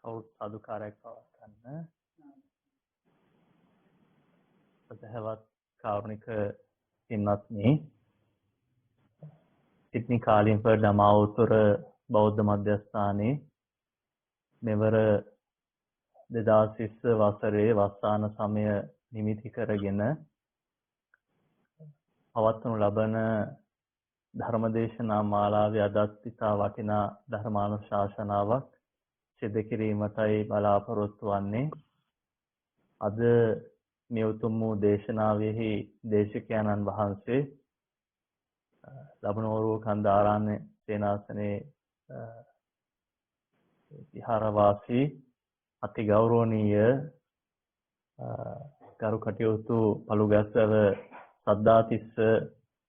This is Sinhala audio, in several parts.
කවුරුත් සාදුකාරයක් පවත්වන්න. සදහවත් කාරුණික පින්වත්නි, සිඩ්නි කාලින්ෆර්ඩ් අමාවතුර බෞද්ධ මධ්‍යස්ථානයේ මෙවර 2020 වසරේ වස්සාන සමය නිමිති කරගෙන පවත්වනු ලබන ධර්මදේශනා මාලාවේ අදත් ඉතා වටිනා ධර්මානුශාසනාවක් සිදු කිරීමටයි බලාපොරොත්තු වන්නේ. අද මේ උතුම් වූ දේශනාවෙහි දේශකයන්න් වහන්සේ ලබනෝරුව කන්දාරාණ්‍ය සේනාසනේ විහාරවාසී අති ගෞරවනීය ගරු කටයුතු පළුගැස්සව සද්ධාතිස්ස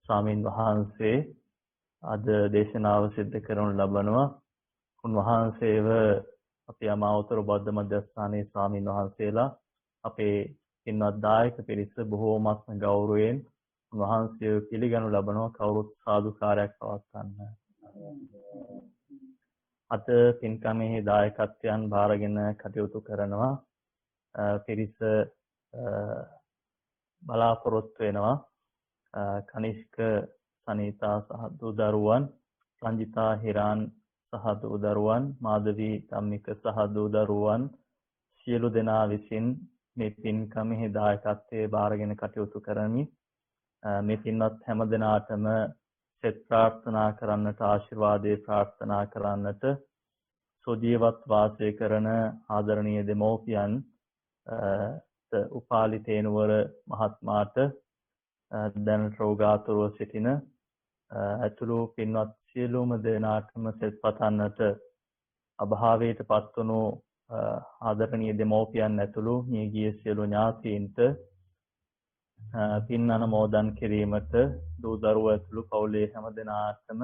ස්වාමින් වහන්සේ අද දේශනාව සිදු කරනු ලබනවා. උන්වහන්සේව අපේ අමාවතුර බෞද්ධ මධ්‍යස්ථානයේ ස්වාමින් වහන්සේලා අපේ පින්වත් දායක පිරිස බොහෝමත්ම ගෞරවයෙන් උන්වහන්සේව පිළිගනු ලබනවා. කවුරුත් සාදුකාරයක් පවත්වන්න. අද පින්කමේ දායකත්වයන් බාරගෙන කටයුතු කරනවා පිරිස බලාපොරොත්තු වෙනවා. කනිෂ්ක සනීතා සහ දූ දරුවන්, රංජිතා හිරාන් සහ දූ දරුවන්, මාධවී ධම්මික සහ දූ දරුවන් සියලු දෙනා විසින් මේ පින්කමේ දායකත්වයේ බාරගෙන කටයුතු කරමි. මේ පින්වත් හැම දෙනාටම සෙත් ප්‍රාර්ථනා කරන්නට, ආශිර්වාදේ ප්‍රාර්ථනා කරන්නට, සොජීවත් වාසය කරන ආදරණීය දෙමෝපියන් උපාලි තේනුවර මහත්මයාට දැන් රෝගාතුරව සිටින ඇතුළු පින්වත් සියලුම දෙනාටම සෙත් පතන්නට, අභාවයට පත්වනු ආදරණීය දෙමෝපියන් ඇතුළු මියගිය සියලු ඥාතීන්ට පින් අනුමෝදන් කිරීමට, දූ දරුවෝ ඇතුළු පවුලේ හැම දෙනාටම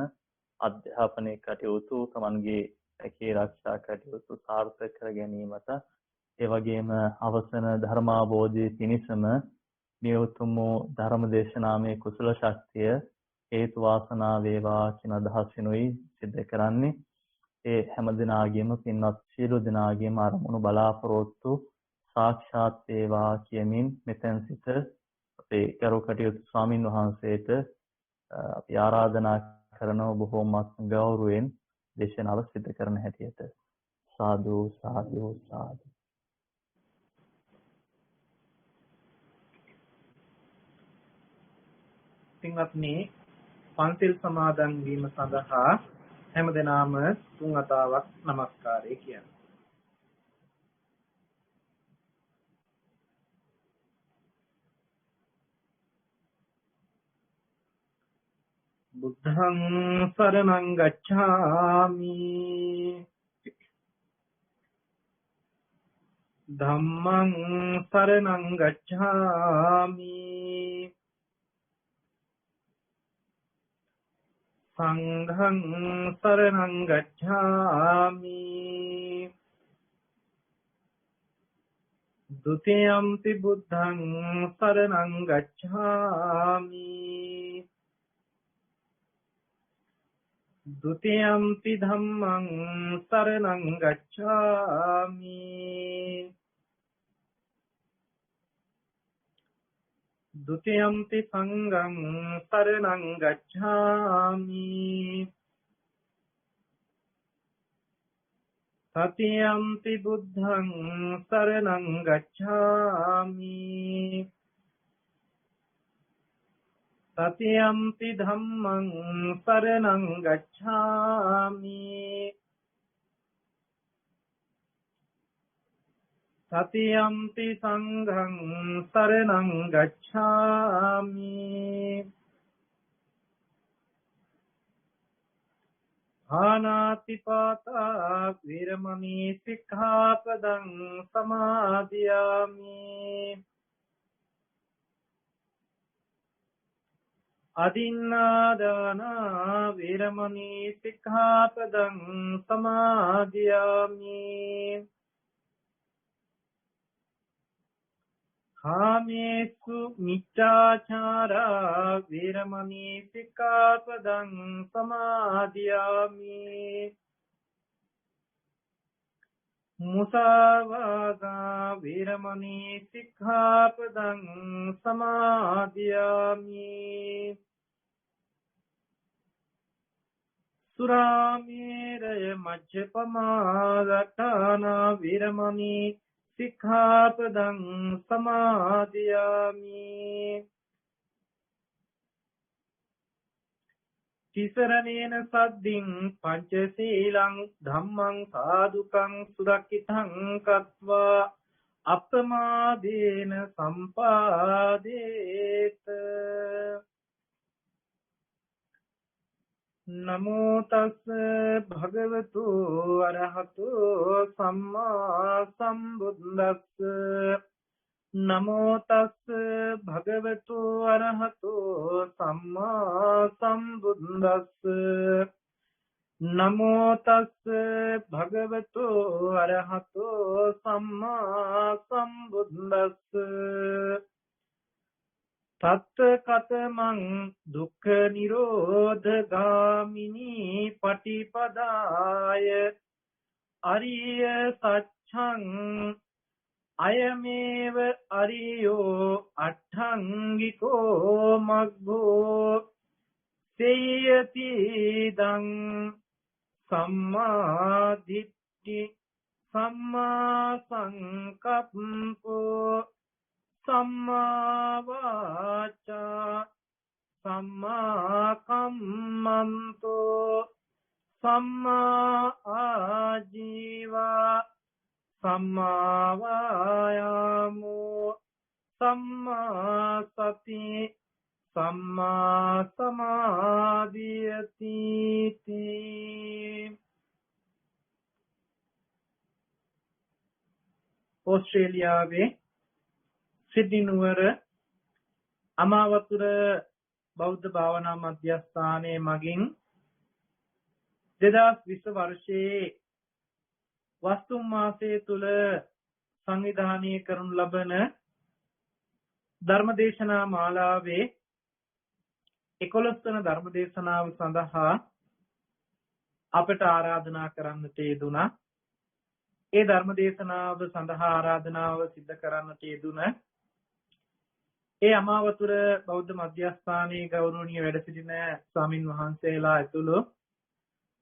අධ්‍යාපනයේ කටයුතු, තමන්ගේ රැකී ආරක්ෂා කටයුතු සාර්ථක කර ගැනීමට, ඒ වගේම අවසන ධර්මාභෝධය පිණිසම මේ උතුම් ධර්ම දේශනාමය කුසල ශක්තිය හේතු වාසනා වේවා කියන අදහසිනුයි සිද්ධ කරන්නේ. ඒ හැම දිනාගේම පින්වත් සියලු දිනාගේම අරමුණු බලාපොරොත්තු සාක්ෂාත් වේවා කියමින් මෙතෙන් සිට අපේ කරු කටයුතු ස්වාමින් වහන්සේට අපි ආරාධනා කරන බොහෝමත් ගෞරවයෙන් දේශනාව සිදු කරන හැටියට සාදු සාදු සාදු. පින්වත්නි, පන්සිල් සමාදන් වීම සඳහා හැමදෙනාම තුන් වතාවක් নমස්කාරය කියන්න. බුද්ධං සරණං ගච්ඡාමි, ධම්මං සරණං ගච්ඡාමි, සංඝං සරණං ගච්ඡාමි, ဒ ුතියම්පි බුද්ධං සරණං ගච්ඡාමි, ဒ ුතියම්පි ධම්මං සරණං ගච්ඡාමි, ဒ ුතියම්පි සංඝං සරණං ගච්ඡාමි, තතියම්පි බුද්ධං සරණං ගච්ඡාමි, තතියම්පි ධම්මං සරණං ගච්ඡාමි, තතියම්පි සංඝං සරණං ගච්ඡාමි. ආනාතිපාතා විරමණී සික්ඛාපදං සමාදියාමි. අදින්නාදානා විරමණී සික්ඛාපදං සමාදියාමි. කාමේසු මිච්ඡාචාරා වේරමණී සික්ඛාපදං සමාදියාමි මුසාවාදා වේරමණී සික්ඛාපදං සමාදියාමි සුරාමේරය මජ්ජපමාදට්ඨානා වේරමණී සික්ඛාපදං සමාදියාමි තිසරණේන සද්දින් පංචශීලං ධම්මං සාදුකං සුරක්ඛිතං කତ୍වා අප්පමාදේන සම්පාදේත නමෝ තස් භගවතු අරහතෝ සම්මා සම්බුද්දස්ස නමෝ තස් භගවතු අරහතෝ සම්මා සම්බුද්දස්ස නමෝ තස් භගවතු අරහතෝ සම්මා සම්බුද්දස්ස තත්ත කතමං දුක්ඛ නිරෝධ ගාමිනී පටිපදාය අරිය සච්ඡං අයමේව අරියෝ අට්ඨංගිකෝ මග්ගෝ සේයති දං සම්මා දිට්ඨි සම්මා සංකප්පෝ සම්මා වාචා සම්මා කම්මන්තෝ සම්මා ආජීවා සම්මා වායාමෝ සම්මා සති සම්මා සමාධියති ඕස්ට්‍රේලියාවේ සිඩ්නි නුවර අමාවතුර බෞද්ධ භාවනා මධ්‍යස්ථානයේ මගින් 2020 වර්ෂයේ වස්තුම් මාසයේ තුල සංවිධානය කරනු ලබන ධර්මදේශනා මාලාවේ 11 වන ධර්මදේශනාව සඳහා අපට ආරාධනා කරන්නට යෙදුණා. ඒ ධර්මදේශනාව සඳහා ආරාධනාව සිද්ධ කරන්නට යෙදුණ ඒ අමාවතුර බෞද්ධ මධ්‍යස්ථානයේ ගෞරවනීය වැඩ සිටින ස්වාමින් වහන්සේලා ඇතුළු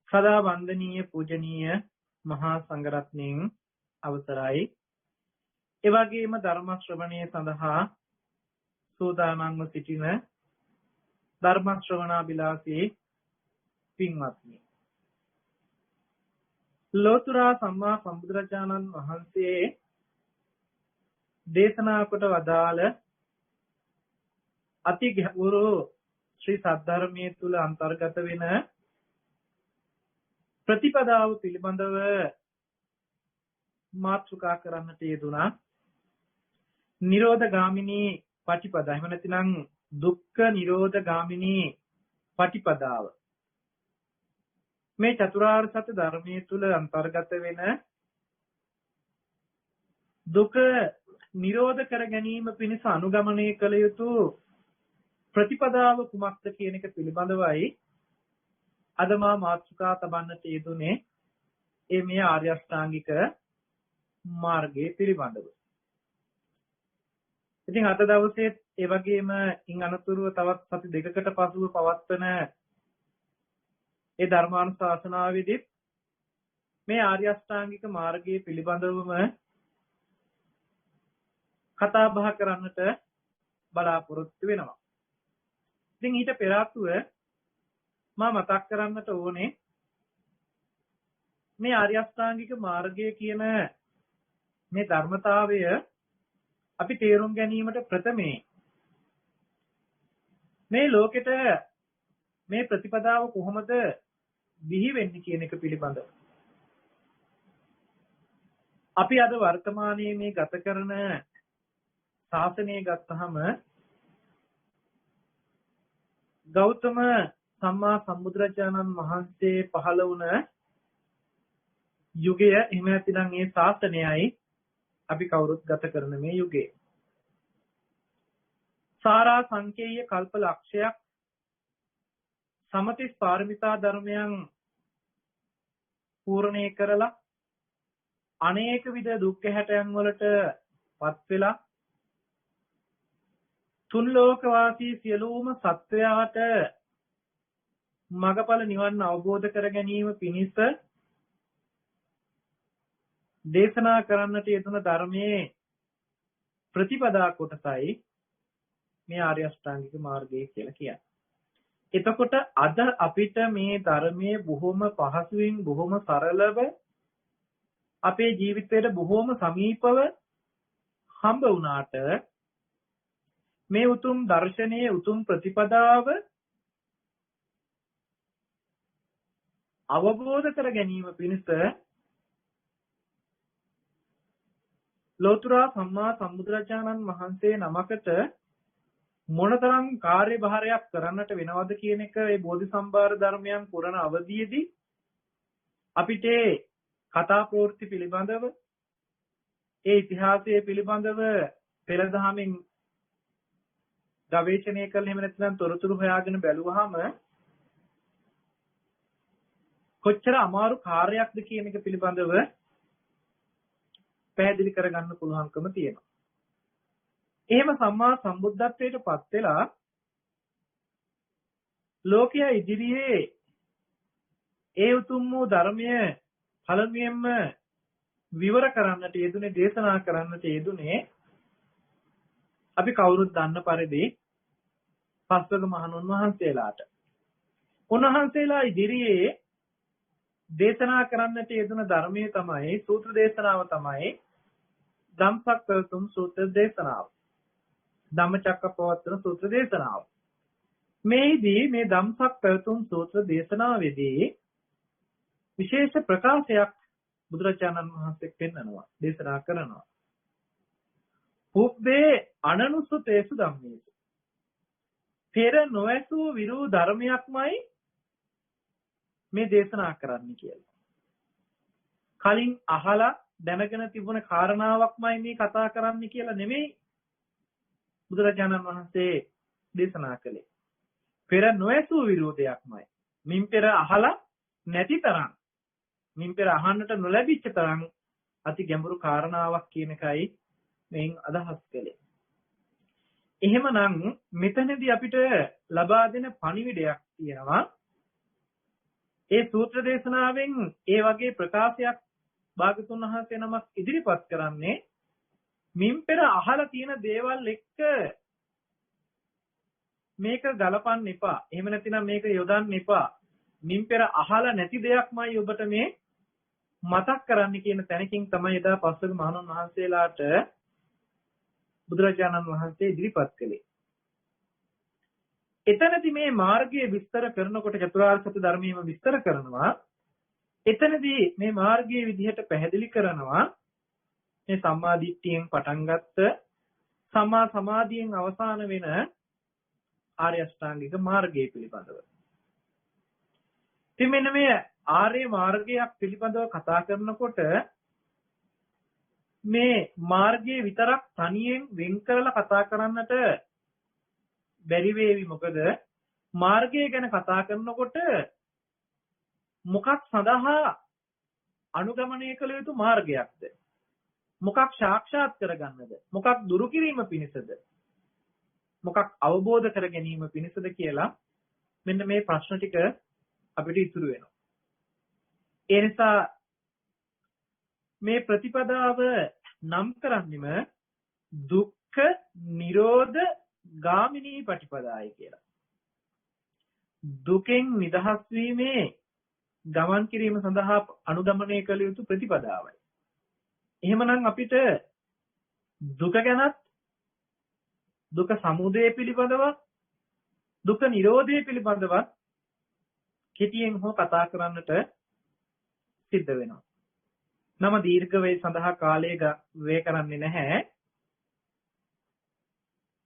සදා වන්දනීය පූජනීය මහා සංඝරත්නයන් අවසරයි. ඒ වගේම ධර්ම ශ්‍රවණය සඳහා සූදානම්ව සිටින ධර්ම ශ්‍රවණාබිලාසී පින්වත්නි. ලෝතර සම්මා සම්බුදුරජාණන් වහන්සේ දේශනා කොට වදාළ අති ගැඹුරු ශ්‍රී සද්ධර්මයේ තුල අන්තර්ගත වෙන ප්‍රතිපදාව පිළිබඳව මාතෘකා කරන්නට යෙදුණා. නිරෝධ ගාමිනී පටිපදා. එහෙම නැතිනම් දුක්ඛ නිරෝධ ගාමිනී පටිපදාව. මේ චතුරාර්ය සත්‍ය ධර්මයේ තුල අන්තර්ගත වෙන දුක නිරෝධ කර ගැනීම පිණිස අනුගමනය කළ යුතු ප්‍රතිපදාව කුමක්ද කියන එක පිළිබඳවයි අද මා මාතෘකා තබන්නට යෙදුනේ. ඒ මේ ආර්ය අෂ්ටාංගික මාර්ගයේ පිළිබඳව. ඉතින් අද දවසේ ඒ වගේම ඉන් අනතුරුව තවත් සති දෙකකට පසුව පවත්වන ඒ ධර්මානුශාසනාවේදී මේ ආර්ය අෂ්ටාංගික මාර්ගයේ පිළිබඳවම කතා බහ කරන්නට බලාපොරොත්තු වෙනවා. ඉතින් ඊට පෙර ආතුව මා මතක් කරන්නට ඕනේ මේ ආර්ය අෂ්ටාංගික මාර්ගය කියන මේ ධර්මතාවය අපි තේරුම් ගැනීමට ප්‍රථමයෙන් මේ ලෝකෙට මේ ප්‍රතිපදාව කොහොමද විහි වෙන්නේ කියන එක පිළිබඳව අපි අද වර්තමානයේ මේ ගත කරන ශාසනය ගත්තහම ගෞතම සම්මා සම්බුදුරජාණන් වහන්සේ පහළ වුණ යුගය එහෙම නැතිනම් ඒ ශාසනයයි අපි කවුරුත් ගත කරන මේ යුගය. සාරා සංකේය කල්ප ලක්ෂයක් සමතිස් පාරමිතා ධර්මයන් පූර්ණේ කරලා අනේක විද දුක්ඛ හැටයන් වලට පත් වෙලා තුන් ලෝක වාසී සියලුම සත්වයාට මගඵල නිවන් අවබෝධ කර ගැනීම පිණිස දේශනා කරන්නට යෙදුන ධර්මයේ ප්‍රතිපදා කොටසයි මේ ආර්ය අෂ්ටාංගික මාර්ගය කියලා කියන්නේ. එතකොට අද අපිට මේ ධර්මයේ බොහොම පහසුවෙන් බොහොම සරලව අපේ ජීවිතයට බොහොම සමීපව හම්බ වුණාට මේ උතුම් දර්ශනයේ උතුම් ප්‍රතිපදාව අවබෝධ කර ගැනීම පිණිස ලෝතර සම්මා සම්බුදුරජාණන් වහන්සේ නමකට මොනතරම් කාර්යභාරයක් කරන්නට වෙනවද කියන එක මේ බෝධිසම්භාර ධර්මයන් පුරණ අවධියේදී අපිට කතා ප්‍රවෘත්ති පිළිබඳව ඒ ඉතිහාසයේ පිළිබඳව පෙළ දහමින් ගවේෂණය කළ එහෙම නැත්නම් තොරතුරු හොයාගෙන බැලුවාම කොච්චර අමාරු කාර්යයක්ද කියන එක පිළිබඳව පැහැදිලි කරගන්න පුළුවන්කම තියෙනවා. එහෙම සම්මා සම්බුද්ධත්වයට පත් වෙලා ලෝකයා ඉදිරියේ ඒ උතුම් වූ ධර්මය පළමුවෙන්ම විවර කරන්නට යෙදුනේ දේශනා කරන්නට යෙදුනේ අපි කවුරුත් දන්න පරිදි පස්වග මහණුන් වහන්සේලාට. උන්වහන්සේලා ඉදිරියේ දේශනා කරන්නට යෙදුන ධර්මයේ තමයි සූත්‍ර දේශනාව තමයි ධම්සක්කවතුම් සූත්‍ර දේශනාව. ධම්මචක්කප්පවත්තන සූත්‍ර දේශනාව. මේදී මේ ධම්සක්කවතුම් සූත්‍ර දේශනාවේදී විශේෂ ප්‍රකාශයක් බුදුරජාණන් වහන්සේ පෙන්වනවා දේශනා කරනවා. පුබ්බේ අනනුසුතේසු ධම්මේසු. පෙර නොඇසූ විරූ ධර්මයක්මයි මේ දේශනා කරන්න කියලා. කලින් අහලා දැනගෙන තිබුණ කාරණාවක්මයි මේ කතා කරන්න කියලා නෙමෙයි බුදුරජාණන් වහන්සේ දේශනා කළේ. පෙර නොඇසූ විරෝධයක්මයි. මින් පෙර අහලා නැති තරම් මින් පෙර අහන්නට නොලැබිච්ච තරම් අති ගැඹුරු කාරණාවක් කියන එකයි මෙයින් අදහස් කළේ. එහෙමනම් මෙතනදී අපිට ලබා දෙන පණිවිඩයක් තියෙනවා. ඒ සූත්‍ර දේශනාවෙන් ඒ වගේ ප්‍රකාශයක් භාගතුන් වහන්සේ නමක් ඉදිරිපත් කරන්නේ මින් පෙර අහලා තියෙන දේවල් එක්ක මේක ගලපන්න එපා. එහෙම නැතිනම් මේක යොදන්න එපා. මින් පෙර අහලා නැති දෙයක්මයි ඔබට මේ මතක් කරන්න කියන තැනකින් තමයි එදා පස්වග මහණුන් වහන්සේලාට බුදුරජාණන් වහන්සේ ඉදිරිපත් කළේ. එතනදී මේ මාර්ගය විස්තර කරනකොට චතුරාර්ය සත්‍ය ධර්මයේම විස්තර කරනවා. එතනදී මේ මාර්ගයේ විදිහට පැහැදිලි කරනවා මේ සම්මා දිට්ඨියෙන් පටන් ගත්ත සම්මා සමාධියෙන් අවසාන වෙන ආර්ය අෂ්ටාංගික මාර්ගය පිළිබඳව. ඉතින් මෙන්න මේ ආර්ය මාර්ගයක් පිළිබඳව කතා කරනකොට මේ මාර්ගයේ විතරක් තනියෙන් වෙන් කරලා කතා කරන්නට බැරි වේවි. මොකද මාර්ගය ගැන කතා කරනකොට මොකක් සඳහා අනුගමනය කළ යුතු මාර්ගයක්ද? මොකක් සාක්ෂාත් කරගන්නද? මොකක් දුරු කිරීම පිණිසද? මොකක් අවබෝධ කර ගැනීම පිණිසද කියලා මෙන්න මේ ප්‍රශ්න ටික අපිට ඉතුරු වෙනවා. ඒ නිසා මේ ප්‍රතිපදාව නම් කරන්නෙම දුක්ඛ නිරෝධ ගාමිනී පටිපදායි කියලා. දුකෙන් නිදහස් වීමේ ගමන් කිරීම සඳහා අනුගමනය කළ යුතු ප්‍රතිපදාවයි. එහෙමනම් අපිට දුක ගැනත් දුක සමුදය පිළිබඳව දුක නිරෝධය පිළිබඳව කෙටියෙන් හෝ කතා කරන්නට සිද්ධ වෙනවා. නම දීර්ඝ වේ සඳහා කාලය වැය කරන්නේ නැහැ.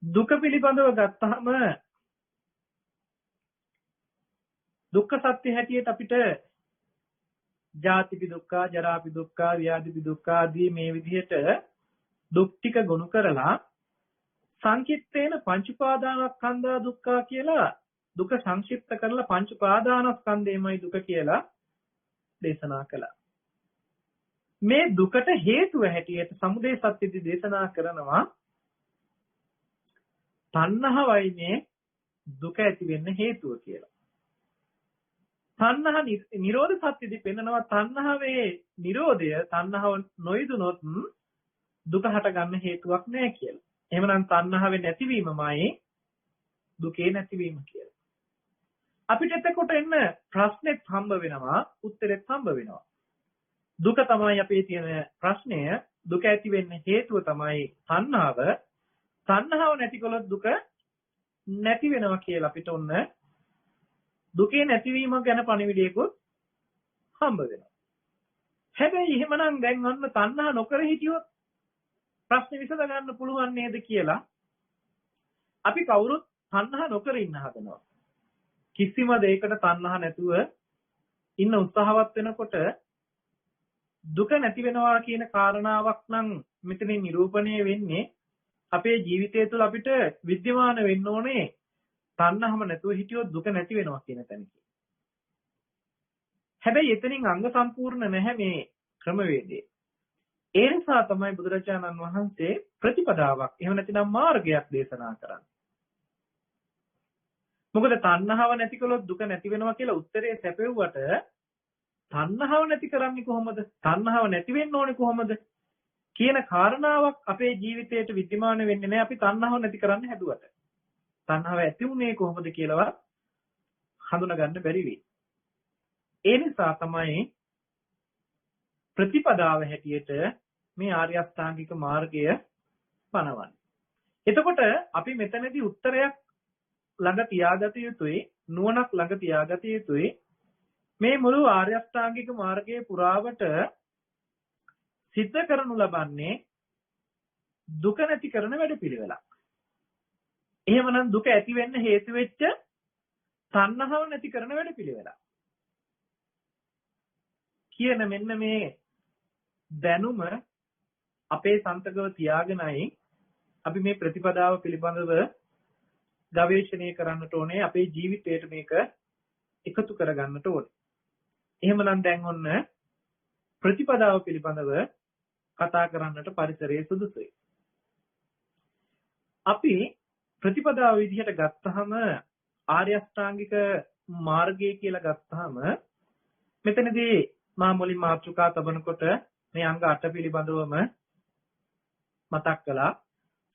දුක පිළිබඳව ගත්තාම දුක්ඛ සත්‍ය හැටියට අපිට ජාතිපි දුක්ඛ, ජරාපි දුක්ඛ, ව්‍යාධිපි දුක්ඛ ආදී මේ විදිහට දුක් ටික ගොනු කරලා සංකිට්ඨේන පංච උපාදානස්කන්ධා දුක්ඛ කියලා දුක සංක්ෂිප්ත කරලා පංච උපාදානස්කන්ධයමයි දුක කියලා දේශනා කළා. මේ දුකට හේතුව හැටියට සමුදය සත්‍යදී දේශනා කරනවා තණ්හාවයි මේ දුක ඇති වෙන්න හේතුව කියලා. තණ්හා නිරෝධ සත්‍යදී පෙන්නනවා තණ්හාවේ නිරෝධය තණ්හාව නොයදුනොත් දුක හට ගන්න හේතුවක් නැහැ කියලා. එහෙමනම් තණ්හාවේ නැතිවීමමයි දුකේ නැතිවීම කියලා. අපිට එතකොට එන්න ප්‍රශ්නෙත් හම්බ වෙනවා උත්තරෙත් හම්බ වෙනවා. දුක තමයි අපේ තියෙන ප්‍රශ්නය. දුක ඇති වෙන්න හේතුව තමයි තණ්හාව. තණ්හාව නැතිකොලොත් දුක නැති වෙනවා කියලා අපිට ඔන්න දුකේ නැතිවීම ගැන පණිවිඩයකුත් හම්බ වෙනවා. හැබැයි එහෙමනම් දැන් ඔන්න තණ්හා නොකර හිටියොත් ප්‍රශ්නේ විසඳ ගන්න පුළුවන් නේද කියලා අපි කවුරුත් තණ්හා නොකර ඉන්න හදනවා. කිසිම දෙයකට තණ්හා නැතුව ඉන්න උත්සාහවත් වෙනකොට දුක නැති වෙනවා කියන කාරණාවක් නම් මෙතනින් නිරූපණය වෙන්නේ අපේ ජීවිතය තුළ අපිට විද්‍යමාන වෙන්න ඕනේ තණ්හාවම නැතුව හිටියොත් දුක නැති වෙනවා කියන තැනකින්. හැබැයි එතනින් අංග සම්පූර්ණ නැහැ මේ ක්‍රමවේදය. ඒ නිසා තමයි බුදුරජාණන් වහන්සේ ප්‍රතිපදාවක් එහෙම නැතිනම් මාර්ගයක් දේශනා කරන්නේ. මොකද තණ්හාව නැති කළොත් දුක නැති වෙනවා කියලා උත්තරේ සැපෙව්වට තණ්හාව නැති කරන්නේ කොහොමද? තණ්හාව නැති වෙන්න ඕනේ කොහොමද? කියන කාරණාවක් අපේ ජීවිතයට විද්‍යමාන වෙන්නේ නැහැ අපි තණ්හාව නැති කරන්න හැදුවට. තණ්හාව ඇති උනේ කොහොමද කියලාවත් හඳුනා ගන්න බැරි වෙයි. ඒ නිසා තමයි ප්‍රතිපදාව හැටියට මේ ආර්ය අෂ්ටාංගික මාර්ගය පනවන්නේ. එතකොට අපි මෙතනදී උත්තරයක් ළඟ තියාගත යුතුයි, නුවණක් ළඟ තියාගත යුතුයි. මේ මුළු ආර්ය අෂ්ටාංගික මාර්ගයේ පුරාවට සිද්ධ කරනු ලබන්නේ දුක නැති කරන වැඩපිළිවෙලක්. එහෙමනම් දුක ඇති වෙන්න හේතු වෙච්ච තණ්හාව නැති කරන වැඩපිළිවෙලක්. කියන මෙන්න මේ දැනුම අපේ සන්තකව තියාගෙනයි අපි මේ ප්‍රතිපදාව පිළිබඳව ගවේෂණය කරන්නට ඕනේ. අපේ ජීවිතයට මේක එකතු කරගන්නට ඕනේ. එහෙමනම් දැන් ඔන්න ප්‍රතිපදාව පිළිබඳව කතා කරන්නට පරිසරයේ සුදුසුයි. අපි ප්‍රතිපදාව විදිහට ගත්තහම ආර්ය අෂ්ටාංගික මාර්ගය කියලා ගත්තහම මෙතනදී මා මුලින් මාතෘකා තබනකොට මේ අංග 8 පිළිබඳවම මතක් කළා.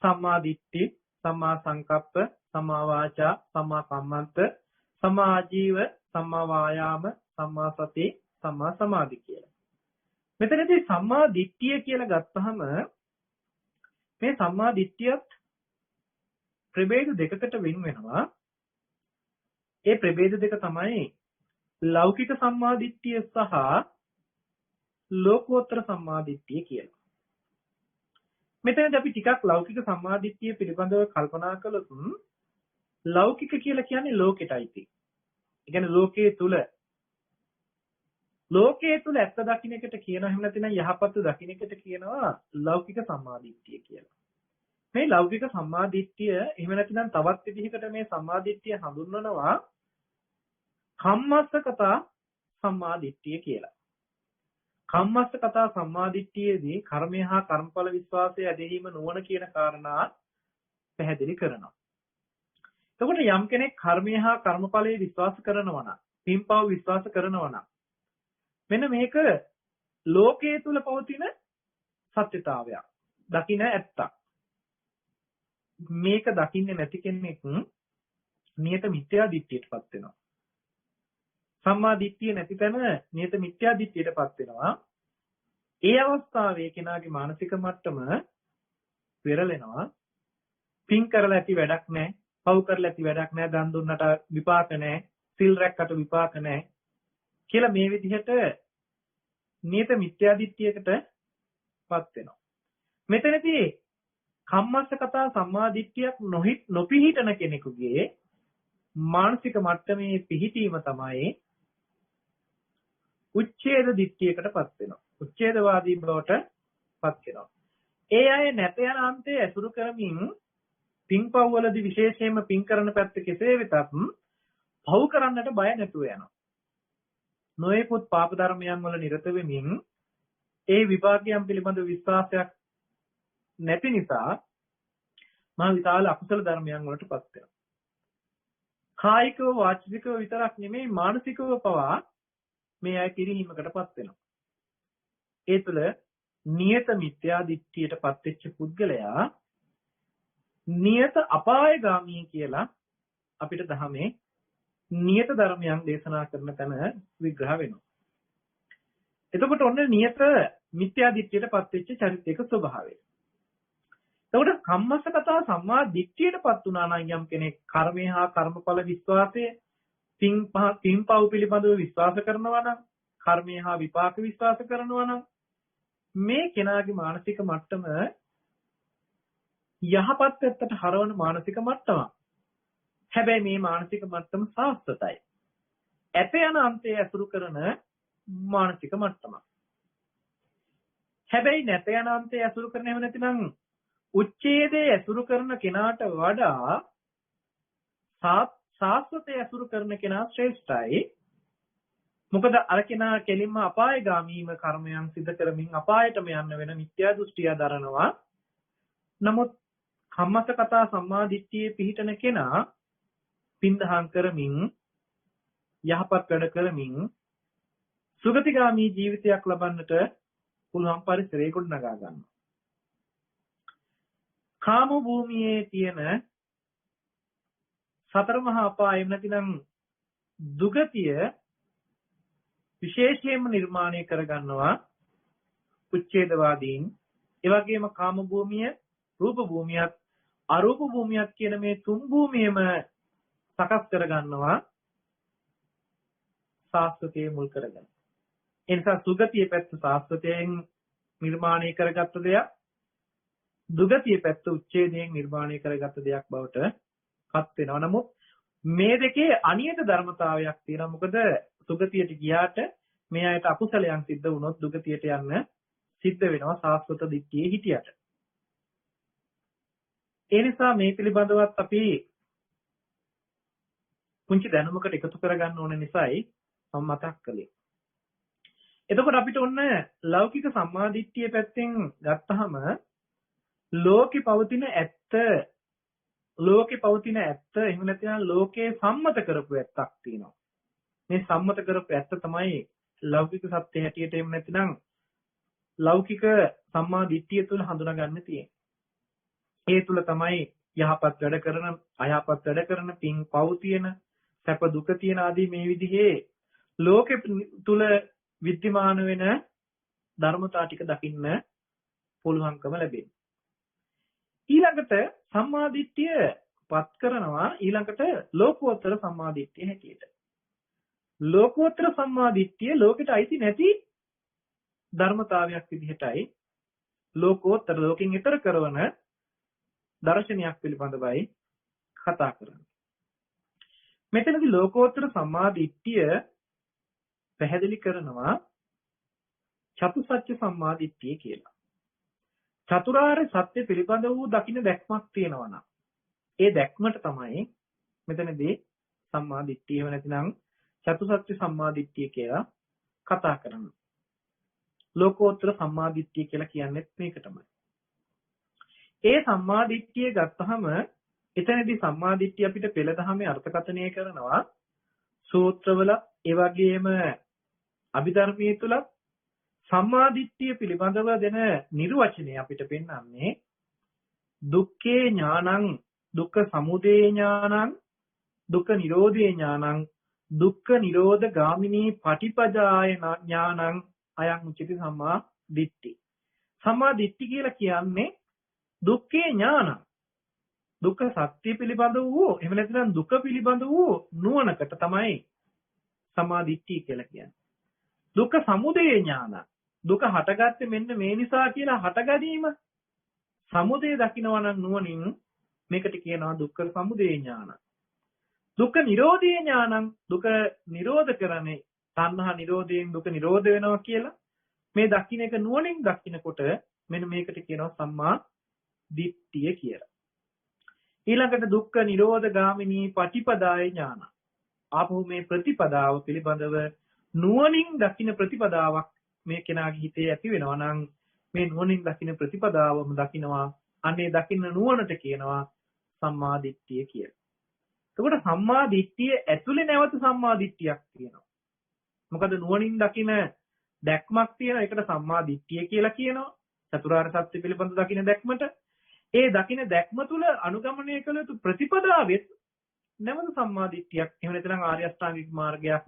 සම්මා දිට්ඨි, සම්මා සංකප්ප, සම්මා වාචා, සම්මා කම්මන්ත, සම්මා ආජීව, සම්මා වායාම, සම්මා සති, සම්මා සමාධි කියලා. මෙතනදී සම්මා දිට්ඨිය කියලා ගත්තහම මේ සම්මා දිට්ඨියත් ප්‍රභේද දෙකකට වෙන් වෙනවා. ඒ ප්‍රභේද දෙක තමයි ලෞකික සම්මා දිට්ඨිය සහ ලෝකෝත්තර සම්මා දිට්ඨිය කියලා. මෙතනදී අපි ටිකක් ලෞකික සම්මා දිට්ඨිය පිළිබඳව කල්පනා කළොත් ලෞකික කියලා කියන්නේ ලෝකෙටයි තියෙන්නේ. ඒ කියන්නේ ලෝකයේ තුල ඇත්ත දකින්න එකට කියනවා. එහෙම නැත්නම් යහපත් දකින්න එකට කියනවා ලෞකික සම්මා දිට්ඨිය කියලා. මේ ලෞකික සම්මා දිට්ඨිය එහෙම නැත්නම් තවත් විදිහකට මේ සම්මා දිට්ඨිය හඳුන්වනවා කම්මස්සකතා සම්මා දිට්ඨිය කියලා. කම්මස්සකතා සම්මා දිට්ඨියේදී කර්මය හා කර්මඵල විශ්වාසය ඇදහිීම නුවණ කියන කාරණා පැහැදිලි කරනවා. එතකොට යම් කෙනෙක් කර්මය හා කර්මඵලයේ විශ්වාස කරනවා නම්, පින්පව් විශ්වාස කරනවා නම් මෙන්න මේක ලෝකයේ තුල පවතින සත්‍යතාවයක්. දකින්න ඇත්තක්. මේක දකින්නේ නැති කෙනෙක් නියත මිත්‍යා දිට්ඨියටපත් වෙනවා. සම්මා දිට්ඨිය නැති තැන නියත මිත්‍යා දිට්ඨියටපත් වෙනවා. ඒ අවස්ථාවේ කෙනාගේ මානසික මට්ටම පෙරලෙනවා. පින් කරලා ඇති වැඩක් නැහැ. පව් කරලා ඇති වැඩක් නැහැ. දන් දුන්නට විපාක නැහැ. සිල් රැක්කට විපාක නැහැ. කියලා මේ විදිහට නියත මිත්‍යා දිට්ඨියකටපත් වෙනවා. මෙතනදී කම්මස්සකතා සම්මා දිට්ඨියක් නොපිහිටන කෙනෙකුගේ මානසික මට්ටමේ පිහිටීම තමයි උච්ඡේද දිට්ඨියකටපත් වෙනවා. උච්ඡේදවාදී බවට පත් වෙනවා. ඒ අය නැත යන අන්තයේ ඇසුරු කරමින් පින්පව් වලදී විශේෂයෙන්ම පින් කරන පැත්ත කෙසේ වෙතත් පව් කරන්නට බය නැතුව යනවා. නොයෙකුත් පාප ධර්මයන් වල නිරත වෙමින් ඒ විපාකයන් පිළිබඳ විශ්වාසයක් නැති නිසා මා විශාල අකුසල ධර්මයන් වලටපත් වෙනවා. කායිකව වාචිකව විතරක් නෙමෙයි මානසිකව පවා මේ අය කිරිහීමකටපත් වෙනවා. ඒ තුළ නියත මිත්‍යා දිට්ඨියටපත් වෙච්ච පුද්ගලයා නියත අපායගාමී කියලා අපිට ධර්මයේ නියත ධර්මයන් දේශනා කරන තැන විග්‍රහ වෙනවා. එතකොට ඔන්න නියත මිත්‍යා දිට්ඨියටපත් වෙච්ච චරිතයක ස්වභාවය. එතකොට කම්මස්සගතා සම්මා දිට්ඨියටපත් වුණා නම් යම් කෙනෙක් කර්මය හා කර්මඵල විශ්වාසය පින්පව් පිළිබඳව විශ්වාස කරනවා නම් කර්මය හා විපාක විශ්වාස කරනවා නම් මේ කෙනාගේ මානසික මට්ටම යහපත් පැත්තට හරවන මානසික මට්ටමක්. හැබැයි මේ මානසික මට්ටම සාස්වතයි. ඇත යන අන්තය ඇසුරු කරන මානසික මට්ටමක්. හැබැයි නැත යන අන්තය ඇසුරු කරන එහෙම නැතිනම් උච්ඡේදයේ ඇසුරු කරන කෙනාට වඩා සාස්වතය ඇසුරු කරන කෙනා ශ්‍රේෂ්ඨයි. මොකද අර කෙනා කෙලින්ම අපායගාමීව කර්මයන් සිදු කරමින් අපායටම යන්න වෙන මිත්‍යා දෘෂ්ටිය දරනවා. නමුත් කම්මස්සගතා සම්මා දිට්ඨියේ පිහිටන කෙනා පින්දහම් කරමින් යහපත් වැඩ කරමින් සුගතිගාමී ජීවිතයක් ලබන්නට පුළුවන් පරිසරයක ගොඩනගා ගන්නවා. කාම භූමියේ තියෙන සතර මහා අපායම නැතිනම් දුගතිය විශේෂයෙන්ම නිර්මාණය කරගන්නවා උච්ඡේදවාදීන්. ඒ වගේම කාම භූමිය, රූප භූමියත් අරූප භූමියත් කියන මේ තුන් භූමියම සකස් කරගන්නවා සාස්වතයේ මුල් කරගෙන. ඒ නිසා සුගතිය පැත්ත සාස්වතයෙන් නිර්මාණය කරගත්ත දෙයක්, දුගතිය පැත්ත උච්ඡේදයෙන් නිර්මාණය කරගත්ත දෙයක් බවට පත් වෙනවා. නමුත් මේ දෙකේ අනියත ධර්මතාවයක් තියෙනවා. මොකද සුගතියට ගියාට මේ අයට අකුසලයන් සිද්ධ වුණොත් දුගතියට යන්න සිද්ධ වෙනවා සාස්වත දිට්ඨියේ හිටියට. ඒ නිසා මේ පිළිබඳවත් අපි පුංචි දැනුමකට එකතු කරගන්න ඕන නිසායි මම මතක් කළේ. එතකොට අපිට ඔන්න ලෞකික සම්මාදිට්ඨිය පැත්තෙන් ගත්තහම ලෝකේ පවතින ඇත්ත එහෙම නැත්නම් ලෝකේ සම්මත කරපු ඇත්තක් තියෙනවා. මේ සම්මත කරපු ඇත්ත තමයි ලෞකික සත්‍ය හැටියට එහෙම නැත්නම් ලෞකික සම්මාදිට්ඨිය තුළ හඳුනා ගන්න තියෙන්නේ. ඒ තුළ තමයි යහපත් වැඩ කරන, අයහපත් වැඩ කරන, පින් පව් තියෙන, සැප දුක තියෙන ආදී මේ විදිහේ ලෝකෙ තුල විද්‍යමාන වෙන ධර්මතා ටික දකින්න පුළුවන්කම ලැබෙනවා. ඊළඟට සම්මාදිට්ඨිය පත් කරනවා ඊළඟට ලෝකෝත්තර සම්මාදිට්ඨිය හැටියට. ලෝකෝත්තර සම්මාදිට්ඨිය ලෝකෙට අයිති නැති ධර්මතාවයක් විදිහටයි ලෝකෝත්තර ලෝකෙන් ඈතර කරන දර්ශනයක් පිළිබඳවයි කතා කරන්නේ. මෙතනදී ලෝකෝත්තර සම්මාදිට්ඨිය පැහැදිලි කරනවා චතුසත්‍ය සම්මාදිට්ඨිය කියලා. චතුරාර්ය සත්‍ය පිළිබඳ වූ දකින්න දැක්මක් තියෙනවා නම් ඒ දැක්මට තමයි මෙතනදී සම්මාදිට්ඨිය එහෙම නැතිනම් චතුසත්‍ය සම්මාදිට්ඨිය කියලා කතා කරන්නේ. ලෝකෝත්තර සම්මාදිට්ඨිය කියලා කියන්නේ මේක තමයි. ඒ සම්මාදිට්ඨිය ගත්තහම එතනදී සම්මාදිට්ඨිය අපිට පෙළ දහමේ අර්ථකථනය කරනවා සූත්‍රවල ඒ වගේම අභිධර්මයේ තුල සම්මාදිට්ඨිය පිළිබඳව දෙන නිර්වචනය අපිට පෙන්වන්නේ දුක්ඛේ ඥානං, දුක්ඛ සමුදය ඥානං, දුක්ඛ නිරෝධේ ඥානං, දුක්ඛ නිරෝධ ගාමිනී පටිපදාය ඥානං අයං උච්චති සම්මා දිට්ඨි. සම්මා දිට්ඨි කියලා කියන්නේ දුක්ඛේ ඥානං, දුක්ඛ සත්‍ය පිළිබඳ වූ එහෙම නැත්නම් දුක පිළිබඳ වූ නුවණකට තමයි සම්මා දිට්ඨිය කියලා කියන්නේ. දුක්ඛ සමුදය ඥානං, දුක හටගත්තේ මෙන්න මේ නිසා කියලා හටගැනීම සමුදය දකිනවා නම් නුවණින් මේකට කියනවා දුක්ඛ සමුදය ඥානං. දුක්ඛ නිරෝධේ ඥානං, දුක නිරෝධ කරන්නේ තණ්හා නිරෝධයෙන් දුක නිරෝධ වෙනවා කියලා මේ දකින්න එක නුවණින් දකින්නකොට මෙන්න මේකට කියනවා සම්මා දිට්ඨිය කියලා. ඊළඟට දුක්ඛ නිරෝධ ගාමිනී පටිපදාය ඥාන. ආපහු මේ ප්‍රතිපදාව පිළිබඳව නුවණින් දකින්න ප්‍රතිපදාවක් මේ කෙනාගේ හිතේ ඇති වෙනවා නම් මේ නුවණින් දකින්න ප්‍රතිපදාවම දකින්නවා. අනේ දකින්න නුවණට කියනවා සම්මා දිට්ඨිය කියලා. එතකොට සම්මා දිට්ඨිය ඇතුලේ නැවත සම්මා දිට්ඨියක් තියෙනවා. මොකද නුවණින් දකින දැක්මක් තියෙන එකට සම්මා දිට්ඨිය කියලා කියනවා. චතුරාර්ය සත්‍ය පිළිබඳ දකින දැක්මට ඒ දකින දැක්ම තුල අනුගමනය කළ යුතු ප්‍රතිපදාවෙත් නැවත සම්මා දිට්ඨියක් එහෙම නැත්නම් ආර්ය අෂ්ටාංගික මාර්ගයක්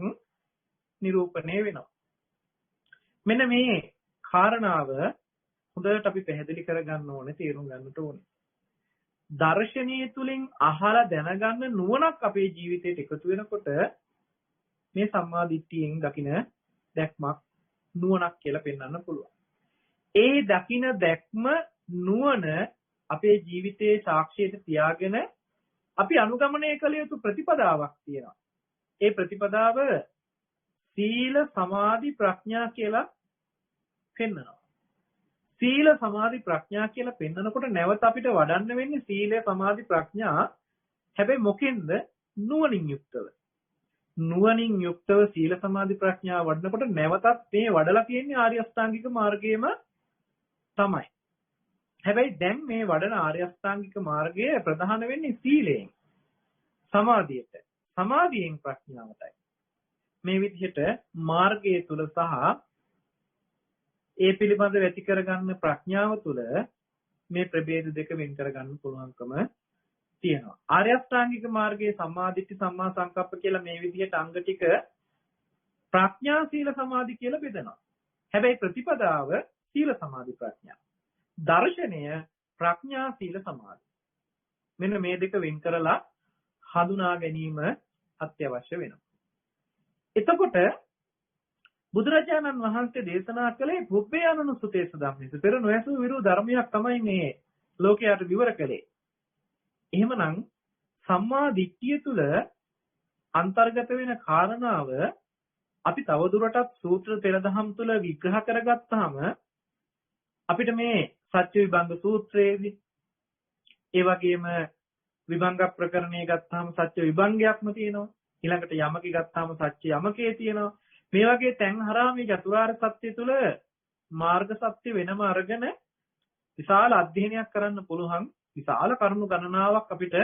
නිරූපණය වෙනවා. මෙන්න මේ කාරණාව හොඳට අපි පැහැදිලි කරගන්න ඕනේ, තේරුම් ගන්නට ඕනේ. දර්ශනීය තුලින් අහලා දැනගන්න නුවණක් අපේ ජීවිතයට එකතු වෙනකොට මේ සම්මා දිට්ඨියෙන් දකින දැක්මක් නුවණක් කියලා පෙන්වන්න පුළුවන්. ඒ දකින දැක්ම නුවණ අපේ ජීවිතයේ සාක්ෂියට තියාගෙන අපි අනුගමනය කළ යුතු ප්‍රතිපදාවක් තියෙනවා. ඒ ප්‍රතිපදාව සීල සමාධි ප්‍රඥා කියලා පෙන්වනවා. සීල සමාධි ප්‍රඥා කියලා පෙන්වනකොට නැවත අපිට වඩන්න වෙන්නේ සීලය සමාධි ප්‍රඥා. හැබැයි මොකෙන්ද? නුවණින් යුක්තව. නුවණින් යුක්තව සීල සමාධි ප්‍රඥා වඩනකොට නැවතත් මේ වඩලා තියෙන්නේ ආර්ය අෂ්ටාංගික මාර්ගයේම තමයි. හැබැයි දැන් මේ වඩන ආර්ය අෂ්ටාංගික මාර්ගය ප්‍රධාන වෙන්නේ සීලයෙන් සමාධියට, සමාධියෙන් ප්‍රඥාවටයි. මේ විදිහට මාර්ගයේ තුල සහ ඒ පිළිබඳව ඇති කරගන්න ප්‍රඥාව තුළ මේ ප්‍රභේද දෙක වෙන් කරගන්න පුළුවන්කම තියෙනවා. ආර්ය අෂ්ටාංගික මාර්ගයේ සම්මා දිට්ඨි සම්මා සංකප්ප කියලා මේ විදිහට අංග ටික ප්‍රඥා සීල සමාධි කියලා බෙදනවා. හැබැයි ප්‍රතිපදාව සීල සමාධි ප්‍රඥා. දර්ශනය ප්‍රඥා සීල සමාධි. මෙන්න මේ දෙක වෙන් කරලා හඳුනා ගැනීම අත්‍යවශ්‍ය වෙනවා. එතකොට බුදුරජාණන් වහන්සේ දේශනා කළේ පුබ්බේයනුසුතේස ධම්මේස. පෙර නොයසු විරු ධර්මයක් තමයි මේ ලෝකයට විවර කළේ. එහෙමනම් සම්මා දිට්ඨිය තුල අන්තර්ගත වෙන කාරණාව අපි තවදුරටත් සූත්‍ර පෙරදහම් තුල විග්‍රහ කරගත්තාම අපිට මේ සත්‍ය විභංග සූත්‍රයේදී ඒ වගේම විභංග ප්‍රකරණය ගත්තාම සත්‍ය විභංගයක්ම තියෙනවා. ඊළඟට යමක ගත්තාම සත්‍ය යමකේ තියෙනවා. මේ වගේ තැන් හරහා මේ චතුරාර්ය සත්‍ය තුල මාර්ග සත්‍ය වෙනම අරගෙන විශාල අධ්‍යයනයක් කරන්න පුළුවන්. විශාල කරුණු ගණනාවක් අපිට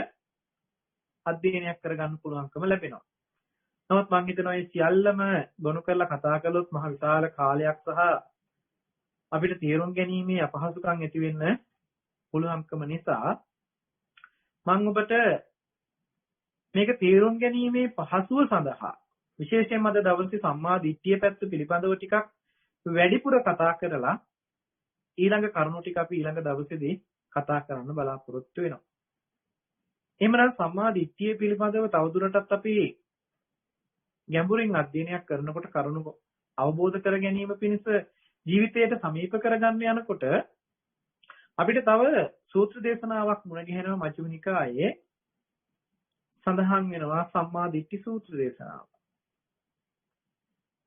අධ්‍යයනයක් කරගන්න පුළුවන්කම ලැබෙනවා. නමුත් මම හිතනවා මේ සියල්ලම ගොනු කරලා කතා කළොත් මහ විශාල කාලයක් සහ අපිට තේරුම් ගැනීමේ අපහසුකම් ඇති වෙන්න පුළුවන්කම නිසා මම ඔබට මේක තේරුම් ගැනීමේ පහසුව සඳහා විශේෂයෙන්ම අද දවසේ සම්මා දිට්ඨිය පැත්ත පිළිබඳව ටිකක් වැඩිපුර කතා කරලා ඊළඟ කරුණු ටික අපි ඊළඟ දවසේදී කතා කරන්න බලාපොරොත්තු වෙනවා. එහෙමනම් සම්මා දිට්ඨිය පිළිබඳව තවදුරටත් අපි ගැඹුරින් අධ්‍යයනයක් කරනකොට කරුණු අවබෝධ කර ගැනීම පිණිස ජීවිතයට සමීප කරගන්න යනකොට අපිට තව සූත්‍ර දේශනාවක් මුණ ගැහෙනවා මජ්ක්‍ධිම නිකායේ සඳහන් වෙනවා සම්මා දිට්ඨි සූත්‍ර දේශනාව.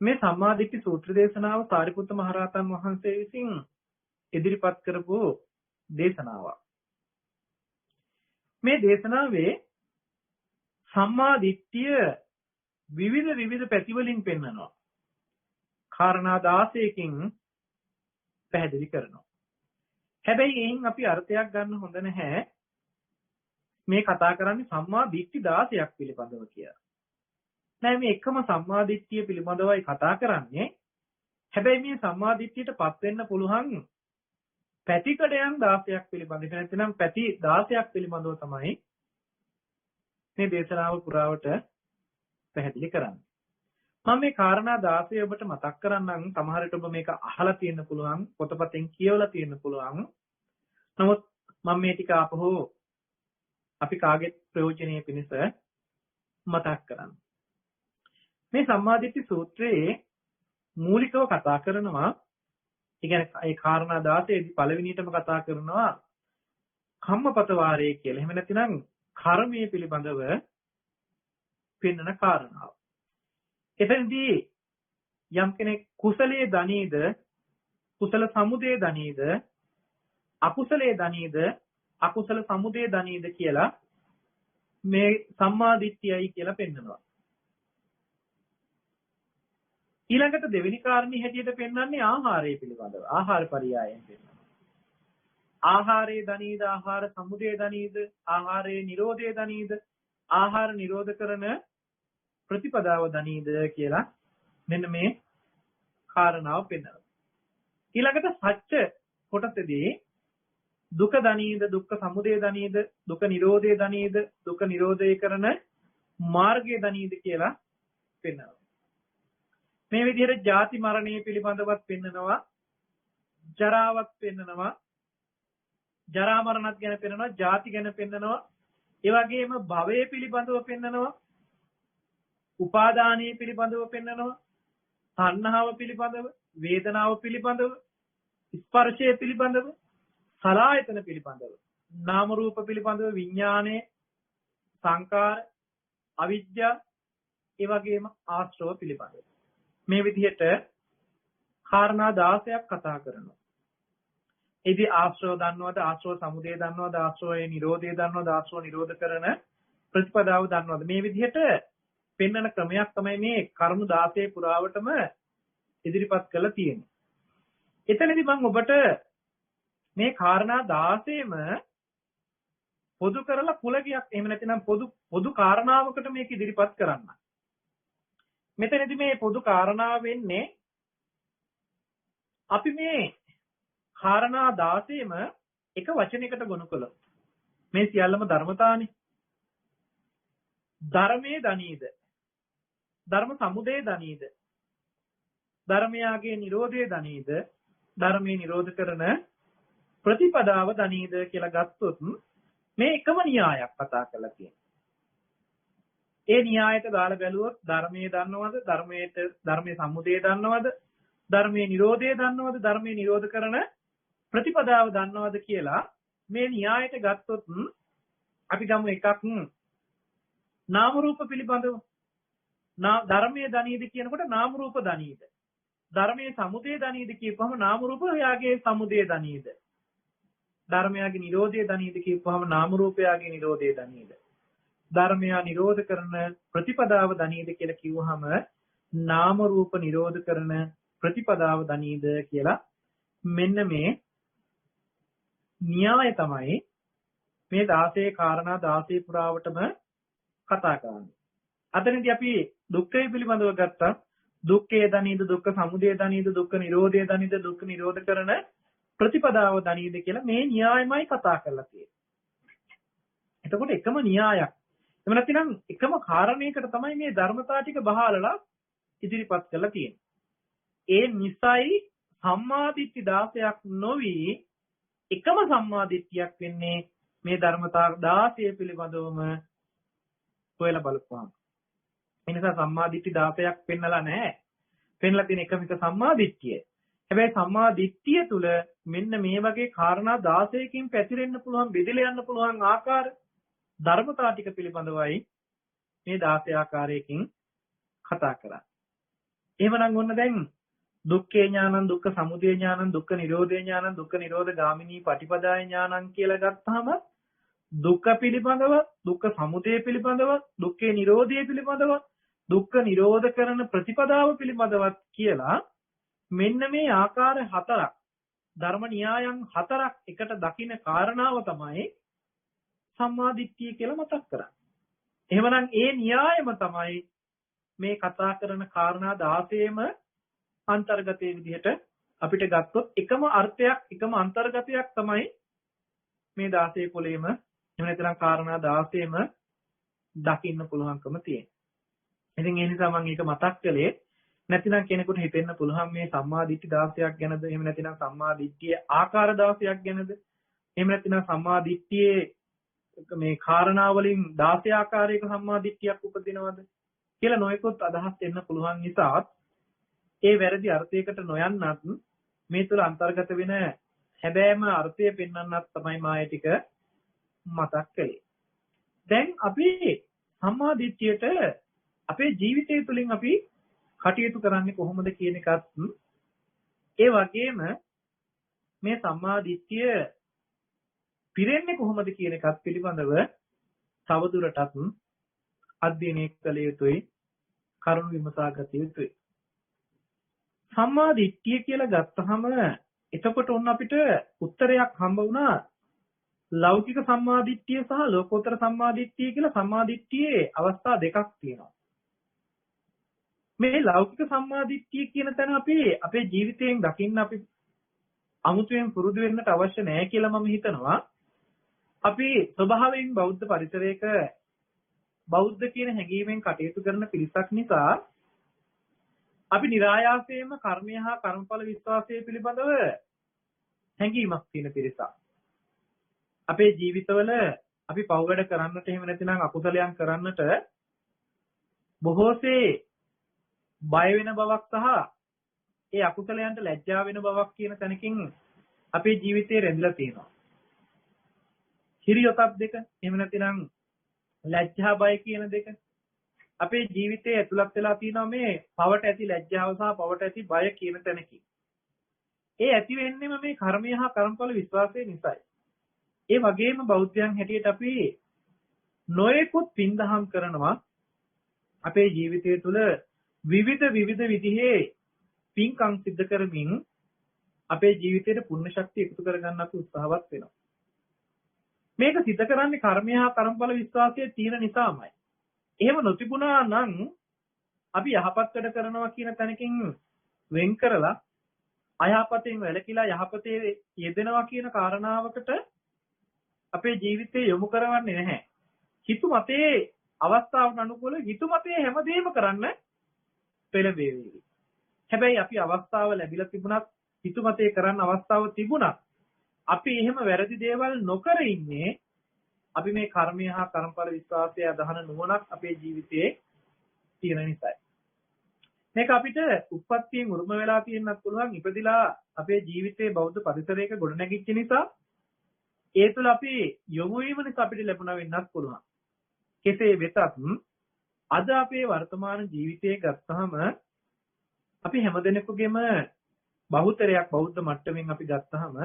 මේ සම්මා දිට්ඨි සූත්‍ර දේශනාව සාරිපුත්ත මහරහතන් වහන්සේ විසින් ඉදිරිපත් කරපු දේශනාවක්. මේ දේශනාවේ සම්මා දිට්ඨිය විවිධ පැතිවලින් පෙන්වනවා. කාරණා 16කින් පැහැදිලි කරනවා. හැබැයි එයින් අපි අර්ථයක් ගන්න හොඳ නැහැ. මේ කතා කරන්නේ සම්මා දිට්ඨි 16ක් පිළිබඳව කියලා. නෑ මේ එකම සම්මා දිට්ඨිය පිළිබඳවයි කතා කරන්නේ. හැබැයි මේ සම්මා දිට්ඨියටපත් වෙන්න පුළුවන් පැතිකඩයන් 16ක් පිළිබඳව. නැත්නම් පැති 16ක් පිළිබඳව තමයි මේ දේශනාව පුරාවට පැහැදිලි කරන්නේ. මම මේ කාරණා 16 ඔබට මතක් කරන්නම්. සමහර විට ඔබ මේක අහලා තියෙන්න පුළුවන්, පොතපතෙන් කියවලා තියෙන්න පුළුවන්. නමුත් මම මේ ටික ආපහු අපි කාගෙත් ප්‍රයෝජනීය පිණිස මතක් කරන්න. මේ සම්මාදිට්ඨි සූත්‍රයේ මූලිකව කතා කරනවා, ඒ කියන්නේ ඒ කාරණා 16 දී පළවෙනියටම කතා කරනවා කම්මපත වාරය කියලා. එහෙම නැත්නම් කර්මයේ පිළිබඳව පෙන්වන කාරණාව. එතනදී යම් කෙනෙක් කුසලයේ දනීද, කුසල සමුදය දනීද, අකුසලයේ දනීද, අකුසල සමුදය දනීද කියලා මේ සම්මා දිට්ඨියයි කියලා පෙන්නනවා. ඊළඟට දෙවෙනි කාරණේ හැටියට පෙන්වන්නේ ආහාරය පිළිබඳව. ආහාර පරියායෙන් පෙන්වනවා. ආහාරයේ දනීද, ආහාර සමුදය දනීද, ආහාරයේ නිරෝධය දනීද, ආහාර නිරෝධ කරන ප්‍රතිපදාව දනීද කියලා මෙන්න මේ කාරණාව පෙන්වනවා. ඊළඟට සත්‍ය කොටසේදී දුක දනීද, දුක්ඛ සමුදය දනීද, දුක නිරෝධය දනීද, දුක නිරෝධය කරන මාර්ගය දනීද කියලා පෙන්වනවා. මේ විදිහට ජාති මරණය පිළිබඳවත් පෙන්නනවා, ජරාවත් පෙන්නනවා, ජරා මරණත් ගැන පෙන්නනවා, ජාති ගැන පෙන්නනවා, ඒ වගේම භවය පිළිබඳව පෙන්නනවා, උපාදානීය පිළිබඳව පෙන්නනවා, තණ්හාව පිළිබඳව, වේදනාව පිළිබඳව, ස්පර්ශය පිළිබඳව, සලආයතන පිළිබඳව, නාම රූප පිළිබඳව, විඥානයේ සංකාර, අවිද්‍යාව, ඒ වගේම ආශ්‍රව පිළිබඳව. මේ විදිහට කාරණා 16ක් කතා කරනවා. ඉතින් ආශ්‍රව දන්නවද, ආශ්‍රව සමුදය දන්නවද, ආශ්‍රවයේ නිරෝධය දන්නවද, ආශ්‍රව නිරෝධ කරන ප්‍රතිපදාව දන්නවද? මේ විදිහට පෙන්වන ක්‍රමයක් තමයි මේ කරුණු 16 පුරාවටම ඉදිරිපත් කරලා තියෙන්නේ. එතනදී මම ඔබට මේ කාරණා 16ම පොදු කරලා කුලගයක් එහෙම නැතිනම් පොදු කාරණාවකට මේක ඉදිරිපත් කරන්න. මෙතනදී මේ පොදු කාරණාව වෙන්නේ අපි මේ කාරණා 16ම එක වචනයකට ගොනු කළොත් මේ සියල්ලම ධර්මතානේ. ධර්මයේ දනීද, ධර්ම සමුදය දනීද, ධර්මයාගේ නිරෝධය දනීද, ධර්මයේ නිරෝධ කරන ප්‍රතිපදාව දනීද කියලා ගත්තොත් මේ එකම න්‍යායක් කතා කරලා තියෙනවා. ඒ න්‍යායට දාලා බැලුවොත් ධර්මයේ දන්නවද, ධර්මයේ සමුදය දන්නවද, ධර්මයේ නිරෝධය දන්නවද, ධර්මයේ නිරෝධ කරන ප්‍රතිපදාව දන්නවද කියලා මේ න්‍යායට ගත්තොත් අපි ගමු එකක් නාම රූප පිළිබඳව. ධර්මයේ දනීද කියනකොට නාම රූප දනීද, ධර්මයේ සමුදය දනීද කියපුවම නාම රූපයාගේ සමුදය දනීද, ධර්මයාගේ නිරෝධය දනීද කියපුවම නාම රූපයාගේ නිරෝධය දනීද, ධර්මයා නිරෝධ කරන ප්‍රතිපදාව දනීද කියලා කිව්වහම නාම රූප නිරෝධ කරන ප්‍රතිපදාව දනීද කියලා මෙන්න මේ න්‍යාය තමයි මේ 16 කාරණා 16 පුරාවටම කතා කරන්නේ. අතනදී අපි දුක්ඛය පිළිබඳව ගත්තා. දුක්ඛය දනීද, දුක්ඛ සමුදය දනීද, දුක්ඛ නිරෝධය දනීද, දුක්ඛ නිරෝධ කරන ප්‍රතිපදාව දනීද කියලා මේ න්‍යායමයි කතා කරලා තියෙන්නේ. එතකොට එකම න්‍යායක්. එහෙම නැත්නම් එකම කාරණයකට තමයි මේ ධර්මතා ටික බහාලලා ඉදිරිපත් කරලා තියෙන්නේ. ඒ නිසයි සම්මාදිට්ඨි 16ක් නොවි එකම සම්මාදිට්ඨියක් වෙන්නේ මේ ධර්මතා 16 පිළිබඳවම හොයලා බලපුවාම. ඒ නිසා සම්මාදිට්ඨි 16ක් පෙන්නලා නැහැ. පෙන්නලා තියෙන එකම එක සම්මාදිට්ඨිය. හැබැයි සම්මාදිට්ඨිය තුල මෙන්න මේ වගේ කාරණා 16කින් පැතිරෙන්න පුළුවන්, බෙදලා යන්න පුළුවන් ආකාර ධර්මතා ටික පිළිබඳවයි මේ 16 ආකාරයකින් කතා කරන්නේ. එහෙමනම් ඔන්න දැන් දුක්ඛේ ඥානං, දුක්ඛ සමුදය ඥානං, දුක්ඛ නිරෝධේ ඥානං, දුක්ඛ නිරෝධ ගාමිනී පටිපදාය ඥානං කියලා ගත්තාම දුක්ඛ පිළිබඳව, දුක්ඛ සමුදය පිළිබඳව, දුක්ඛේ නිරෝධය පිළිබඳව, දුක්ඛ නිරෝධ කරන ප්‍රතිපදාව පිළිබඳවත් කියලා මෙන්න මේ ආකාර 4ක් ධර්ම න්‍යායන් 4ක් එකට දකින්න කාරණාව තමයි සම්මාදිට්ඨිය කියලා මතක් කරන්නේ. එහෙමනම් ඒ න්‍යායම තමයි මේ කතා කරන කාරණා 16ම අන්තර්ගතයේ විදිහට අපිට ගත්තොත් එකම අර්ථයක්, එකම අන්තර්ගතයක් තමයි මේ 16 කුලෙම එහෙම නැත්නම් කාරණා 16ම දකින්න පුළුවන්කම තියෙනවා. ඉතින් ඒ නිසා මම ඒක මතක් කළේ නැතිනම් කෙනෙකුට හිතෙන්න පුළුවන් මේ සම්මාදිට්ඨි 16ක් ගැනද, එහෙම නැතිනම් සම්මාදිට්ඨියේ ආකාර 16ක් ගැනද, එහෙම නැතිනම් සම්මාදිට්ඨියේ මේ කාරණා වලින් 16 ආකාරයක සම්මාදිට්ඨියක් උපදිනවද කියලා නොයෙකුත් අදහස් එන්න පුළුවන් නිසා ඒ වැරදි අර්ථයකට නොයන්නත් මේ තුල අන්තර්ගත වෙන හැබෑම අර්ථය පෙන්වන්නත් තමයි මාය ටික මතක් කළේ. දැන් අපි සම්මාදිට්ඨියට අපේ ජීවිතය තුළින් අපි කටයුතු කරන්නේ කොහොමද කියන එකත් ඒ වගේම මේ සම්මාදිට්ඨිය පිරෙන්නේ කොහොමද කියන එකත් පිළිබඳව තවදුරටත් අධ්‍යයනය කළ යුතුයි, කරුණු විමසා ගත යුතුයි. සම්මා දිට්ඨිය කියලා ගත්තහම එතකොට ඔන්න අපිට උත්තරයක් හම්බ වුණා. ලෞකික සම්මා දිට්ඨිය සහ ලෝකෝත්තර සම්මා දිට්ඨිය කියලා සම්මා දිට්ඨියේ අවස්ථා දෙකක් තියෙනවා. මේ ලෞකික සම්මා දිට්ඨිය කියන තැන අපි අපේ ජීවිතයෙන් දකින්න අපි අමුතුවෙන් පුරුදු වෙන්නට අවශ්‍ය නැහැ කියලා මම හිතනවා. අපි ස්වභාවයෙන් බෞද්ධ පරිසරයක බෞද්ධ කියන හැඟීමෙන් කටයුතු කරන පිරිසක් නිසා අපි નિરાයාසයෙන්ම කර්මය හා කර්මඵල විශ්වාසය පිළිබඳව හැඟීමක් තියෙන පිරිසක්. අපේ ජීවිතවල අපි පව් වැඩ කරන්නට එහෙම නැතිනම් අකුසලයන් කරන්නට බොහෝසේ බය වෙන බවක් සහ ඒ අකුසලයන්ට ලැජ්ජා වෙන බවක් කියන තැනකින් අපේ ජීවිතේ රැඳිලා තියෙනවා. හිරියොතප් දෙක එහෙම නැතිනම් ලැජ්ජා බය කියන දෙක අපේ ජීවිතයේ ඇතුළත් වෙලා තියෙනවා මේ පවට ඇති ලැජ්ජාව සහ පවට ඇති බය කියන තැනකින්. ඒ ඇති වෙන්නේම මේ කර්මය හා කර්මඵල විශ්වාසය නිසායි. ඒ වගේම බෞද්ධයන් හැටියට අපි නොයෙකුත් පින්දහම් කරනවා අපේ ජීවිතය තුළ විවිධ විදිහේ පින්කම් සිද්ධ කරමින් අපේ ජීවිතයට පුණ්‍ය ශක්තිය එකතු කරගන්න අපි උත්සාහවත් වෙනවා. මේක සිද්ධ කරන්නේ කර්මය හා කර්මඵල විශ්වාසයේ තියෙන නිසාමයි. එහෙම නොතිබුණා නම් අපි යහපත් වැඩ කරනවා කියන තැනකින් වෙන් කරලා අයහපතෙන් වැළකීලා යහපතේ යෙදෙනවා කියන කාරණාවකට අපේ ජීවිතේ යොමු කරවන්නේ නැහැ. හිතු මතේ අවස්ථාවට අනුකූලව හිතු මතේ හැමදේම කරන්න පෙළඹෙවි. හැබැයි අපි අවස්ථාව ලැබිලා තිබුණත් හිතු මතේ කරන්න අවස්ථාව තිබුණත් අපි එහෙම වැරදි දේවල් නොකර ඉන්නේ අපි මේ කර්මය හා කර්මඵල විශ්වාසය අදහන නුවණක් අපේ ජීවිතයේ තියෙන නිසායි. මේක අපිට උප්පත්තියෙන් උරුම වෙලා තියෙන්නත් පුළුවන්. ඉපදිලා අපේ ජීවිතයේ බෞද්ධ පරිසරයක ගොඩනැගිච්ච නිසා ඒ තුළ අපි යොමු වීම නිසා අපිට ලැබුණා වෙන්නත් පුළුවන්. කෙසේ වෙතත් අද අපේ වර්තමාන ජීවිතයේ ගත්තහම අපි හැමදෙනෙකුගේම බහුතරයක් බෞද්ධ මට්ටමින් අපි ගත්තහම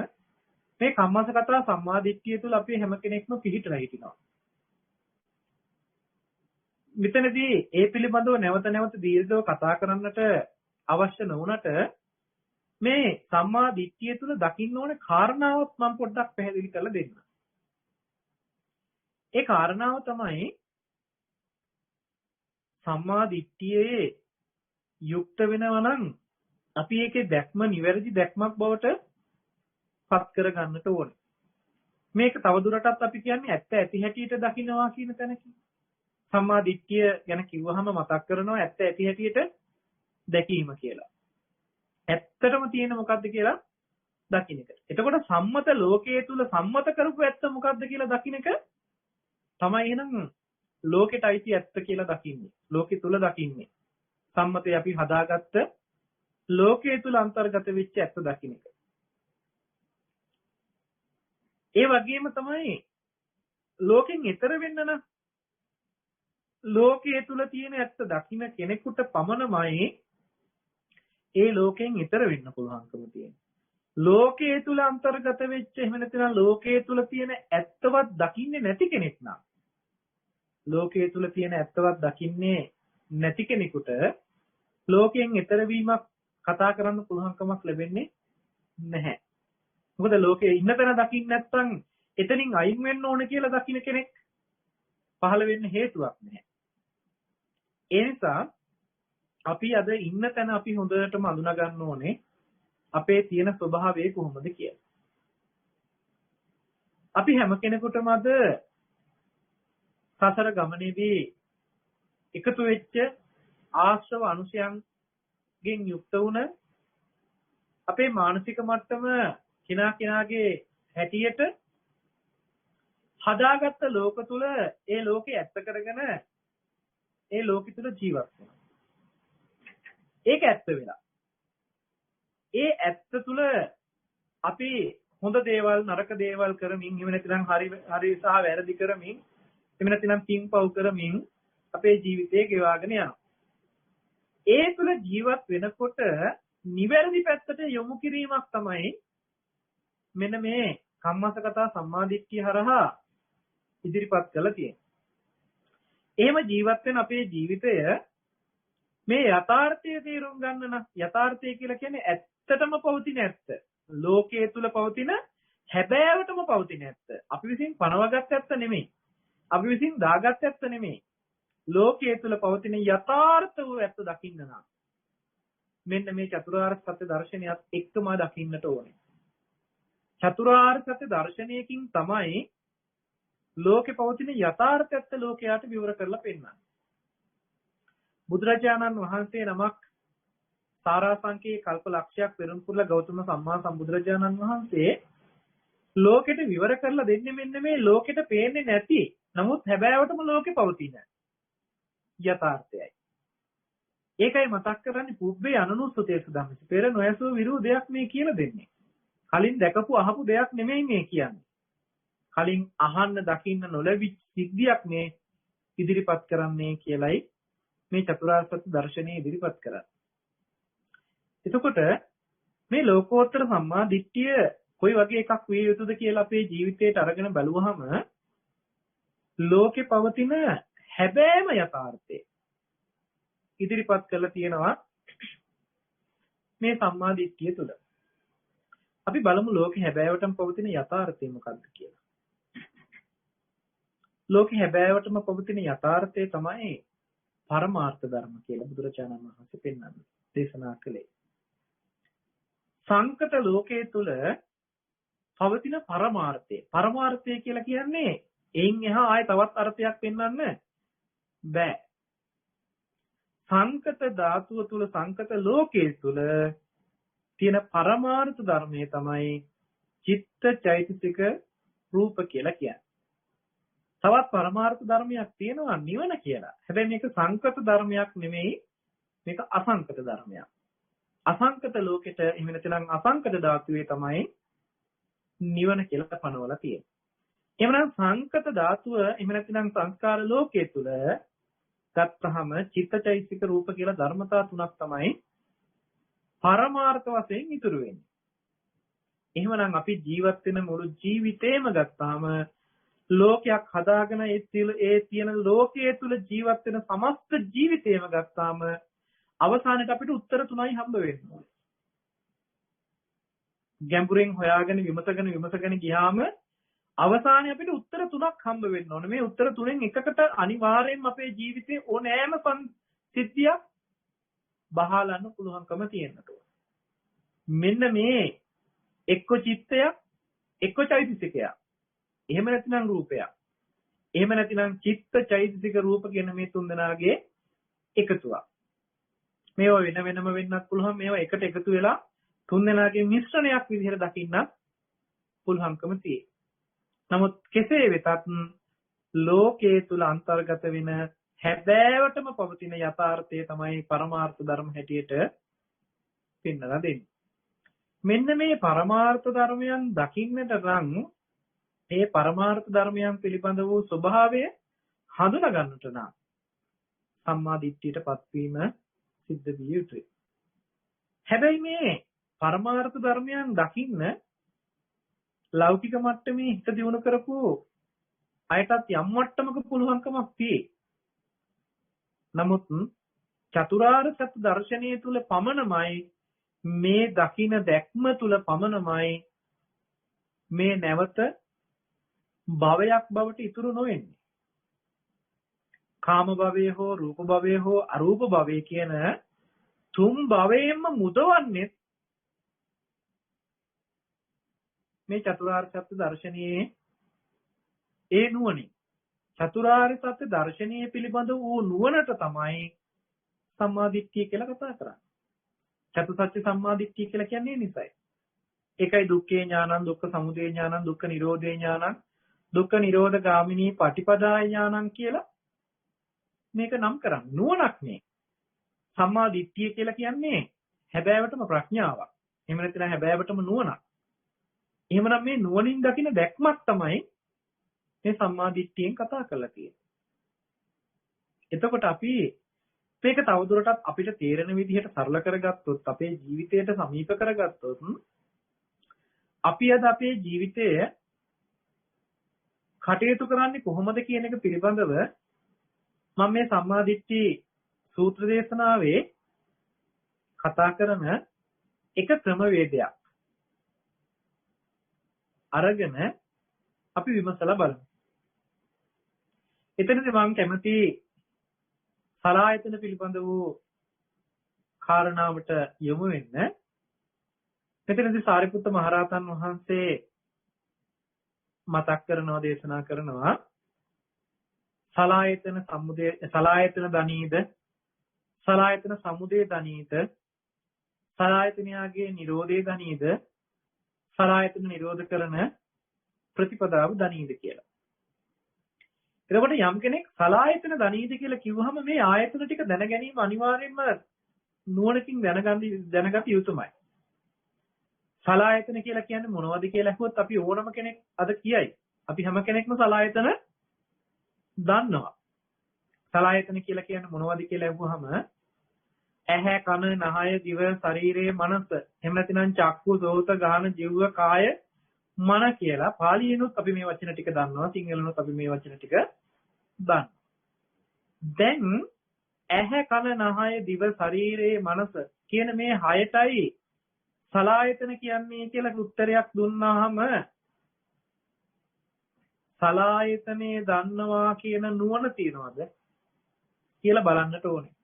මේ කම්මස්සගත සම්මාදිට්ඨිය තුළ අපි හැම කෙනෙක්ම පිහිටලා හිටිනවා. මෙතනදී ඒ පිළිබඳව නැවත දීර්ඝව කතා කරන්නට අවශ්‍ය නොවුනට මේ සම්මාදිට්ඨිය තුළ දකින්න ඕනේ කාරණාවත් මම පොඩ්ඩක් පැහැදිලි කරලා දෙන්න. ඒ කාරණාව තමයි සම්මාදිට්ඨියේ යුක්ත වෙනවා නම් අපි ඒකේ දැක්ම නිවැරදි දැක්මක් බවට පත් කර ගන්නට ඕනේ. මේක තවදුරටත් අපි කියන්නේ ඇත්ත ඇති හැටියට දකින්නවා කියන තැනකින්. සම්මා දිට්ඨිය ගැන කිව්වහම මතක් කරනවා ඇත්ත ඇති හැටියට දැකීම කියලා. ඇත්තටම තියෙන මොකද්ද කියලා දකින්න එක. එතකොට සම්මත ලෝකයේ තුල සම්මත කරපු ඇත්ත මොකද්ද කියලා දකින්න එක තමයි එහෙනම් ලෝකෙට අයිති ඇත්ත කියලා දකින්නේ. ලෝකෙ තුල දකින්නේ. සම්මතේ අපි හදාගත්ත ලෝකයේ තුල අන්තර්ගත වෙච්ච ඇත්ත දකින්න එක. ඒ වගේම තමයි ලෝකෙන් ඈතර වෙන්න නම් ලෝකයේ තුල තියෙන ඇත්ත දකින්න කෙනෙකුට පමණමයි ඒ ලෝකෙන් ඈතර වෙන්න පුළුවන්කම තියෙන්නේ. ලෝකයේ තුල අන්තර්ගත වෙච්ච එහෙම නැත්නම් ලෝකයේ තුල තියෙන ඇත්තවත් දකින්නේ නැති කෙනෙක් නම් ලෝකයේ තුල තියෙන ඇත්තවත් දකින්නේ නැති කෙනෙකුට ලෝකයෙන් ඈතර වීමක් කතා කරන්න පුළුවන්කමක් ලැබෙන්නේ නැහැ. මොකද ලෝකේ ඉන්න තැන දකින්න නැත්නම් එතනින් අයින් වෙන්න ඕන කියලා දකින්න කෙනෙක් පහළ වෙන්න හේතුවක් නැහැ. ඒ නිසා අපි අද ඉන්න තැන අපි හොඳටම අඳුනා ගන්න ඕනේ අපේ තියෙන ස්වභාවය කොහොමද කියලා. අපි හැම කෙනෙකුටම අද සසර ගමනේදී එකතු වෙච්ච ආශ්‍රව අනුසයන්ගෙන් යුක්ත වුණ අපේ මානසික මට්ටම කිනාගේ හැටියට හදාගත්ත ලෝක තුල ඒ ලෝකේ ඇත්ත කරගෙන ඒ ලෝකෙ තුල ජීවත් වෙනවා. ඒක ඇත්ත වෙලා. ඒ ඇත්ත තුල අපි හොඳ දේවල් නරක දේවල් කරමින් එහෙම නැත්නම් හරි සහ වැරදි කරමින් එහෙම නැත්නම් පින්පව් කරමින් අපේ ජීවිතේ ගෙවාගෙන යනවා. ඒ තුල ජීවත් වෙනකොට නිවැරදි පැත්තට යොමු කිරීමක් තමයි මෙන්න මේ කම්මස්සගත සම්මාදිට්ඨිය හරහා ඉදිරිපත් කළා තියෙන්නේ. එහෙම ජීවත් වෙන අපේ ජීවිතය මේ යථාර්ථය තේරුම් ගන්න නම් යථාර්ථය කියලා කියන්නේ ඇත්තටම පවතින ඇත්ත. ලෝකයේ තුල පවතින හැබෑවටම පවතින ඇත්ත. අපි විසින් පනවගත් ඇත්ත නෙමෙයි. අපි විසින් දාගත් ඇත්ත නෙමෙයි. ලෝකයේ තුල පවතින යථාර්ථ වූ ඇත්ත දකින්න නම් මෙන්න මේ චතුරාර්ය සත්‍ය දර්ශනයත් එක්කම දකින්නට ඕනේ. චතුරාර්ය සත්‍ය දර්ශනයකින් තමයි ලෝකේ පවතින යථාර්ථ ඇත්ත ලෝකයට විවර කරලා පෙන්නන්නේ. බුදුරජාණන් වහන්සේ නමක් සාරාංශකේ කල්ප ලක්ෂයක් පෙරම් පුරලා ගෞතම සම්මා සම්බුදුරජාණන් වහන්සේ ලෝකෙට විවර කරලා දෙන්නේ මෙන්න මේ ලෝකෙට පේන්නේ නැති නමුත් හැබෑවටම ලෝකේ පවතින යථාර්ථයයි. ඒකයි මතක් කරන්නේ පුබ්බේ අනනුස්සතේසු ධම්මස. පෙර නොයසෝ විරු දෙයක් මේ කියලා දෙන්නේ. කලින් දැකපු අහපු දෙයක් නෙමෙයි මේ කියන්නේ. කලින් අහන්න දකින්න නොලැබිච්ච සිද්ධියක් මේ ඉදිරිපත් කරන්නේ කියලයි මේ චතුරාර්ය සත්‍ය දර්ශනය ඉදිරිපත් කරන්නේ. එතකොට මේ ලෝකෝත්තර සම්මා දිට්ඨිය කොයි වගේ එකක් විය යුතුද කියලා අපේ ජීවිතේට අරගෙන බලුවහම ලෝකේ පවතින හැබෑම යථාර්ථය ඉදිරිපත් කරලා තියෙනවා මේ සම්මා දිට්ඨිය තුළ. අපි බලමු ලෝකේ හැබෑවටම පවතින යථාර්ථය මොකක්ද කියලා. ලෝකේ හැබෑවටම පවතින යථාර්ථය තමයි පරමාර්ථ ධර්ම කියලා බුදුරජාණන් වහන්සේ පෙන්වන්නේ දේශනා කළේ. සංකත ලෝකයේ තුල පවතින පරමාර්ථය. පරමාර්ථය කියලා කියන්නේ එයින් එහා ආයෙ තවත් අර්ථයක් පෙන්වන්න බෑ. සංකත ධාතුව තුල සංකත ලෝකයේ තුල තියෙන පරමාර්ථ ධර්මය තමයි චිත්ත චෛතසික රූප කියලා කියන්නේ. තවත් පරමාර්ථ ධර්මයක් තියෙනවා නිවන කියලා. හැබැයි මේක සංකත ධර්මයක් නෙමෙයි. මේක අසංකත ධර්මයක්. අසංකත ලෝකෙට එහෙම නැත්නම් අසංකත ධාතුවේ තමයි නිවන කියලා පනවලා තියෙන්නේ. එහෙමනම් සංකත ධාතුව එහෙම නැත්නම් සංස්කාර ලෝකයේ තුල ගත්තහම චිත්තචෛතසික රූප කියලා ධර්මතා තුනක් තමයි පරමාර්ථ වශයෙන් ඉතුරු වෙන්නේ. එහෙමනම් අපි ජීවත් වෙන මුළු ජීවිතේම ගත්තාම ලෝකයක් හදාගෙන ඒ තියෙන ලෝකයේ තුල ජීවත් වෙන සමස්ත ජීවිතේම ගත්තාම අවසානයේ අපිට උත්තර තුනයි හම්බ වෙන්නේ. ගැඹුරින් හොයාගෙන විමසගෙන ගියාම අවසානයේ අපිට උත්තර තුනක් හම්බ වෙන්න ඕනේ. මේ උත්තර තුනෙන් එකකට අනිවාර්යයෙන්ම අපේ ජීවිතේ ඕනෑම සිද්ධියක් බහලන්න පුළුවන්කම තියෙනවා. මෙන්න මේ එක්ක චිත්තයක් එක්ක චෛතසිකයක්. එහෙම නැතිනම් රූපයක්. එහෙම නැතිනම් චිත්ත චෛතසික රූප කියන මේ තුන් දෙනාගේ එකතුවක්. මේවා වෙන වෙනම වෙන්නත් පුළුවන්. මේවා එකට එකතු වෙලා තුන් දෙනාගේ මිශ්‍රණයක් විදිහට දකින්නත් පුළුවන්කම තියෙනවා. නමුත් කෙසේ වෙතත් ලෝකයේ තුල අන්තර්ගත වෙන හැබෑවටම පවතින යථාර්ථය තමයි පරමාර්ථ ධර්ම හැටියට පෙන්වලා දෙන්නේ. මෙන්න මේ පරමාර්ථ ධර්මයන් දකින්නට නම් මේ පරමාර්ථ ධර්මයන් පිළිබඳ වූ ස්වභාවය හඳුනා ගන්නට නම් සම්මා දිට්ඨියටපත් වීම සිද්ධ විය යුතුයි. හැබැයි මේ පරමාර්ථ ධර්මයන් දකින්න ලෞකික මට්ටමේ හිත දියුණු කරපු අයටත් යම් මට්ටමක පුළුවන්කමක් තියෙයි. නමුත් චතුරාර්ය සත්‍ය දර්ශනය තුල පමණමයි මේ දකින දැක්ම තුල පමණමයි මේ නැවත භවයක් බවට ඉතුරු නොවෙන්නේ. කාම භවයේ හෝ රූප භවයේ හෝ අරූප භවයේ කියන තුන් භවයෙන්ම මුදවන්නේ මේ චතුරාර්ය සත්‍ය දර්ශනයේ ඒ නුවණින්. චතුරාර්ය සත්‍ය දර්ශනීය පිළිබඳ වූ නුවණට තමයි සම්මාදිට්ඨිය කියලා කතා කරන්නේ. චතුසත්‍ය සම්මාදිට්ඨිය කියලා කියන්නේ නිසයි. ඒකයි දුක්ඛේ ඥානං, දුක්ඛ සමුදය ඥානං, දුක්ඛ නිරෝධේ ඥානං, දුක්ඛ නිරෝධ ගාමිනී පටිපදාය ඥානං කියලා මේක නම් කරන්නේ. නුවණක් නේ. සම්මාදිට්ඨිය කියලා කියන්නේ හැබෑවටම ප්‍රඥාවක්. එහෙම නැත්නම් හැබෑවටම නුවණක්. එහෙමනම් මේ නුවණින් දකින දැක්මක් තමයි මේ සම්මාදිට්ඨියෙන් කතා කරලා තියෙන්නේ. එතකොට අපි මේක තවදුරටත් අපිට තේරෙන විදිහට සරල කරගත්තොත් අපේ ජීවිතයට සමීප කරගත්තොත් අපි අද අපේ ජීවිතය කටයුතු කරන්නේ කොහොමද කියන එක පිළිබඳව මම මේ සම්මාදිට්ඨි සූත්‍ර දේශනාවේ කතා කරන එක ක්‍රමවේදයක් අරගෙන අපි විමසලා බලමු. එතනදී මම කැමති සලායතන පිළිබඳ වූ කාරණාවට යොමු වෙන්න. මෙතනදී සාරිපුත්ත මහරහතන් වහන්සේ මතක් කරනවා දේශනා කරනවා සලායතන දනීද සලායතන සමුදය දනීද සලායතනයාගේ නිරෝධය දනීද සලායතන නිරෝධ කරන ප්‍රතිපදාව දනීද කියලා. එතකොට යම් කෙනෙක් සලායතන දනීද කියලා කිව්වහම මේ ආයතන ටික දැන ගැනීම අනිවාර්යයෙන්ම නුවණකින් දැනගත යුතුමයි. සලායතන කියලා කියන්නේ මොනවද කියලා අහුවොත් අපි ඕනම කෙනෙක් අද කියයි. අපි හැම කෙනෙක්ම සලායතන දන්නවා. සලායතන කියලා කියන්නේ මොනවද කියලා අහුවහම ඇහැ, කන, නහය, දිව, ශරීරය, මනස, එහෙම නැත්නම් චක්කු, සෝත, ගාන, ජීව, කාය, මන කියලා පාලියෙනුත් අපි මේ වචන ටික දන්නවා. සිංහලෙනුත් අපි මේ වචන ටික දන්නවා. දැන් ඇහැ, කන, නහය, දිව, ශරීරය, මනස කියන මේ හයටයි සලායතන කියන්නේ කියලා උත්තරයක් දුන්නාම සලායතනේ දන්නවා කියන නුවණ තියනවද කියලා බලන්නට ඕනේ.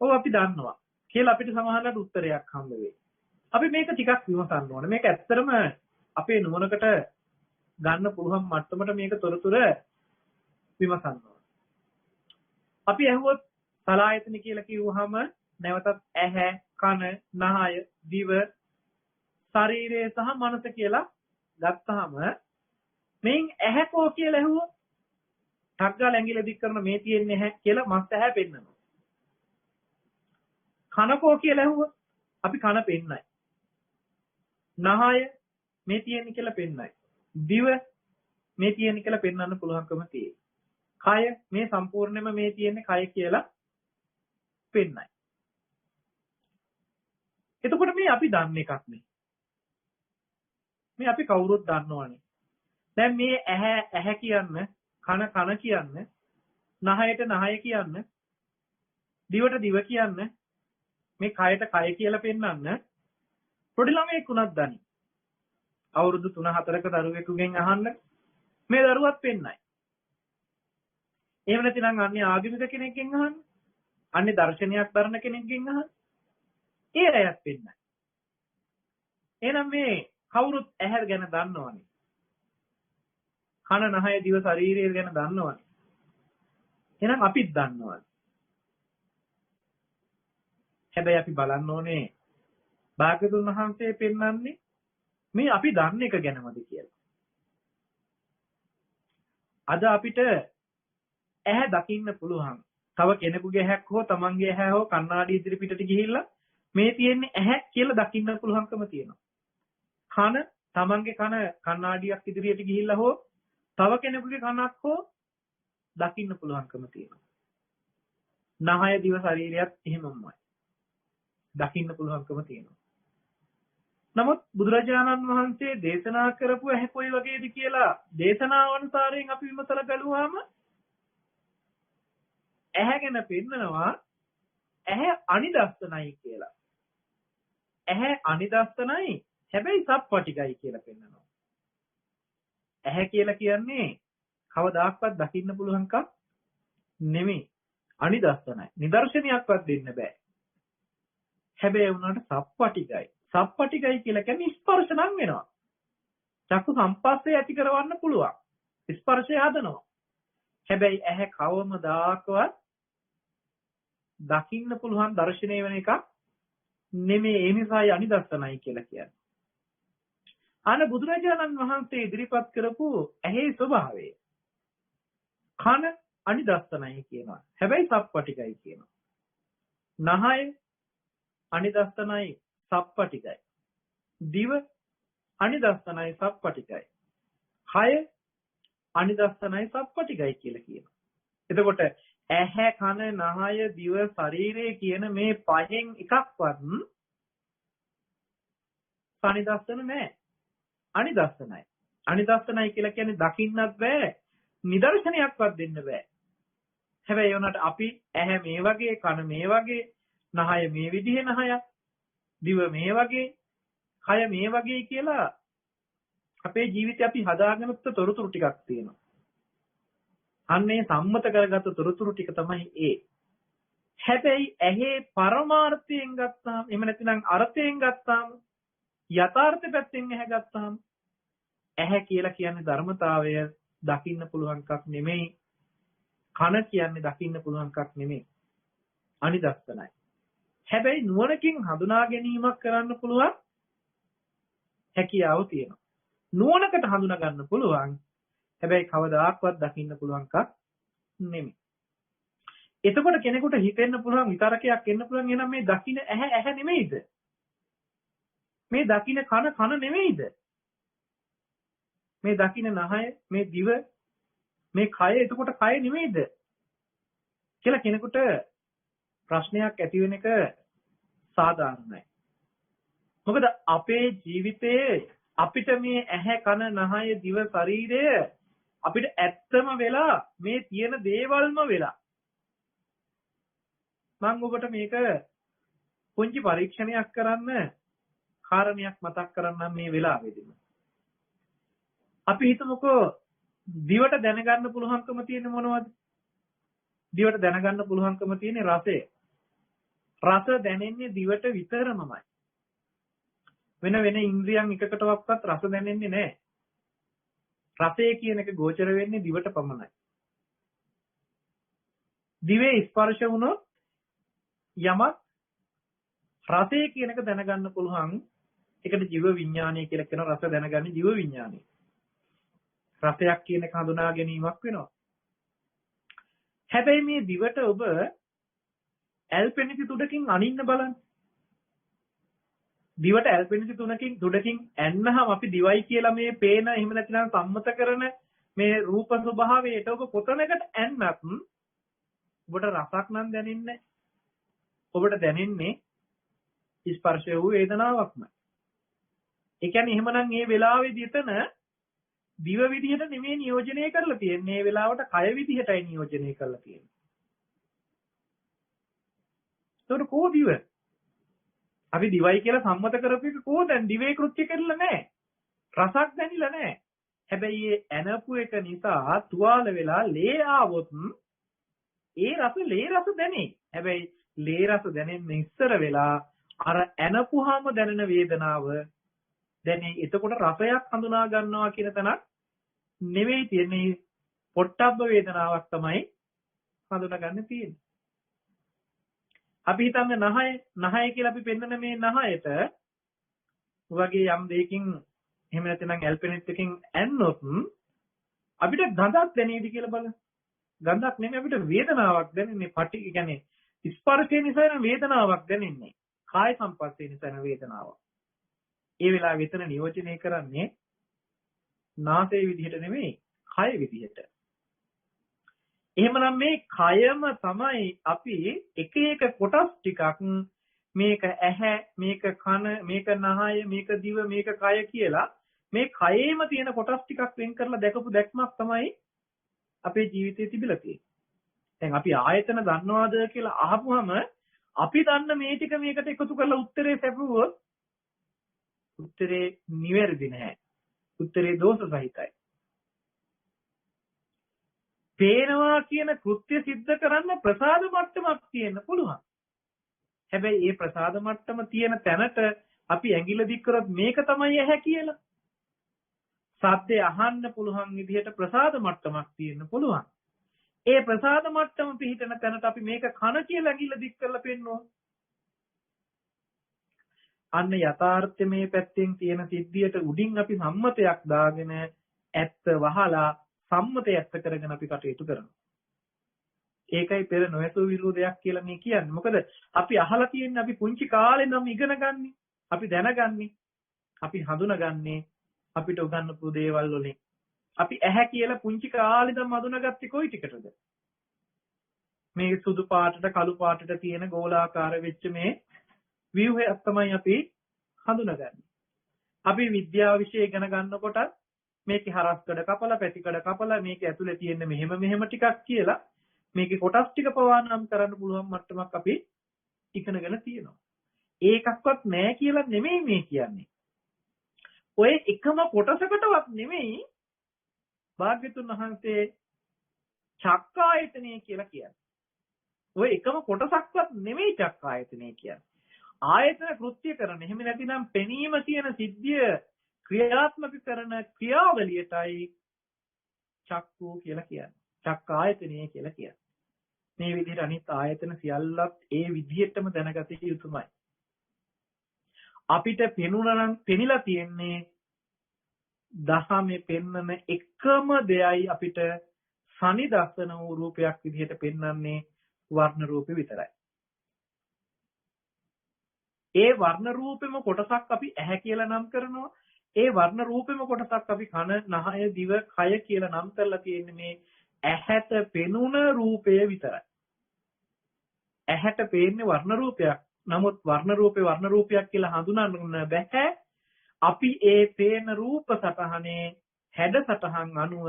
ඔව් අපි දන්නවා කියලා අපිට සමහරවිට උත්තරයක් හම්බ වෙයි. අපි මේක ටිකක් විමසන්න ඕනේ. මේක ඇත්තටම අපේ නුවණකට ගන්න පුළුවන් මට්ටමට මේක තොරතුර විමසන්න ඕනේ. අපි අහුවොත් සලායතන කියලා කිව්වහම නැවතත් ඇහැ, කන, නහය, දිව, ශරීරය සහ මනස කියලා ගත්තාම මේන් ඇහැ කෝ කියලා ඇහුවොත් ටග්ගා ඇඟිල්ල දික් කරන මේ තියෙන්නේ ඇහැ කියලා මස් ඇහැ පෙන්නනවා. කන කෝ කියලා ඇහුවොත් අපි කන පෙන්නයි. නහය මේ තියෙන්නේ කියලා පෙන්නයි. දිව මේ තියෙන්නේ කියලා පෙන්වන්න පුළුවන්කම තියෙයි. කය මේ සම්පූර්ණයෙන්ම මේ තියෙන්නේ කය කියලා පෙන්නයි. එතකොට මේ අපි දන්න එකක් නේ. මේ අපි කවුරුත් දන්නවනේ. දැන් මේ ඇහැ කියන්න, කන කියන්න, නහයට නහය කියන්න, දිවට දිව කියන්න, මේ කයට කය කියලා පෙන්වන්න පොඩි ළමයෙක් උනත් දනි. අවුරුදු 3-4ක දරුවෙකුගෙන් අහන්න මේ දරුවත් පෙන්නයි. එහෙම නැතිනම් අන්නේ ආගමික කෙනෙක්ගෙන් අහන්න. අන්නේ දර්ශනයක් දරන කෙනෙක්ගෙන් අහන්න. ඒ අයත් පෙන්නයි. එහෙනම් මේ කවුරුත් ඇහැ ගැන දන්නවනේ. කන, නහය, දිව, ශරීරය ගැන දන්නවනේ. එහෙනම් අපිත් දන්නවනේ. හැබැයි අපි බලන්න ඕනේ භාග්‍යවතුන් වහන්සේ පෙන්වන්නේ මේ අපි දන්න එක ගැනමද කියලා. අද අපිට ඇහැ දකින්න පුළුවන්. තව කෙනෙකුගේ ඇහැක් හෝ තමන්ගේ ඇහැ හෝ කණ්ණාඩි ඉදිරි පිටට ගිහිල්ලා මේ තියෙන්නේ ඇහැ කියලා දකින්න පුළුවන්කම තියෙනවා. කන තමන්ගේ කන කණ්ණාඩියක් ඉදිරියට ගිහිල්ලා හෝ තව කෙනෙකුගේ කනක් හෝ දකින්න පුළුවන්කම තියෙනවා. නහය, දිව, ශරීරයත් එහෙමමයි. දකින්න පුළුවන්කම තියෙනවා. නමුත් බුදුරජාණන් වහන්සේ දේශනා කරපු ඇහැ කොයි වගේද කියලා දේශනාව අනුසාරයෙන් අපි විමසලා බලුවාම ඇහැ ගැන පෙන්නනවා ඇහැ අනිදස්සනයි කියලා. ඇහැ අනිදස්සනයි හැබැයි සප්පටිගයි කියලා පෙන්නනවා. ඇහැ කියලා කියන්නේ කවදාක්වත් දකින්න පුළුවන් එකක් නෙමෙයි. අනිදස්සනයි. නිදර්ශනයක්වත් දෙන්න බෑ. හැබැයි උනාට සප්පටිගයි. සප්පටිගයි කියලා කියන්නේ ස්පර්ශ නම් වෙනවා. චක්කු සම්පස්සේ ඇති කරවන්න පුළුවන්. ස්පර්ශය හදනවා. හැබැයි ඇහැ කවමදාකවත් දකින්න පුළුවන් දර්ශනය වෙන එකක් නෙමෙයි. ඒ නිසායි අනිදස්සනයි කියලා කියන්නේ. අන බුදුරජාණන් වහන්සේ ඉදිරිපත් කරපු ඇහි ස්වභාවය. කන අනිදස්සනයි කියනවා. හැබැයි සප්පටිගයි කියනවා. නහය අනිදස්සනයි සප්පටිගයි. දිව අනිදස්සනයි සප්පටිගයි. කය අනිදස්සනයි සප්පටිගයි කියලා කියනවා. එතකොට ඇහැ, කන, නහය, දිව, ශරීරය කියන මේ පහෙන් එකක්වත් අනිදස්සන නෑ. අනිදස්සනයි. අනිදස්සනයි කියලා කියන්නේ දකින්නත් බෑ, නිදර්ශනයක්වත් දෙන්න බෑ. හැබැයි උනට අපි ඇහැ මේ වගේ, කන මේ වගේ, නහය මේ විදිහේ නහයක්, දිව මේ වගේ, කය මේ වගේ කියලා අපේ ජීවිතේ අපි හදාගත්ත තොරතුරු ටිකක් තියෙනවා. අන්නේ සම්මත කරගත්ත තොරතුරු ටික තමයි ඒ. හැබැයි ඇහි පරමාර්ථයෙන් ගත්තාම, එහෙම නැත්නම් අර්ථයෙන් ගත්තාම, යථාර්ථ පැත්තෙන් ඇහැ ගත්තාම, ඇහැ කියලා කියන්නේ ධර්මතාවය දකින්න පුළුවන් එකක් නෙමෙයි. කන කියන්නේ දකින්න පුළුවන් එකක් නෙමෙයි. අනිදස්සනයි. හැබැයි නුවණකින් හඳුනා ගැනීමක් කරන්න පුළුවන් හැකියාව තියෙනවා. නුවණකට හඳුනා ගන්න පුළුවන්. හැබැයි කවදාක්වත් දකින්න පුළුවන් එකක් නෙමෙයි. එතකොට කෙනෙකුට හිතෙන්න පුළුවන් විතරකයක් එන්න පුළුවන් එහෙනම් මේ දකින්න ඇහැ නෙමෙයිද? මේ දකින්න කන නෙමෙයිද? මේ දකින්න නහය, මේ දිව, මේ කය එතකොට කය නෙමෙයිද? කියලා කෙනෙකුට ප්‍රශ්නයක් ඇති වෙන එක සාධාරණයි. මොකද අපේ ජීවිතයේ අපිට මේ ඇහැ, කන, නහය, දිව, ශරීරය අපිට ඇත්තම වෙලා මේ තියෙන දේවල්ම වෙලා. මම ඔබට මේක පුංචි පරීක්ෂණයක් කරන්න කාරණයක් මතක් කරන්නම් මේ වෙලාවේදීම. අපි හිතමුකෝ දිවට දැනගන්න පුළුවන්කම තියෙන මොනවද? දිවට දැනගන්න පුළුවන්කම තියෙන රසය. රස දැනෙන්නේ දිවට විතරමයි. වෙන ඉන්ද්‍රියන් එකකටවත් රස දැනෙන්නේ නැහැ. රසය කියන එක ගෝචර වෙන්නේ දිවට පමණයි. දිවේ ස්පර්ශ වුණොත් යමක් රසය කියන එක දැනගන්න පුළුවන්. ඒකට ජීව විඥානය කියලා කියන රස දැනගන්නේ ජීව විඥානය. රසයක් කියන එක හඳුනා ගැනීමක් වෙනවා. හැබැයි මේ දිවට ඔබ ඇල්පෙනිසි තුඩකින් අනින්න බලන්න. දිවට ඇල්පෙනිසි තුඩකින් ඇන්නහම අපි දිවයි කියලා මේ පේන එහෙම නැතිනම් සම්මත කරන මේ රූප ස්වභාවයට ඔබ කොතනකට ඇන්නත් ඔබට රසක් නම් දැනෙන්නේ. ඔබට දැනෙන්නේ ස්පර්ශය වූ වේදනාවක්මයි. ඒ කියන්නේ එහෙමනම් මේ වෙලාවේදී එතන දිව විදිහට නෙමෙයි නියෝජනය කරලා තියෙන්නේ. මේ වෙලාවට කය විදිහටයි නියෝජනය කරලා තියෙන්නේ. ඒතකොට කෝ දිව? අපි දිවයි කියලා සම්මත කරපු එක කෝ දැන් දිවේ කෘත්‍ය කරලා නැහැ. රසක් දැනිලා නැහැ. හැබැයි ඒ ඇනපු එක නිසා තුවාල වෙලා ලේ ආවොත් ඒ ලේ රස දැනේ. හැබැයි ලේ රස දැනෙන්න ඉස්සර වෙලා අර ඇනපුවාම දැනෙන වේදනාව දැනේ. එතකොට රසයක් හඳුනා ගන්නවා කියන තැනක් නෙවෙයි තියෙන්නේ. පොට්ටබ්බ වේදනාවක් තමයි හඳුනා ගන්න තියෙන්නේ. අපි හිතන්නේ නහය කියලා අපි පෙන්නන මේ නහයට වගේ යම් දෙයකින් එහෙම නැත්නම් ඇල්පෙනෙට් එකකින් ඇන්නොත් අපිට ගඳක් දැනේවි කියලා බලන්න. ගඳක් නෙමෙයි අපිට වේදනාවක් දැනෙන්නේ. පටි කියන්නේ ස්පර්ශය නිසා එන වේදනාවක් දැනෙන්නේ. කාය සංපස්සේ නිසා එන වේදනාවක්. ඒ වෙලාව විතර නියෝජනය කරන්නේ නාසයේ විදිහට නෙමෙයි කය විදිහට. එහෙමනම් මේ කයම තමයි අපි එක එක කොටස් ටිකක් මේක ඇහැ, මේක කන, මේක නහය, මේක දිව, මේක කය කියලා මේ කයේම තියෙන කොටස් ටිකක් වෙන් කරලා දැකපු දැක්මක් තමයි අපේ ජීවිතයේ තිබිලා තියෙන්නේ. දැන් අපි ආයතන දන්නවාද කියලා අහපුවම අපි දන්න මේ ටික මේකට එකතු කරලා උත්තරේ සැපුවොත් උත්තරේ නිවැරදි නැහැ. උත්තරේ දෝෂ සහිතයි. පේනවා කියන කෘත්‍ය સિદ્ધ කරන්න ප්‍රසාද මට්ටමක් තියෙන්න පුළුවන්. හැබැයි මේ ප්‍රසාද මට්ටම තියෙන තැනට අපි ඇඟිල්ල දික් කරොත් මේක තමයි ඇහැ කියලා. සද්දේ අහන්න පුළුවන් විදිහට ප්‍රසාද මට්ටමක් තියෙන්න පුළුවන්. ඒ ප්‍රසාද මට්ටම පිහිටන තැනට අපි මේක කන කියලා ඇඟිල්ල දික් කරලා පෙන්නුවා. අන්න යථාර්ථයේ පැත්තෙන් තියෙන සිද්ධියට උඩින් අපි සම්මතයක් දාගෙන ඇත්ත වහලා සම්මතය ඇත්ත කරගෙන අපි කටයුතු කරනවා. ඒකයි පෙර නොයසු විරෝධයක් කියලා මේ කියන්නේ. මොකද අපි අහලා තියෙන්නේ අපි පුංචි කාලේ නම් ඉගෙන ගන්නේ. අපි දැනගන්නේ. අපි හඳුනගන්නේ අපිට උගන්වපු දේවල් වලින්. අපි ඇහැ කියලා පුංචි කාලේ නම් හඳුනාගත්තේ කොයි ටිකටද? මේ සුදු පාටට කළු පාටට තියෙන ගෝලාකාර වෙච්ච මේ ව්‍යුහයක් තමයි අපි හඳුනගන්නේ. අපි විද්‍යාව විෂය ඉගෙන ගන්නකොට මේකේ හරස්කඩ කපලා පැතිකඩ කපලා මේක ඇතුලේ තියෙන මෙහෙම ටිකක් කියලා මේකේ කොටස් ටික පවා නම් කරන්න පුළුවන් මට්ටමක් අපි ඉගෙනගෙන තියෙනවා. ඒකක්වත් නැහැ කියලා නෙමෙයි මේ කියන්නේ. ඔය එකම කොටසකටවත් නෙමෙයි භාග්‍යතුන් වහන්සේ චක්කායතනෙ කියලා කියන්නේ. ඔය එකම කොටසක්වත් නෙමෙයි චක්කායතනෙ කියන්නේ. ආයතන කෘත්‍ය කරන. එහෙම නැතිනම් පෙනීම කියන සිද්ධිය ක්‍රියාත්මක කරන ක්‍රියාවලියටයි චක්කු කියලා කියන්නේ. චක්කායතනෙ කියලා කියන්නේ. මේ විදිහට අනිත් ආයතන සියල්ලත් ඒ විදිහටම දැනගත යුතුමයි. අපිට පෙනුනනම් පෙනිලා තියෙන්නේ දහමේ පෙන්නන එකම දෙයයි අපිට සනිදස්සන වූ රූපයක් විදිහට පෙන්වන්නේ වර්ණ රූපේ විතරයි. ඒ වර්ණ රූපෙම කොටසක් අපි ඇහැ කියලා නම් කරනවා. ඒ වර්ණ රූපෙම කොටසක් අපි කන, නහය, දිව, කය කියලා නම් කරලා තියෙන්නේ මේ ඇහැට පෙනුන රූපය විතරයි. ඇහැට පේන්නේ වර්ණ රූපයක්. නමුත් වර්ණ රූපේ වර්ණ රූපයක් කියලා හඳුනන්න බැහැ. අපි ඒ පේන රූප සටහනේ හැඩ සටහන් අනුව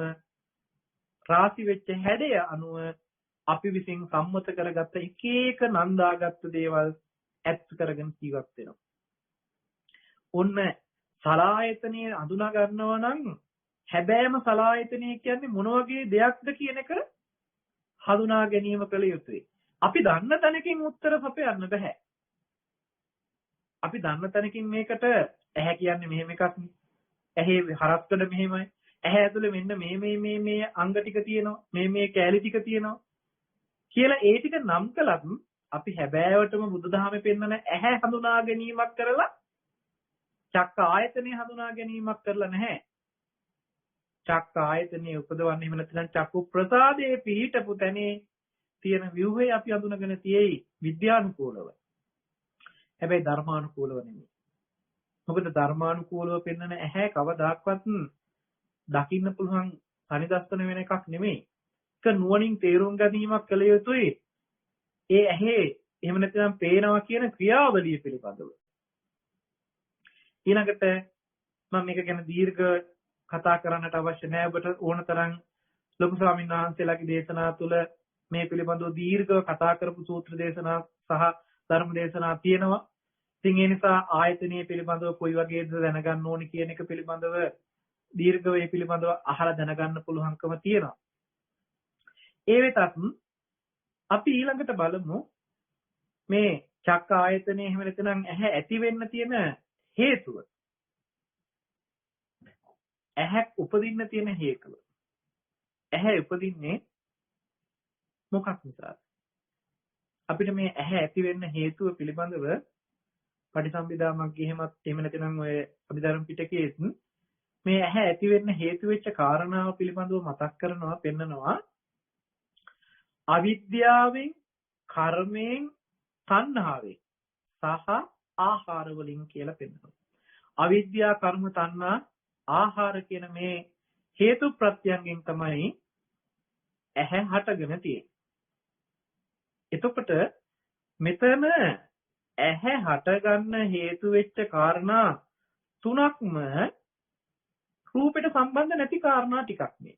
රාශි වෙච්ච හැඩය අනුව අපි විසින් සම්මත කරගත්ත එක එක නන්දාගත්ත දේවල් ඇත්ත කරගෙන ජීවත් වෙනවා. ඔන්න සලායතනයේ අඳුනා ගන්නවා නම් හැබෑම සලායතනය කියන්නේ මොන වගේ දෙයක්ද කියන එක හඳුනා ගැනීම කළ යුතුයි. අපි දන්න තැනකින් උත්තර සපයන්න බෑ. අපි දන්න තැනකින් මේකට ඇහැ කියන්නේ මෙහෙම එකක් නේ. ඇහි හරස්කඩ මෙහෙමයි. ඇහැ ඇතුලේ මෙන්න මේ අංග ටික තියෙනවා. මේ කෑලි ටික තියෙනවා. කියලා ඒ ටික නම් කළත් අපි හැබෑවටම බුදුදහමේ පෙන්වන ඇහැ හඳුනා ගැනීමක් කරලා චක්ක ආයතනය හඳුනා ගැනීමක් කරලා නැහැ. චක්ක ආයතනය උපදවන්නේ එහෙම නැත්නම් චක්කු ප්‍රසාදයේ පිහිටපු තැනේ තියෙන ව්‍යුහය අපි හඳුනගෙන තියෙයි විද්‍යානුකූලව. හැබැයි ධර්මානුකූලව නෙමෙයි. මොකද ධර්මානුකූලව පෙන්වන ඇහැ කවදාක්වත් දකින්න පුළුවන් සනිදස්සන වෙන එකක් නෙමෙයි. ඒක නුවණින් තේරුම් ගැනීමක් කළ යුතුයි. ඒ ඇහි එහෙම නැත්නම් පේනවා කියන ක්‍රියාවලිය පිළිබඳව. ඊළඟට මම මේක ගැන දීර්ඝ කතා කරන්නට අවශ්‍ය නැහැ. ඔබට ඕන තරම් ලොකු ස්වාමීන් වහන්සේලාගේ දේශනා තුළ මේ පිළිබඳව දීර්ඝව කතා කරපු සූත්‍ර දේශනා සහ ධර්ම දේශනා තියෙනවා. ඉතින් ඒ නිසා ආයතනීය පිළිබඳව කොයි වගේද දැනගන්න ඕනි කියන එක පිළිබඳව දීර්ඝව ඒ පිළිබඳව අහලා දැනගන්න පුළුවන්කම තියෙනවා. ඒ වෙතත් අපි ඊළඟට බලමු මේ චක්ක ආයතනයේ එහෙම නැත්නම් ඇහැ ඇති වෙන්න තියෙන හේතුව. ඇහැ උපදින්න තියෙන හේතුව. ඇහැ උපදින්නේ මොකක් නිසාද? අපිට මේ ඇහැ ඇති වෙන්න හේතුව පිළිබඳව පටිසම්භිදා මග්ගේ එහෙම නැත්නම් ඔය අභිධර්ම පිටකයේත් මේ ඇහැ ඇති වෙන්න හේතු වෙච්ච කාරණාව පිළිබඳව මතක් කරනවා, පෙන්නනවා. අවිද්‍යාවෙන්, කර්මයෙන්, තණ්හාවෙන් සහ ආහාර වලින් කියලා පෙන්නනවා. අවිද්‍යාව, කර්ම, තණ්හා, ආහාර කියන මේ හේතු ප්‍රත්‍යයන්ගෙන් තමයි ඇහැ හටගෙන තියෙන්නේ. එතකොට මෙතන ඇහැ හටගන්න හේතු වෙච්ච කාරණා තුනක්ම රූපයට සම්බන්ධ නැති කාරණා ටිකක් මේ.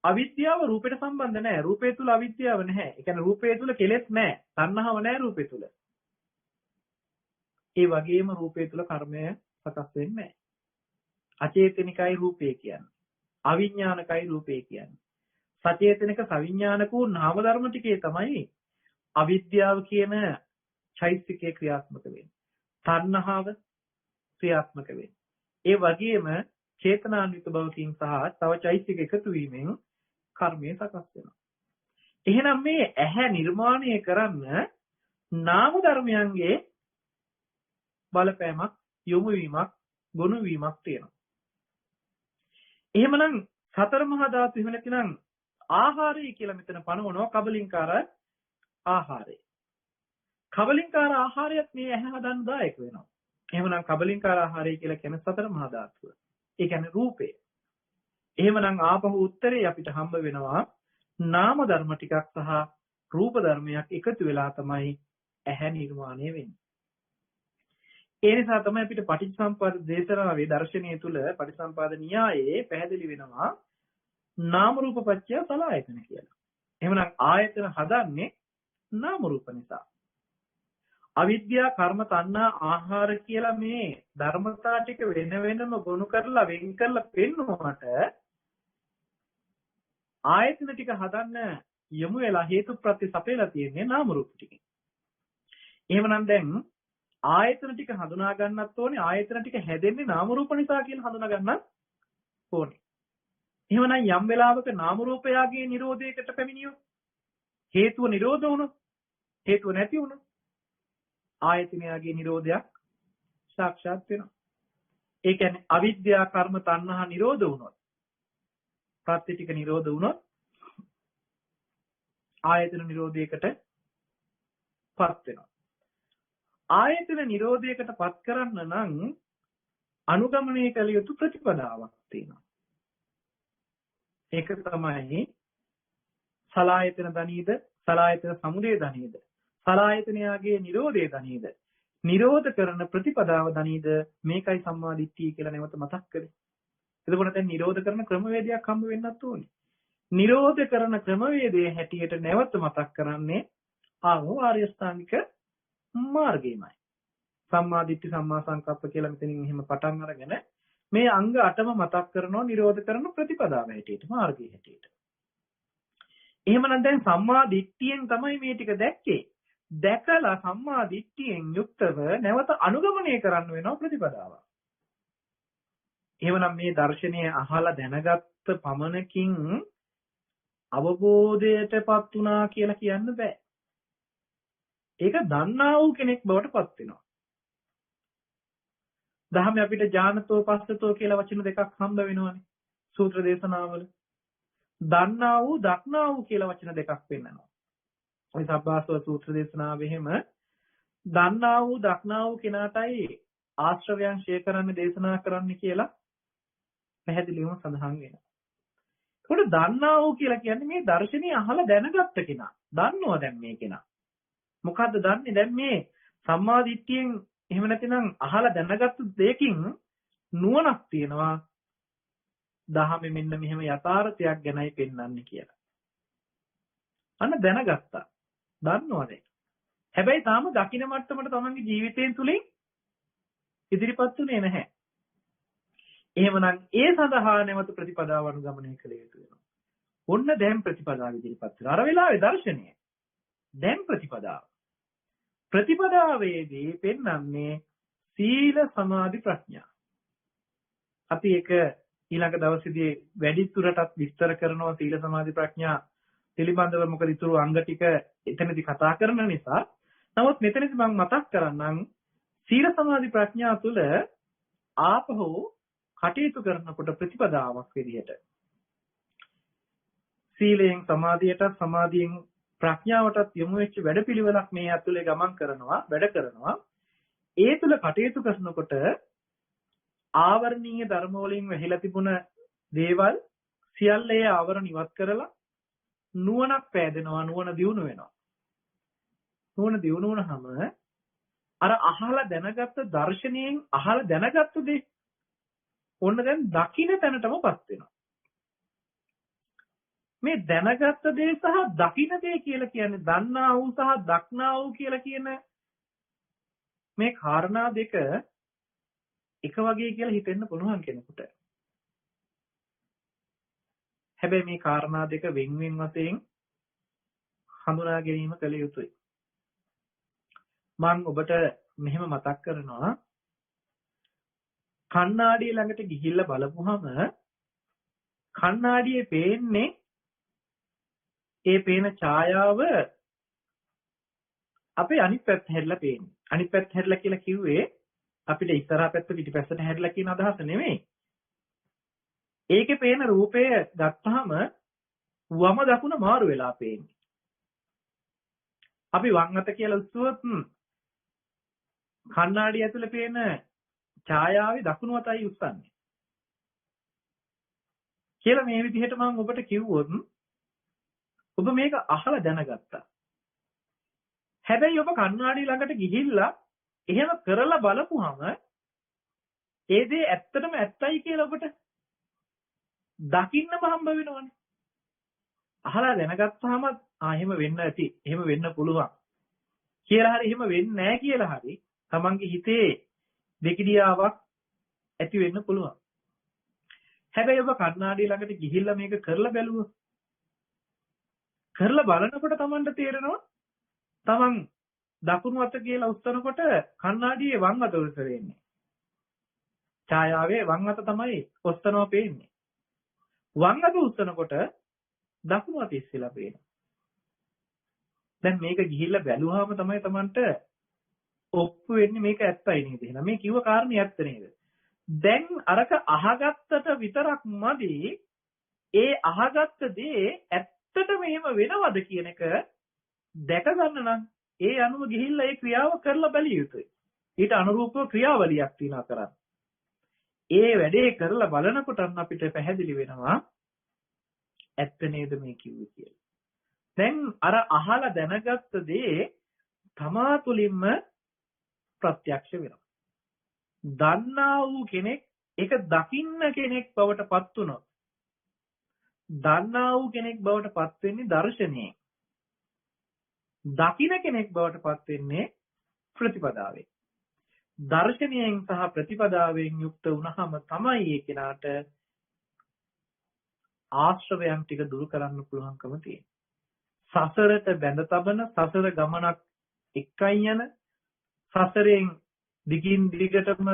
අවිද්‍යාව රූපයට සම්බන්ධ නැහැ. රූපය තුල අවිද්‍යාව නැහැ. ඒ කියන්නේ රූපය තුල කෙලෙස් නැහැ. තණ්හාව නැහැ රූපය තුල. ඒ වගේම රූපය තුල කර්මය සකස් වෙන්නේ නැහැ. අචේතනිකයි රූපය කියන්නේ. අවිඥානිකයි රූපය කියන්නේ. සචේතනික සවිඥානික වූ නාම ධර්ම ටිකේ තමයි අවිද්‍යාව කියන චෛතසිකේ ක්‍රියාත්මක වෙන්නේ. තණ්හාව ක්‍රියාත්මක වෙන්නේ. ඒ වගේම චේතනාන්විත බවකින් සහ තව චෛතසික එකතු වීමෙන් කර්මය සකස් වෙනවා. එහෙනම් මේ ඇහැ නිර්මාණය කරන්න නාම ධර්මයන්ගේ බලපෑමක්, යොමු වීමක්, ගොනු වීමක් තියෙනවා. එහෙමනම් සතර මහා ධාතු එහෙම නැතිනම් ආහාරය කියලා මෙතන පනවනවා. කබලින්කාර ආහාරය. කබලින්කාර ආහාරයත් මේ ඇහැ හදන්න දායක වෙනවා. එහෙමනම් කබලින්කාර ආහාරය කියලා කියන්නේ සතර මහා ධාතුව. ඒ කියන්නේ රූපය. එහෙමනම් ආපහු උත්තරේ අපිට හම්බ වෙනවා නාම ධර්ම ටිකක් සහ රූප ධර්මයක් එකතු වෙලා තමයි ඇහැ නිර්මාණය වෙන්නේ. ඒ නිසා තමයි අපිට පටිච්චසමුප්පාද දේශනාවේ දර්ශනීය තුල පටිච්චසමුපාද න්‍යායයේ පැහැදිලි වෙනවා නාම රූප පත්‍ය සලආයතන කියලා. එහෙමනම් ආයතන හදන්නේ නාම රූප නිසා. අවිද්‍යා කර්ම තණ්හා ආහාර කියලා මේ ධර්මතා ටික වෙන වෙනම ගොනු කරලා වෙන් කරලා පෙන්නුවාට ආයතන ටික හදන්න යමු වෙලා හේතු ප්‍රත්‍ය සපයලා තියෙන්නේ නාම රූප ටිකෙන්. එහෙමනම් දැන් ආයතන ටික හඳුනා ගන්නත් ඕනේ ආයතන ටික හැදෙන්නේ නාම රූප නිසා කියලා හඳුනා ගන්නත් ඕනේ. එහෙමනම් යම් වෙලාවක නාම රූපයාගේ නිරෝධයකට පැමිණියොත් හේතුව නිරෝධ වුණොත් හේතුව නැති වුණොත් ආයතනයාගේ නිරෝධයක් සාක්ෂාත් වෙනවා. ඒ කියන්නේ අවිද්‍යා කර්ම තණ්හා නිරෝධ වුණොත් ප්‍රත්‍ය ටික නිරෝධ වුණොත් ආයතන නිරෝධයකට පත් වෙනවා. ආයතන නිරෝධයකට පත් කරන්න නම් අනුගමනය කළ යුතු ප්‍රතිපදාවක් තියෙනවා. ඒක තමයි සලායතන දනීද සලායතන සමුදය දනීද සලායතනයාගේ නිරෝධය දනීද නිරෝධ කරන ප්‍රතිපදාව දනීද මේකයි සම්මාදිට්ඨිය කියලා නැවත මතක් කරේ. එතකොට දැන් නිරෝධ කරන ක්‍රමවේදයක් හම්බ වෙන්නත් ඕනේ. නිරෝධ කරන ක්‍රමවේදයේ හැටියට නැවත මතක් කරන්නේ ආවෝ ආර්ය ස්ථාංගික මාර්ගයමයි. සම්මාදිට්ඨි සම්මා සංකප්ප කියලා මෙතනින් එහෙම පටන් අරගෙන මේ අංග 8ම මතක් කරනවා නිරෝධ කරන ප්‍රතිපදාව හැටියට මාර්ගයේ හැටියට. එහෙමනම් දැන් සම්මා දිට්ඨියෙන් තමයි මේ ටික දැක්කේ. දැකලා සම්මා දිට්ඨියෙන් යුක්තව නැවත අනුගමනය කරන්න වෙනවා ප්‍රතිපදාව. එහෙමනම් මේ දර්ශනය අහලා දැනගත්ත පමණකින් අවබෝධයටපත් වුණා කියලා කියන්න බෑ. ඒක දන්නා වූ කෙනෙක් බවට පත් වෙනවා. දහමේ අපිට ඥානතෝ පස්සතෝ කියලා වචන දෙකක් හම්බ වෙනවානේ සූත්‍ර දේශනාවල. දන්නා වූ දක්නා වූ කියලා වචන දෙකක් පෙන්නනවා. ඔය සබ්බාසව සූත්‍ර දේශනාවෙ එහෙම දන්නා වූ දක්නා වූ කෙනාටයි ආශ්‍රවයන් ෂේ කරන්න දේශනා කරන්න කියලා පැහැදිලිවම සඳහන් වෙනවා. ඒකට දන්නා වූ කියලා කියන්නේ මේ දර්ශනීය අහලා දැනගත්ත කෙනා. දන්නවා දැන් මේ කෙනා. මොකද්ද දන්නේ? දැන් මේ සම්මා දිට්ඨියෙන් එහෙම නැතිනම් අහලා දැනගත්තු දෙයකින් නුවණක් තියෙනවා. දහමෙ මෙන්න මෙහෙම යථාර්ථයක් ගැනයි පෙන්වන්නේ කියලා. අන්න දැනගත්තා. දන්නවද? හැබැයි තාම දකින්න මට්ටමට තමන්ගේ ජීවිතයෙන් තුලින් ඉදිරිපත් උනේ නැහැ. එහෙමනම් ඒ සඳහා නැවත ප්‍රතිපදාව අනුගමනය කළ යුතු වෙනවා. ඔන්න දැන් ප්‍රතිපදාව ඉදිරිපත් වෙනවා. අර වෙලාවේ දර්ශනය. දැන් ප්‍රතිපදාව. ප්‍රතිපදාවේදී පෙන්වන්නේ සීල සමාධි ප්‍රඥා. අපි ඒක ඊළඟ දවසේදී වැඩිදුරටත් විස්තර කරනවා සීල සමාධි ප්‍රඥා පිළිබඳව. මොකද ඊතුරු අංග ටික එතනදී කතා කරන නිසා. නමුත් මෙතනදී මම මතක් කරන්නම් සීල සමාධි ප්‍රඥා තුළ ආපහු කටයුතු කරනකොට ප්‍රතිපදාවක් විදිහට සීලයෙන් සමාධියට සමාධියෙන් ප්‍රඥාවටත් යොමු වෙච්ච වැඩපිළිවෙලක් මේ ඇතුලේ ගමන් කරනවා වැඩ කරනවා. ඒ තුල කටයුතු කරනකොට ආවරණීය ධර්ම වලින් වැහිලා තිබුණ දේවල් සියල්ල ඒ ආවරණ ඉවත් කරලා නුවණක් පෑදෙනවා. නුවණ දියුණු වෙනවා. නුවණ දියුණු වුණාම අර අහලා දැනගත්ත දර්ශනයෙන් අහලා දැනගත්ත දේ ඔන්න දැන් දකින්න තැනටමපත් වෙනවා. මේ දැනගත්ත දේ සහ දකින්න දේ කියලා කියන්නේ දන්නා වූ සහ දක්නා වූ කියලා කියන මේ කාරණා දෙක එක වගේ කියලා හිතෙන්න පුළුවන් කෙනෙකුට. හැබැයි මේ කාරණා දෙක වෙන් වෙන වශයෙන් හඳුනා ගැනීම කළ යුතුයි. මම ඔබට මෙහෙම මතක් කරනවා කණ්ණාඩිය ළඟට ගිහිල්ලා බලපුවහම කණ්ණාඩියේ පේන්නේ ඒ පේන ඡායාව අපේ අනිත් පැත්ත හැරිලා පේන්නේ. අනිත් පැත්ත හැරිලා කියලා කිව්වේ අපිට ඉස්සරහා පැත්ත පිටිපැත්තට හැරිලා කියන අදහස නෙමෙයි. ඒකේ පේන රූපය ගත්තාම වම දකුණ මාරු වෙලා පේන්නේ. අපි වම් අත කියලා උස්සුවොත් කණ්ණාඩිය ඇතුලේ පේන ඡායාවේ දකුණු අතයි උස්සන්නේ. කියලා මේ විදිහට මම ඔබට කිව්වොත් ඔබ මේක අහලා දැනගත්තා. හැබැයි ඔබ කණ්ණාඩිය ළඟට ගිහිල්ලා එහෙම කරලා බලපුවම ඒ දේ ඇත්තටම ඇත්තයි කියලා ඔබට දකින්නම හම්බ වෙනවනේ. අහලා දැනගත්තාම එහෙම වෙන්න ඇති. එහෙම වෙන්න පුළුවන්. කියලා හරි එහෙම වෙන්නේ නැහැ කියලා හරි තමන්ගේ හිතේ දෙකිඩියාවක් ඇති වෙන්න පුළුවන්. හැබැයි ඔබ කණ්ණාඩිය ළඟට ගිහිල්ලා මේක කරලා බැලුවොත් කරලා බලනකොට තමන්ට තේරෙනවා තමන් දකුණු අත කියලා උස්සනකොට කණ්ණාඩියේ වම් අත උස්සර වෙන්නේ. ඡායාවේ වම් අත තමයි ඔස්සනවා පේන්නේ. වම් අත උස්සනකොට දකුණු අත ඉස්සෙලා පේනවා. දැන් මේක ගිහිල්ලා බැලුවාම තමයි තමන්ට ඔප්පු වෙන්නේ මේක ඇත්තයි නේද එහෙනම් මේ කිව්ව කාරණේ ඇත්ත නේද දැන් අරක අහගත්තට විතරක් මදි ඒ අහගත්ත දේ ඇත්තටම එහෙම වෙනවද කියන එක දැක ගන්න නම් ඒ අනුව ගිහිල්ලා ඒ ක්‍රියාව කරලා බැලිය යුතුයි ඊට අනුරූපව ක්‍රියාවලියක් තියනවා කරන්න ඒ වැඩේ කරලා බලනකොට අපිට පැහැදිලි වෙනවා ඇත්ත නේද මේ කිව්වේ කියලා දැන් අර අහලා දැනගත්ත දේ තමා තුළින්ම ප්‍රත්‍යක්ෂ වෙනවා. දන්නා වූ කෙනෙක් ඒක දකින්න කෙනෙක් බවට පත් වුණොත් දන්නා වූ කෙනෙක් බවට පත් වෙන්නේ දර්ශනයෙන්. දකින්න කෙනෙක් බවට පත් වෙන්නේ ප්‍රතිපදාවෙන්. දර්ශනයෙන් සහ ප්‍රතිපදාවෙන් යුක්ත වුණාම තමයි ඒ කෙනාට ආශ්‍රවයන් ටික දුරු කරන්න පුළුවන්කම තියෙන්නේ. සසරට බැඳ තබන සසර ගමනක් එකයි යන සසරෙන් දිගින් දිගටම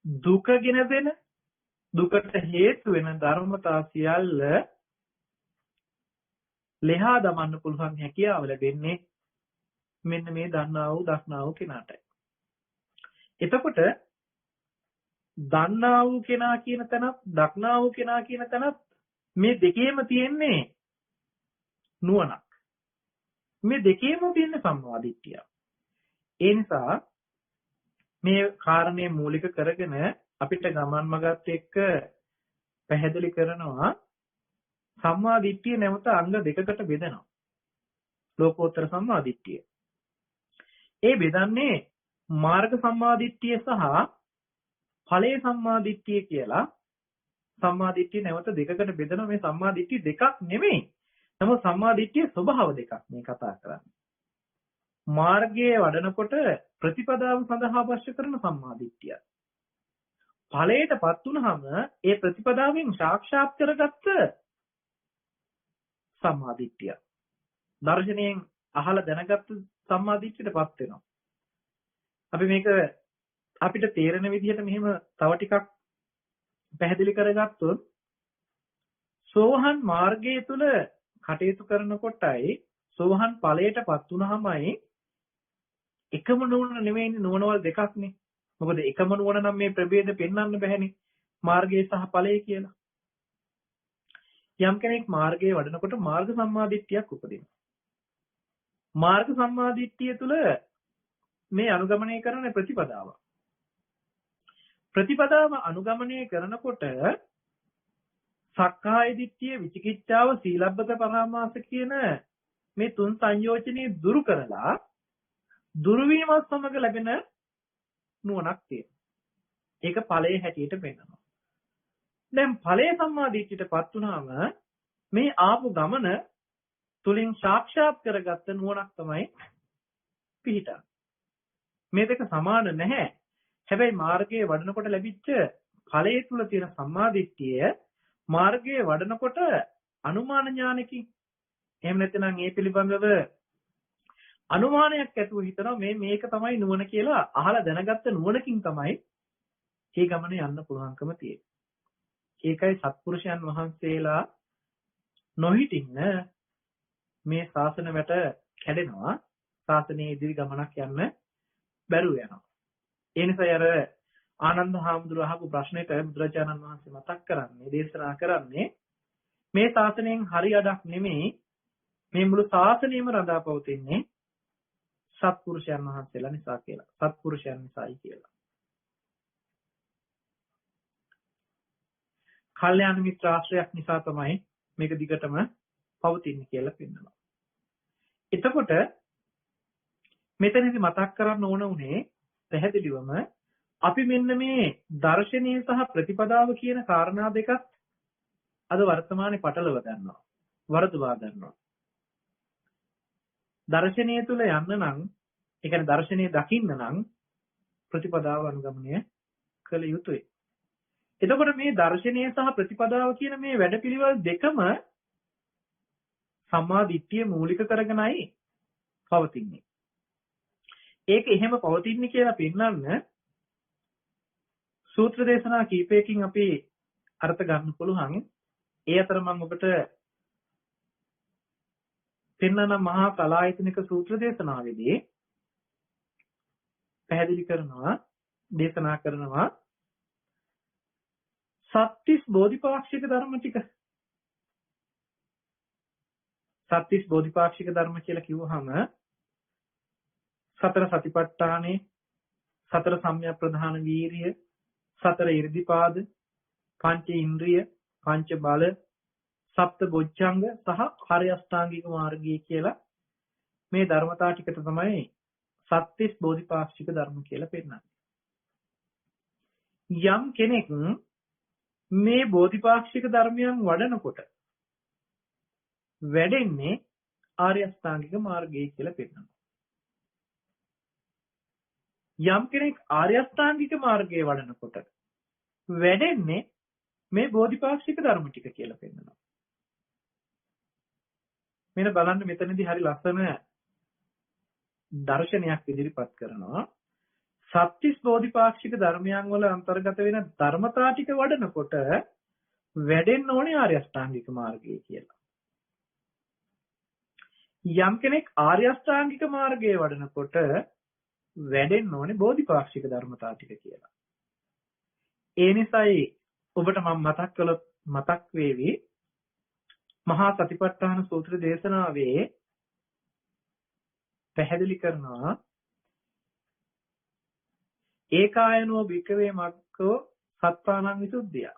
දුකගෙන දෙන දුකට හේතු වෙන ධර්මතා සියල්ල ලෙහා දමන්න පුළුවන් හැකියාව ලැබෙන්නේ මෙන්න මේ දන්නා වූ දක්නා වූ කෙනාටයි. එතකොට දන්නා වූ කෙනා කියන තැනත් දක්නා වූ කෙනා කියන තැනත් මේ දෙකේම තියෙන්නේ නුවණක්. මේ දෙකේම තියෙන සම්මාදිට්ඨිය. ඒ නිසා මේ කාරණේ මූලික කරගෙන අපිට ගමන් මගත් එක්ක පැහැදිලි කරනවා සම්මාදිට්ඨිය නැවත අංග දෙකකට බෙදෙනවා. ලෝකෝත්තර සම්මාදිට්ඨිය. ඒ බෙදන්නේ මාර්ග සම්මාදිට්ඨිය සහ ඵලයේ සම්මාදිට්ඨිය කියලා. සම්මාදිට්ඨිය නැවත දෙකකට බෙදෙනවා. මේ සම්මාදිට්ඨිය දෙකක් නෙමෙයි. නමුත් සම්මාදිට්ඨිය ස්වභාව දෙකක් මේ කතා කරන්නේ. මාර්ගයේ වඩනකොට ප්‍රතිපදාව සඳහා අවශ්‍ය කරන සම්මාදිට්ඨිය. ඵලයටපත් වුනහම ඒ ප්‍රතිපදාවෙන් සාක්ෂාත් කරගත්ත සම්මාදිට්ඨිය. දර්ශනයෙන් අහලා දැනගත්ත සම්මාදිට්ඨියටපත් වෙනවා. අපි මේක අපිට තේරෙන විදිහට මෙහෙම තව ටිකක් පැහැදිලි කරගත්තොත් සෝහන් මාර්ගය තුල කටයුතු කරනකොටයි සෝහන් ඵලයටපත් වුනහමයි එකම නුවණ නෙමෙයි නුවණවල් දෙකක්නේ. මොකද එකම නුවණ නම් මේ ප්‍රභේද පෙන්වන්න බැහැනේ. මාර්ගය සහ ඵලය කියලා. යම් කෙනෙක් මාර්ගයේ වඩනකොට මාර්ග සම්මාදිට්ඨියක් උපදිනවා. මාර්ග සම්මාදිට්ඨිය තුළ මේ අනුගමනය කරන ප්‍රතිපදාව. ප්‍රතිපදාව අනුගමනය කරනකොට සක්කාය දිට්ඨිය, විචිකිච්ඡාව, සීලබ්බත පරාමාස කියන මේ තුන් සංයෝජනේ දුරු කරලා දුරු වීමත් සමග ලැබෙන නුවණක් තියෙනවා. ඒක ඵලයේ හැටියට පෙන්නනවා. දැන් ඵලයේ සම්මාදිට්ඨියටපත් වුනහම මේ ආපු ගමන තුලින් සාක්ෂාත් කරගත්ත නුවණක් තමයි පිහිටා. මේ දෙක සමාන නැහැ. හැබැයි මාර්ගයේ වඩනකොට ලැබිච්ච ඵලයේ තුල තියෙන සම්මාදිට්ඨිය මාර්ගයේ වඩනකොට අනුමාන ඥානකින් එහෙම නැත්නම් ඒ පිළිබඳව අනුමානයක් ඇතුව හිතනවා මේක තමයි නුවණ කියලා අහලා දැනගත්ත නුවණකින් තමයි මේ ගමන යන්න පුළුවන්කම තියෙන්නේ. ඒකයි සත්පුරුෂයන් වහන්සේලා නොහිටින්න මේ ශාසන වැට කැඩෙනවා. ශාසනයේ ඉදිරි ගමනක් යන්න බැරුව යනවා. ඒ නිසා අර ආනන්ද හාමුදුරුවෝ අහපු ප්‍රශ්නෙට බුදුරජාණන් වහන්සේ මතක් කරන්නේ දේශනා කරන්නේ මේ ශාසනයෙන් හරි අඩක් නෙමෙයි මේ මුළු ශාසනයම රඳා පවතින්නේ සත්පුරුෂයන් වහන්සේලා නිසා කියලා. සත්පුරුෂයන් නිසායි කියලා. කල්යාණ මිත්‍ර ආශ්‍රයයක් නිසා තමයි මේක දිගටම පවතින්නේ කියලා පෙන්නනවා. එතකොට මෙතනදි මතක් කරන්න ඕන උනේ පැහැදිලිවම අපි මෙන්න මේ දර්ශනීය සහ ප්‍රතිපදාව කියන කාරණා දෙකත් අද වර්තමානයේ පටලව ගන්නවා. වරදවා ගන්නවා. දර්ශනීය තුල යන්න නම්, ඒ කියන්නේ දර්ශනීය දකින්න නම් ප්‍රතිපදාව අනුගමනය කළ යුතුයි. එතකොට මේ දර්ශනීය සහ ප්‍රතිපදාව කියන මේ වැඩපිළිවෙල දෙකම සම්මා දිට්ඨිය මූලික කරගෙනයි පවතින්නේ. ඒක එහෙම පවතින්නේ කියලා පෙන්වන්න සූත්‍ර දේශනා කීපයකින් අපි අර්ථ ගන්න පුළුවන්. ඒ අතර මම ඔබට පෙන්වන මහා කලායතනික සූත්‍ර දේශනාවේදී පැහැදිලි කරනවා, දේශනා කරනවා සත්‍තිස් බෝධිපාක්ෂික ධර්ම ටික. සත්‍තිස් බෝධිපාක්ෂික ධර්ම කියලා කිව්වහම සතර සතිපට්ඨානේ, සතර සම්‍යක් ප්‍රධාන වීරිය, සතර ඉර්ධිපාද, පංච ඉන්ද්‍රිය, පංච බල, සප්ත බොජ්ජංග සහ හරි අෂ්ටාංගික මාර්ගය කියලා මේ ධර්මතා ටිකට තමයි සත්‍තිස් බෝධිපාක්ෂික ධර්ම කියලා පෙන්නන්නේ. යම් කෙනෙක් මේ බෝධිපාක්ෂික ධර්මයන් වඩනකොට වැඩෙන්නේ ආර්ය අෂ්ටාංගික මාර්ගය කියලා පෙන්නනවා. යම් කෙනෙක් ආර්ය අෂ්ටාංගික මාර්ගයේ වඩනකොට වැඩෙන්නේ මේ බෝධිපාක්ෂික ධර්ම ටික කියලා පෙන්නනවා. මෙන්න බලන්න මෙතනදී හරි ලස්සන දර්ශනයක් ඉදිරිපත් කරනවා. සත්‍තිස් බෝධිපාක්ෂික ධර්මයන් වල අන්තර්ගත වෙන ධර්මතා ටික වඩනකොට වැඩෙන්න ඕනේ ආර්ය අෂ්ටාංගික මාර්ගය කියලා. යම් කෙනෙක් ආර්ය අෂ්ටාංගික මාර්ගයේ වඩනකොට වැඩෙන්න ඕනේ බෝධිපාක්ෂික ධර්මතා ටික කියලා. ඒ නිසායි ඔබට මම මතක් වේවි මහා සතිපට්ඨාන සූත්‍ර දේශනාවේ පැහැදිලි කරනවා ඒකායනෝ භික්ඛවේ මග්ගෝ සත්තානං විසුද්ධිය.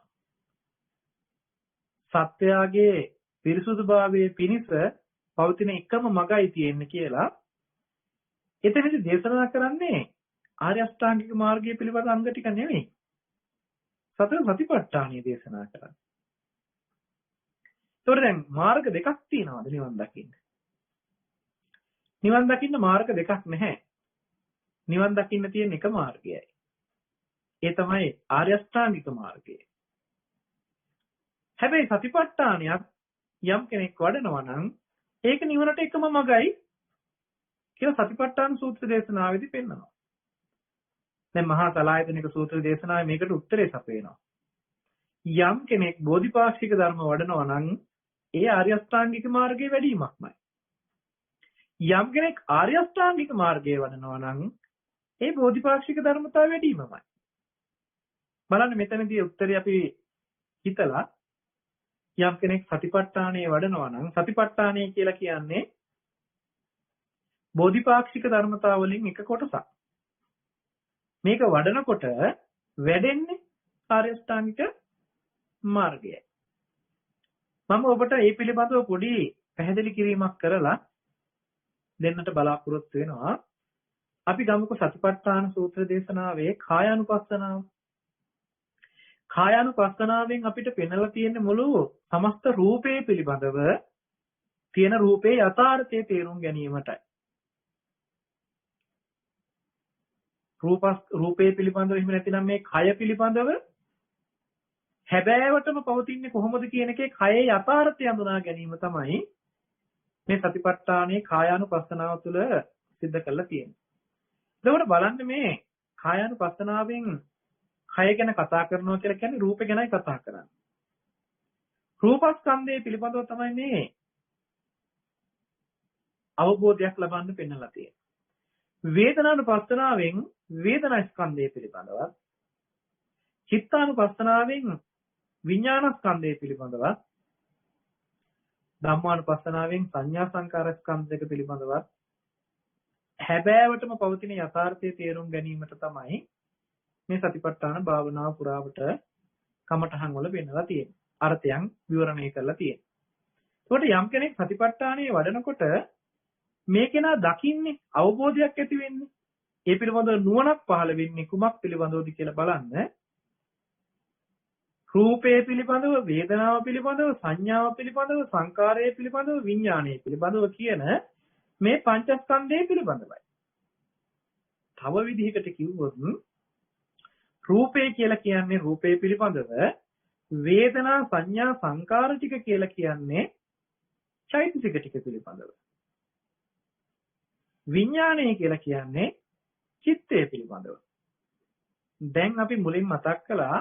සත්‍යයේ පිරිසුදුභාවයේ පිණිස පවතින එකම මගයි තියෙන්නේ කියලා එතනදී දේශනා කරන්නේ ආර්ය අෂ්ටාංගික මාර්ගය පිළිබඳ අංග ටික නෙවෙයි. සතර සතිපට්ඨානිය දේශනා කරන්නේ. ඒතකොට දැන් මාර්ග දෙකක් තියෙනවාද නිවන් දකින්න? නිවන් දකින්න මාර්ග දෙකක් නැහැ. නිවන් දකින්න තියෙන එක මාර්ගයයි. ඒ තමයි ආර්ය අෂ්ටාංගික මාර්ගය. හැබැයි සතිපට්ඨානියක් යම් කෙනෙක් වඩනවා නම් ඒක නිවනට එකම මගයි කියලා සතිපට්ඨාන සූත්‍ර දේශනාවේදී පෙන්නනවා. දැන් මහා සලායතනික සූත්‍ර දේශනාවේ මේකට උත්තරේ සපයනවා. යම් කෙනෙක් බෝධිපාක්ෂික ධර්ම වඩනවා නම් ඒ ආර්ය අෂ්ටාංගික මාර්ගයේ වැඩිමක්මයි. යම් කෙනෙක් ආර්ය අෂ්ටාංගික මාර්ගයේ වඩනවා නම් ඒ බෝධිපාක්ෂික ධර්මතාව වැඩිමමයි. බලන්න මෙතනදී උත්තරේ අපි හිතලා යම් කෙනෙක් සතිපට්ඨානයේ වඩනවා නම් සතිපට්ඨානය කියලා කියන්නේ බෝධිපාක්ෂික ධර්මතාව වලින් එක කොටසක්. මේක වඩනකොට වැඩෙන්නේ ආර්ය අෂ්ටාංගික මාර්ගයයි. මම ඔබට මේ පිළිබඳව පොඩි පැහැදිලි කිරීමක් කරලා දෙන්නට බලාපොරොත්තු වෙනවා. අපි ගමුකෝ සතිපට්ඨාන සූත්‍ර දේශනාවේ කායානුපස්සනාව. කායානුපස්සනාවෙන් අපිට පෙන්වලා තියෙන මුළු සමස්ත රූපේ පිළිබඳව තියෙන රූපේ යථාර්ථය තේරුම් ගැනීමටයි. රූපේ පිළිබඳව එහෙම නැතිනම් මේ කය පිළිබඳව හැබෑවටම පවතින්නේ කොහොමද කියන එකේ කයේ යථාර්ථය හඳුනා ගැනීම තමයි මේ සතිපට්ඨානයේ කායානුපස්සනාව තුළ සිද්ධ කරලා තියෙන්නේ. එතකොට බලන්න මේ කායානුපස්සනාවෙන් කය ගැන කතා කරනවා කියලා කියන්නේ රූපේ ගැනයි කතා කරන්නේ. රූපස්කන්ධය පිළිබඳව තමයි මේ අවබෝධයක් ලබන්න පෙන්වලා තියෙන්නේ. වේදනානුපස්සනාවෙන් වේදනා ස්කන්ධය පිළිබඳව, චිත්තානුපස්සනාවෙන් විඥාන ස්කන්ධය පිළිබඳව, ධම්මානුපස්සනාවෙන් සංඥා සංකාර ස්කන්ධ දෙක පිළිබඳව හැබෑවටම පවතින යථාර්ථයේ තේරුම් ගැනීමට තමයි මේ සතිපට්ඨාන භාවනාව පුරාවට කමඨහන් වල වෙන්නලා තියෙන්නේ. අර්ථයන් විවරණය කරලා තියෙන්නේ. ඒකට යම් කෙනෙක් සතිපට්ඨානයේ වඩනකොට මේ කෙනා දකින්නේ අවබෝධයක් ඇති වෙන්නේ. ඒ පිළිබඳව නුවණක් පහළ වෙන්නේ කුමක් පිළිබඳවද කියලා බලන්න. රූපය පිළිබඳව, වේදනාව පිළිබඳව, සංඥාව පිළිබඳව, සංකාරය පිළිබඳව, විඥානය පිළිබඳව කියන මේ පංචස්කන්ධය පිළිබඳවයි. තව විදිහකට කිව්වොත් රූපය කියලා කියන්නේ රූපය පිළිබඳව, වේදනා සංඥා සංකාර ටික කියලා කියන්නේ චෛතසික ටික පිළිබඳව. විඥානය කියලා කියන්නේ චිත්තය පිළිබඳව. දැන් අපි මුලින් මතක් කළා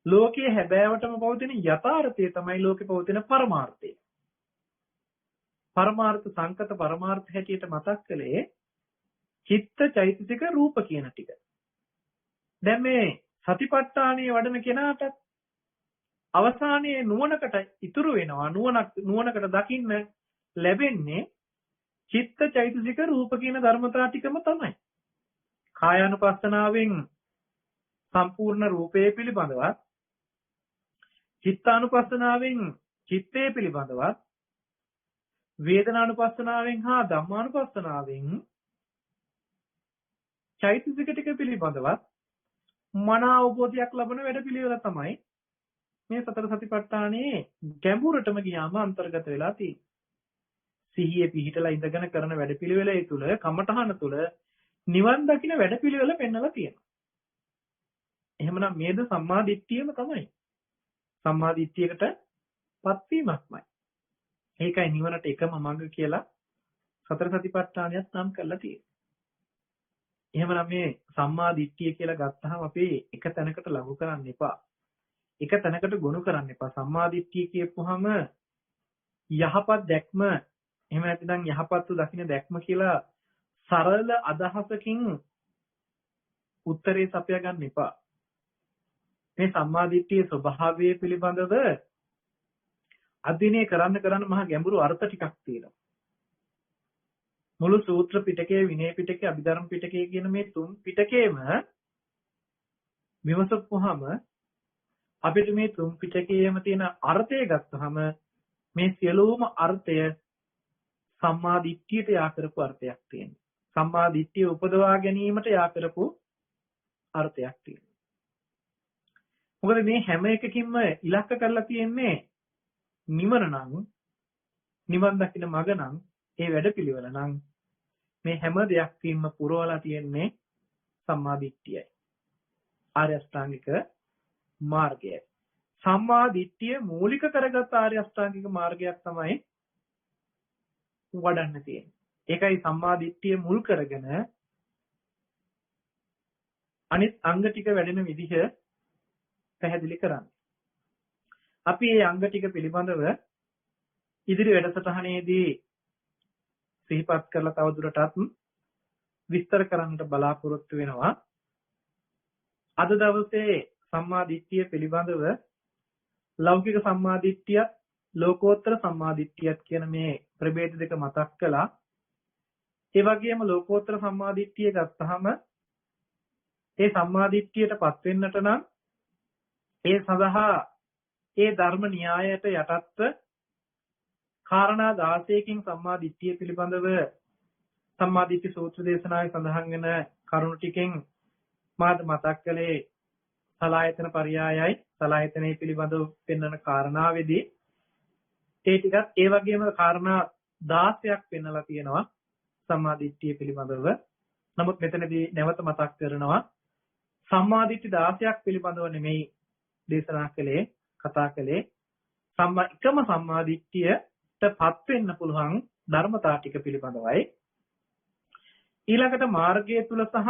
ලෝකයේ හැබෑවටම පවතින යථාර්ථය තමයි ලෝකේ පවතින පරමාර්ථය. පරමාර්ථ සංකත පරමාර්ථ හැටියට මතක් කළේ චිත්ත චෛතසික රූප කියන ටික. දැන් මේ සතිපට්ඨානයේ වඩන කෙනාට අවසානයේ නුවණකට ඉතුරු වෙනවා නුවණකට දකින්න ලැබෙන්නේ චිත්ත චෛතසික රූප කියන ධර්මතා ටිකම තමයි. කායානුපස්සනාවෙන් සම්පූර්ණ රූපයේ පිළිබඳවත් චිත්තානුපස්සනාවෙන් චිත්තයේ පිළිබඳවත් වේදනානුපස්සනාවෙන් හා ධම්මානුපස්සනාවෙන් චෛතසික ටික පිළිබඳවත් මන අවබෝධයක් ලබන වැඩපිළිවෙල තමයි මේ සතර සතිපට්ඨානයේ ගැඹුරටම ගියාම අන්තර්ගත වෙලා තියෙන්නේ. සිහියේ පිහිටලා ඉඳගෙන කරන වැඩපිළිවෙලේ තුල කමඨහන තුල නිවන් දකින්න වැඩපිළිවෙල පෙන්වලා තියෙනවා. එහෙමනම් මේද සම්මා දිට්ඨියම තමයි. සම්මා දිට්ඨියකටපත් වීමක්මයි. ඒකයි නිවනට එකම මඟ කියලා සතර සතිපට්ඨානයත් නම් කරලා තියෙන්නේ. එහෙමනම් මේ සම්මා දිට්ඨිය කියලා ගත්තහම අපි එක තැනකට ලඟු කරන්න එපා. එක තැනකට ගොනු කරන්න එපා. සම්මා දිට්ඨිය කියපුවාම යහපත් දැක්ම එහෙම නැත්නම් යහපත්ව දකින්න දැක්ම කියලා සරල අදහසකින් උත්තරේ සපයා ගන්න එපා. මේ සම්මා දිට්ඨියේ ස්වභාවය පිළිබඳව අධ්‍යයනය කරන්න මහා ගැඹුරු අර්ථ ටිකක් තියෙනවා. මුළු සූත්‍ර පිටකයේ විනය පිටකයේ අභිධර්ම පිටකයේ කියන මේ තුන් පිටකේම විමසපුවාම අපිට මේ තුන් පිටකයේම තියෙන අර්ථය ගත්තහම මේ සියලුම අර්ථය සම්මා දිට්ඨියට යා කරපු අර්ථයක් තියෙනවා. සම්මා දිට්ඨිය උපදවා ගැනීමට යා කරපු අර්ථයක් තියෙනවා. මොකද මේ හැම එකකින්ම ඉලක්ක කරලා තියෙන්නේ නිවන නම් නිවන් දකින්න මඟ නම් ඒ වැඩපිළිවෙල නම් මේ හැම දෙයක් පින්ම පුරවලා තියෙන්නේ සම්මා දිට්ඨියයි. ආර්ය අෂ්ටාංගික මාර්ගයයි. සම්මා දිට්ඨිය මූලික කරගත් ආර්ය අෂ්ටාංගික මාර්ගයක් තමයි වඩන්න තියෙන්නේ. ඒකයි සම්මා දිට්ඨිය මුල් කරගෙන අනිත් අංග ටික වැඩෙන විදිහ පැහැදිලි කරන්නේ. අපි මේ අංග ටික පිළිබඳව ඉදිරි වැඩසටහනේදී සිහිපත් කරලා තවදුරටත් විස්තර කරන්නට බලාපොරොත්තු වෙනවා. අද දවසේ සම්මා දිට්ඨිය පිළිබඳව ලෞකික සම්මා දිට්ඨියත් ලෝකෝත්තර සම්මා දිට්ඨියත් කියන මේ ප්‍රභේද දෙක මතක් කළා. ඒ වගේම ලෝකෝත්තර සම්මා දිට්ඨිය ගත්තහම ඒ සම්මා දිට්ඨියටපත් වෙන්නට නම් ඒ සඳහා ඒ ධර්ම න්‍යායයට යටත්ව කාරණා 16කින් සම්මා දිට්ඨිය පිළිබඳව සම්මා දිට්ඨි සූත්‍ර දේශනාවේ සඳහන් වෙන කරුණු ටිකෙන් මාත් මතක් කළේ සලායතන පරයයයි සලායතනයේ පිළිබඳව පෙන්වන කාරණාවේදී ඒ ටිකත් ඒ වගේම කාරණා 16ක් පෙන්වලා තියෙනවා සම්මා දිට්ඨිය පිළිබඳව. නමුත් මෙතනදී නැවත මතක් කරනවා සම්මා දිට්ඨි 16ක් පිළිබඳව නෙමෙයි දේශනා කළේ කතා කළේ එකම සම්මා දිට්ඨියටපත් වෙන්න පුළුවන් ධර්මතා ටික පිළිබඳවයි. ඊළඟට මාර්ගය තුල සහ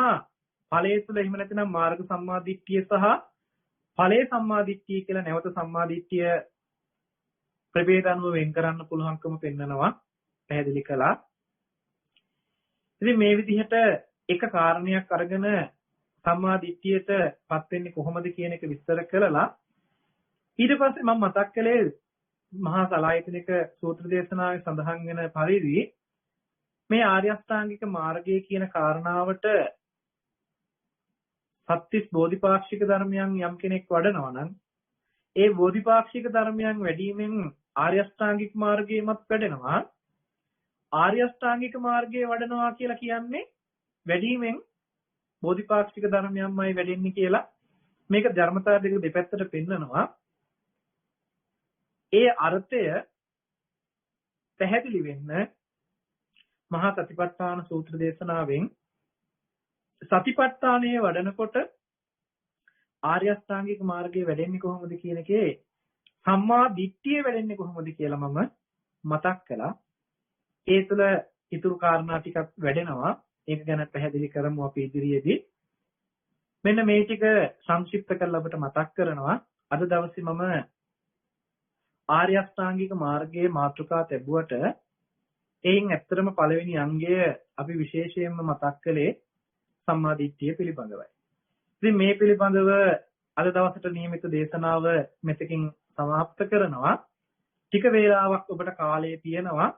ඵලයේ තුල එහෙම නැත්නම් මාර්ග සම්මා දිට්ඨිය සහ ඵලයේ සම්මා දිට්ඨිය කියලා නැවත සම්මා දිට්ඨිය ප්‍රභේද අනුව වෙන් කරන්න පුළුවන්කම පෙන්නනවා පැහැදිලි කළා. ඉතින් මේ විදිහට එක කාරණයක් අරගෙන සම්මා දිට්ඨියටපත් වෙන්නේ කොහොමද කියන එක විස්තර කළා. ඊට පස්සේ මම මතක් කළේ මහා සලායතනික සූත්‍ර දේශනාවේ සඳහන් වෙන පරිදි මේ ආර්ය අෂ්ටාංගික මාර්ගය කියන කාරණාවට සත්‍තිස් බෝධිපාක්ෂික ධර්මයන් යම් කෙනෙක් වඩනවා නම් ඒ බෝධිපාක්ෂික ධර්මයන් වැඩිමෙන් ආර්ය අෂ්ටාංගික මාර්ගයමත් වැඩෙනවා. ආර්ය අෂ්ටාංගික මාර්ගයේ වඩනවා කියලා කියන්නේ වැඩිමෙන් බෝධිපාක්ෂික ධර්මයන්මයි වැඩෙන්නේ කියලා මේක ධර්මතාව දෙක දෙපැත්තට පෙන්නනවා. ඒ අර්ථය පැහැදිලි වෙන්න මහා සතිපට්ඨාන සූත්‍ර දේශනාවෙන් සතිපට්ඨානයේ වඩනකොට ආර්ය අෂ්ටාංගික මාර්ගයේ වැඩෙන්නේ කොහොමද කියන එකේ සම්මා දිට්ඨිය වැඩෙන්නේ කොහොමද කියලා මම මතක් කළා. ඒ තුළ ඉතුරු කාරණා ටිකක් වැඩෙනවා. ඒක ගැන පැහැදිලි කරමු අපි ඉදිරියේදී. මෙන්න මේ ටික සංක්ෂිප්ත කරලා අපිට මතක් කරනවා. අද දවසේ මම ආර්ය අෂ්ටාංගික මාර්ගයේ මාතෘකා ලැබුවට එයින් ඇත්තටම පළවෙනි අංගය අපි විශේෂයෙන්ම මතක් කළේ සම්මා දිට්ඨිය පිළිබඳවයි. ඉතින් මේ පිළිබඳව අද දවසට නියමිත දේශනාව මෙතකින් සමාප්ත කරනවා. ටික වේලාවක් ඔබට කාලය තියෙනවා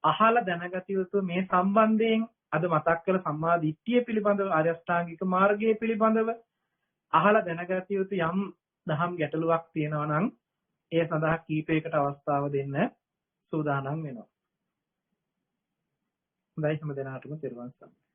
අහලා දැනගත යුතු මේ සම්බන්ධයෙන් අද මතක් කළ සම්මා දිට්ඨිය පිළිබඳව ආර්ය අෂ්ටාංගික මාර්ගයේ පිළිබඳව අහලා දැනගත යුතු යම් දහම් ගැටලුවක් තියෙනවා නම් ඒ සඳහා කීපයකට අවස්ථාව දෙන්න සූදානම් වෙනවා. හොඳයි හැම දිනාටම තෙරුවන් සරණයි.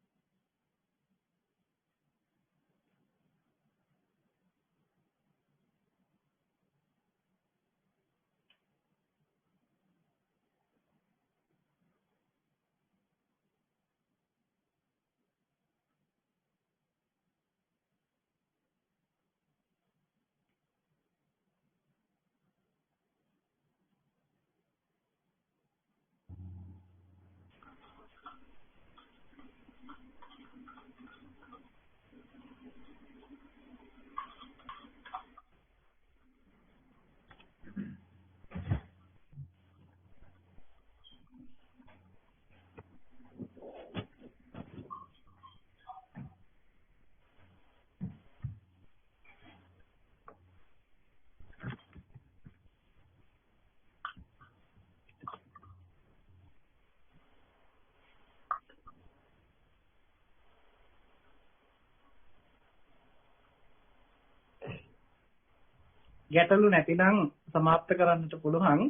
ගැටලු නැතිනම් සමාප්ත කරන්නට පුළුවන්.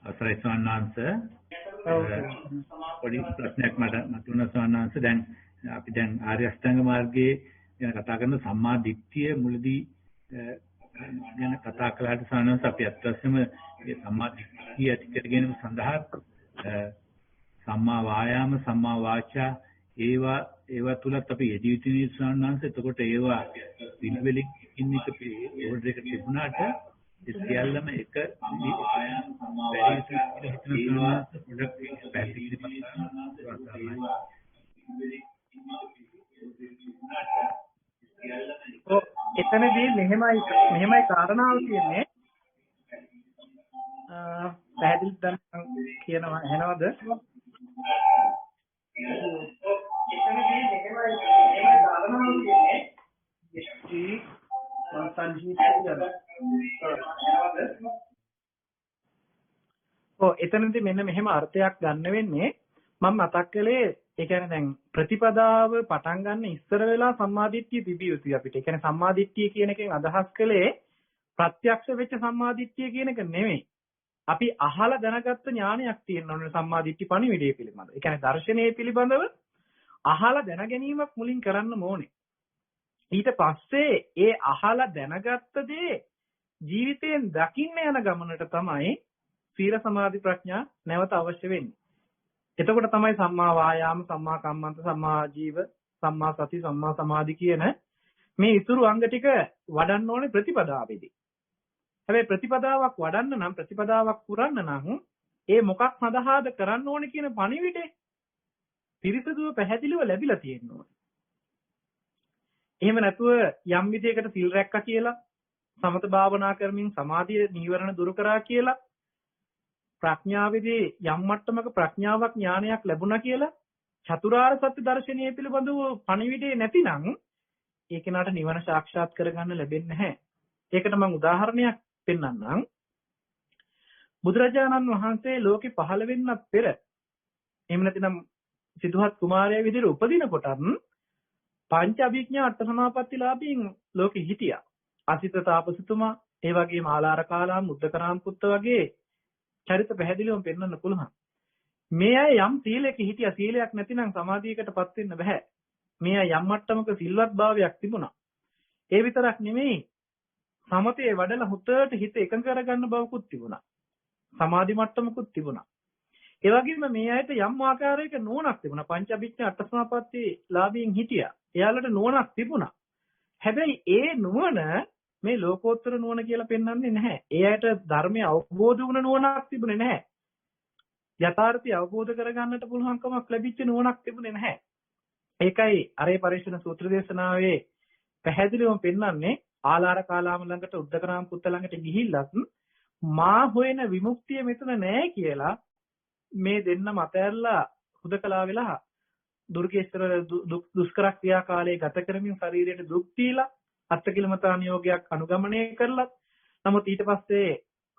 අවසරයි ස්වාමීන් පොඩි ප්‍රශ්නයක් මට මතුවන ස්වාමීන් දැන් අපි දැන් ආර්ය අෂ්ටාංග මාර්ගයේ ගැන කතා කරන සම්මා දිට්ඨිය මුලදී ගැන කතා කළාට ස්වාමීන් අපි අත්‍යවශ්‍යම මේ සම්මා දිට්ඨිය ඇති කර ගැනීම සඳහා සම්මා වායාම සම්මා වාචා ඒවා තුලත් අපි යෙදිය යුතුයි ස්වාමීන් වහන්සේ. එතකොට ඒවා පිළිවෙලින් ඉන්න එක ඕඩර් එක තිබුණාට ඒ සියල්ලම එක එතනදී මෙහෙමයි කාරණාව කියන්නේ පැහැදිලි දැන් කියනවා එහෙනවද? එතනදී මෙහෙමයි කාරණාව කියන්නේ එතනදී මෙන්න මෙහෙම අර්ථයක් ගන්න වෙන්නේ මම මතක් කළේ ඒ කියන්නේ දැන් ප්‍රතිපදාව පටන් ගන්න ඉස්සර වෙලා සම්මාදිට්ඨිය තිබිය යුතුයි අපිට. ඒ කියන්නේ සම්මාදිට්ඨිය කියන එකෙන් අදහස් කළේ ප්‍රත්‍යක්ෂ වෙච්ච සම්මාදිට්ඨිය කියන එක නෙමෙයි. අපි අහලා දැනගත්ත ඥානයක් තියෙනවා සම්මාදිට්ඨි පණිවිඩය පිළිබඳව. ඒ කියන්නේ දර්ශනීය පිළිබඳව අහලා දැන ගැනීමක් මුලින් කරන්න ඕනේ. ඊට පස්සේ ඒ අහලා දැනගත්ත දේ ජීවිතයෙන් දකින්න යන ගමනට තමයි සීල සමාධි ප්‍රඥා නැවත අවශ්‍ය වෙන්නේ. එතකොට තමයි සම්මා වායාම, සම්මා කම්මන්ත, සම්මා ජීව, සම්මා සති, සම්මා සමාධි කියන මේ ඉතුරු අංග ටික වඩන්න ඕනේ ප්‍රතිපදාවේදී. හැබැයි ප්‍රතිපදාවක් වඩන්න නම් ප්‍රතිපදාවක් පුරන්න නම් ඒ මොකක් සඳහාද කරන්න ඕනේ කියන පණිවිඩේ පිරිසිදුව පැහැදිලිව ලැබිලා තියෙන්න ඕනේ. එහෙම නැතුව යම් විදියකට සිල් රැක්කා කියලා සමත භාවනා කරමින් සමාධිය නීවරණ දුරු කරා කියලා ප්‍රඥාවේදී යම් මට්ටමක ප්‍රඥාවක් ඥානයක් ලැබුණා කියලා චතුරාර්ය සත්‍ය දර්ශනීය පිළිබඳව පණිවිඩේ නැතිනම් ඒ කෙනාට නිවන සාක්ෂාත් කරගන්න ලැබෙන්නේ නැහැ. ඒකට මම උදාහරණයක් පෙන්නන්නම්. බුදුරජාණන් වහන්සේ ලෝකෙ පහළ වෙන්නත් පෙර එහෙම නැතිනම් සිදුහත් කුමාරයා විදිහට උපදින කොටත් පංච අභිඥා අට සමාපත්තිලාභීන් ලෝකෙ හිටියා. අසිත තාපසතුමා, ඒ වගේම ආලාර කාලාම්, මුද්දකරාම් පුත්ත වගේ චරිත පැහැදිලිවම පෙන්වන්න පුළුවන්. මේ අය යම් සීලයක හිටියා. සීලයක් නැතිනම් සමාධියකටපත් වෙන්න බෑ. මේ යම් මට්ටමක සිල්වත් භාවයක් තිබුණා. ඒ විතරක් නෙමෙයි සමතේ වඩලා හුතට හිත එකඟ කරගන්න බවකුත් තිබුණා. සමාධි මට්ටමකුත් තිබුණා. ඒ වගේම මේ අයට යම් ආකාරයක නුවණක් තිබුණා. පංචඅභිඥා අට්ඨසමාපatti ලාභයෙන් හිටියා. එයාලට නුවණක් තිබුණා. හැබැයි ඒ නුවණ මේ ලෝකෝත්තර නුවණ කියලා පෙන්වන්නේ නැහැ. ඒ අයට ධර්මය අවබෝධ වුණ නුවණක් තිබුණේ නැහැ. යථාර්ථය අවබෝධ කරගන්නට පුළුවන්කමක් ලැබිච්ච නුවණක් තිබුණේ නැහැ. ඒකයි අරේ පරිශන සූත්‍ර දේශනාවේ පැහැදිලිවම පෙන්වන්නේ ආලාර කාලාම ළඟට උද්දකරාම පුත්ත ළඟට ගිහිල්ලත් මා හොයන විමුක්තිය මෙතන නැහැ කියලා මේ දෙන්න මතැරලා හුදකලා වෙලා දුර්ගේශ්වර දුෂ්කර ක්‍රියා කාලයේ ගත කරමින් ශරීරයට දුක් දීලා අත්කිලමතාන යෝගයක් අනුගමනය කරලා නමුත් ඊට පස්සේ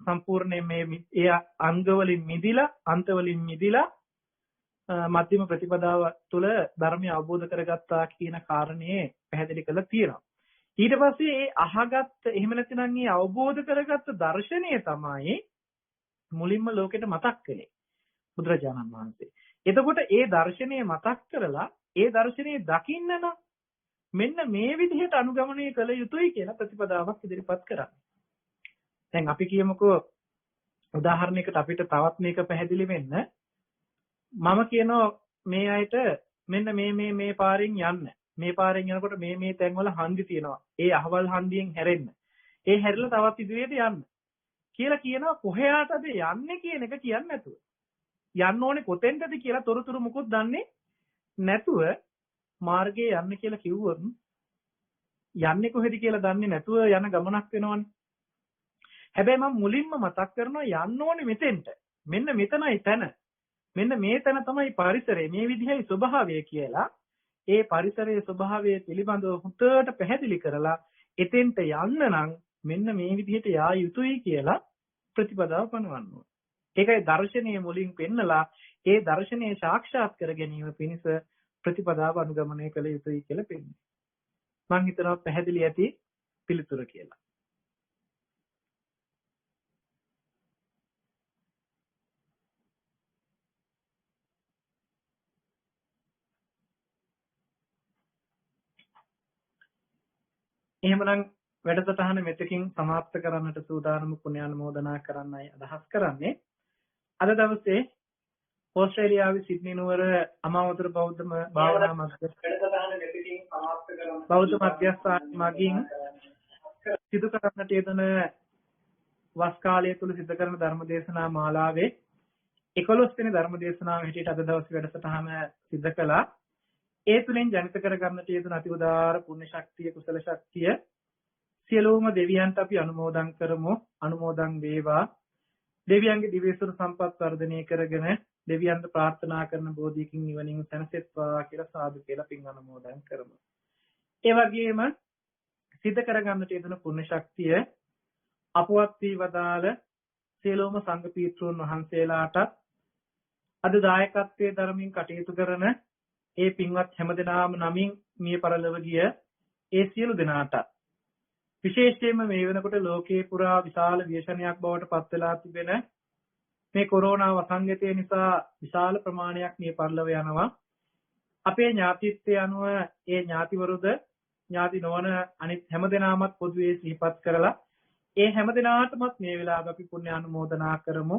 සම්පූර්ණයෙන් මේ ඒ අංග වලින් මිදිලා අන්ත වලින් මිදිලා මධ්‍යම ප්‍රතිපදාව තුළ ධර්මය අවබෝධ කරගත්තා කියන කාරණේ පැහැදිලි කරලා තියෙනවා. ඊට පස්සේ ඒ අහගත්ත එහෙම නැත්නම් මේ අවබෝධ කරගත්ත දර්ශනය තමයි මුලින්ම ලෝකෙට මතක් කළේ බුදුරජාණන් වහන්සේ. එතකොට ඒ දර්ශනය මතක් කරලා ඒ දර්ශනය දකින්න නම් මෙන්න මේ විදිහට අනුගමනය කළ යුතුයි කියලා ප්‍රතිපදාවක් ඉදිරිපත් කරන්නේ. දැන් අපි කියමුකෝ උදාහරණයකට අපිට තවත් මේක පැහැදිලි වෙන්න මම කියනවා මේ අයට මෙන්න මේ පාරෙන් යන්න. මේ පාරෙන් යනකොට මේ තැන්වල හන්දි තියෙනවා. ඒ අහවල් හන්දියෙන් හැරෙන්න. ඒ හැරිලා තවත් ඉදිරියට යන්න. කියලා කියනවා කොහේටද යන්නේ කියන එක කියන්නේ නැතුව. යන්න ඕනේ කොතෙන්ටද කියලා තොරතුරු මුකුත් දන්නේ නැතුව මාර්ගයේ යන්න කියලා කිව්වොත් යන්නේ කොහෙද කියලා දන්නේ නැතුව යන ගමනක් වෙනවනේ. හැබැයි මම මුලින්ම මතක් කරනවා යන්න ඕනේ මෙතෙන්ට. මෙන්න මෙතනයි තැන. මෙන්න මේ තැන තමයි පරිසරය. මේ විදිහයි ස්වභාවය කියලා. ඒ පරිසරයේ ස්වභාවය පිළිබඳව හුතට පැහැදිලි කරලා එතෙන්ට යන්න නම් මෙන්න මේ විදිහට යා යුතුයි කියලා ප්‍රතිපදාව පනවන්න ඕනේ. ඒකයි දර්ශනීය මුලින් පෙන්නලා ඒ දර්ශනීය සාක්ෂාත් කර ගැනීම පිණිස ප්‍රතිපදාව අනුගමනය කළ යුතුයි කියලා පෙන්නනවා. මම හිතනවා පැහැදිලි ඇති පිළිතුර කියලා. එහෙමනම් වැඩසටහන මෙතකින් සමාප්ත කරන්නට සූදානම් පුණ්‍යානුමෝදනා කරන්නයි අදහස් කරන්නේ. අද දවසේ ඕස්ට්‍රේලියාවේ සිඩ්නි නුවර අමාවතුර බෞද්ධ භාවනා මධ්‍යස්ථාන මගින් සිදු කරන්නට යෙදෙන වස් කාලය තුල සිදු කරන ධර්මදේශනා මාලාවේ 11 වෙනි ධර්මදේශනාව හැටියට අද දවසේ වැඩසටහන සිදු කළා. ඒ තුලින් ජනිත කර ගන්නට යෙදුන අති උදාාර පුණ්‍ය ශක්තිය කුසල ශක්තිය සියලුම දෙවියන්ට අපි අනුමෝදන් කරමු. අනුමෝදන් වේවා. දෙවියන්ගේ දිව්‍යසුර සම්පත් වර්ධනය කරගෙන දෙවියන්ට ප්‍රාර්ථනා කරන බෝධියකින් නිවනින් සැනසෙත්වා කියලා සාදු කියලා පින් අනුමෝදන් කරමු. ඒ වගේම සිද්ධ කරගන්නට යෙදුන පුණ්‍ය ශක්තිය අපවත් වී වදාළ සියලුම සංඝ පීත්‍රයන් වහන්සේලාට අද දායකත්වයේ ධර්මයෙන් කටයුතු කරන ඒ පින්වත් හැමදෙනාම නමින් මිය පරලොව ගිය ඒ සියලු දෙනාට විශේෂයෙන්ම මේ වෙනකොට ලෝකේ පුරා විශාල ව්‍යසනයක් බවට පත් වෙලා තිබෙන මේ කොරෝනා වසංගතය නිසා විශාල ප්‍රමාණයක් මිය පරලොව යනවා. අපේ ඥාතිත්වයේ අනුව ඒ ඥාතිවරුද ඥාති නොවන අනිත් හැමදෙනාමත් පොදුවේ සිහිපත් කරලා ඒ හැමදෙනාටමත් මේ වෙලාව අපි පුණ්‍ය අනුමෝදනා කරමු.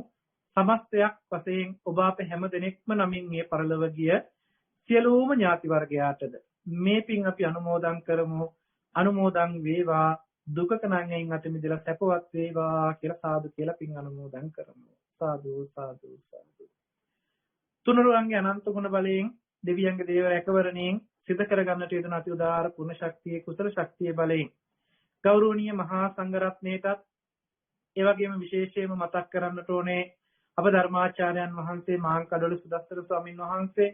සමස්තයක් වශයෙන් ඔබ අප හැමදෙනෙක්ම නමින් මිය පරලොව ගිය සියලුම ඥාති වර්ගයාටද මේ පින් අපි අනුමෝදන් කරමු. අනුමෝදන් වේවා. දුකක නැංගෙන් අත මිදලා සැපවත් වේවා කියලා සාදු කියලා පින් අනුමෝදන් කරමු. සාදු සාදු සාදු. තුනුරුවන්ගේ අනන්ත ගුණ බලයෙන් දෙවියන්ගේ දේව රැකවරණයෙන් සිත කරගන්නට යෙදුන අති උදාාර පුණ්‍ය ශක්තිය කුසල ශක්තිය බලයෙන් ගෞරවනීය මහා සංඝරත්නයටත් ඒ වගේම විශේෂයෙන්ම මතක් කරන්නට ඕනේ අප ධර්මාචාර්යයන් වහන්සේ මාංකඩොළු සුදස්සර ස්වාමින් වහන්සේ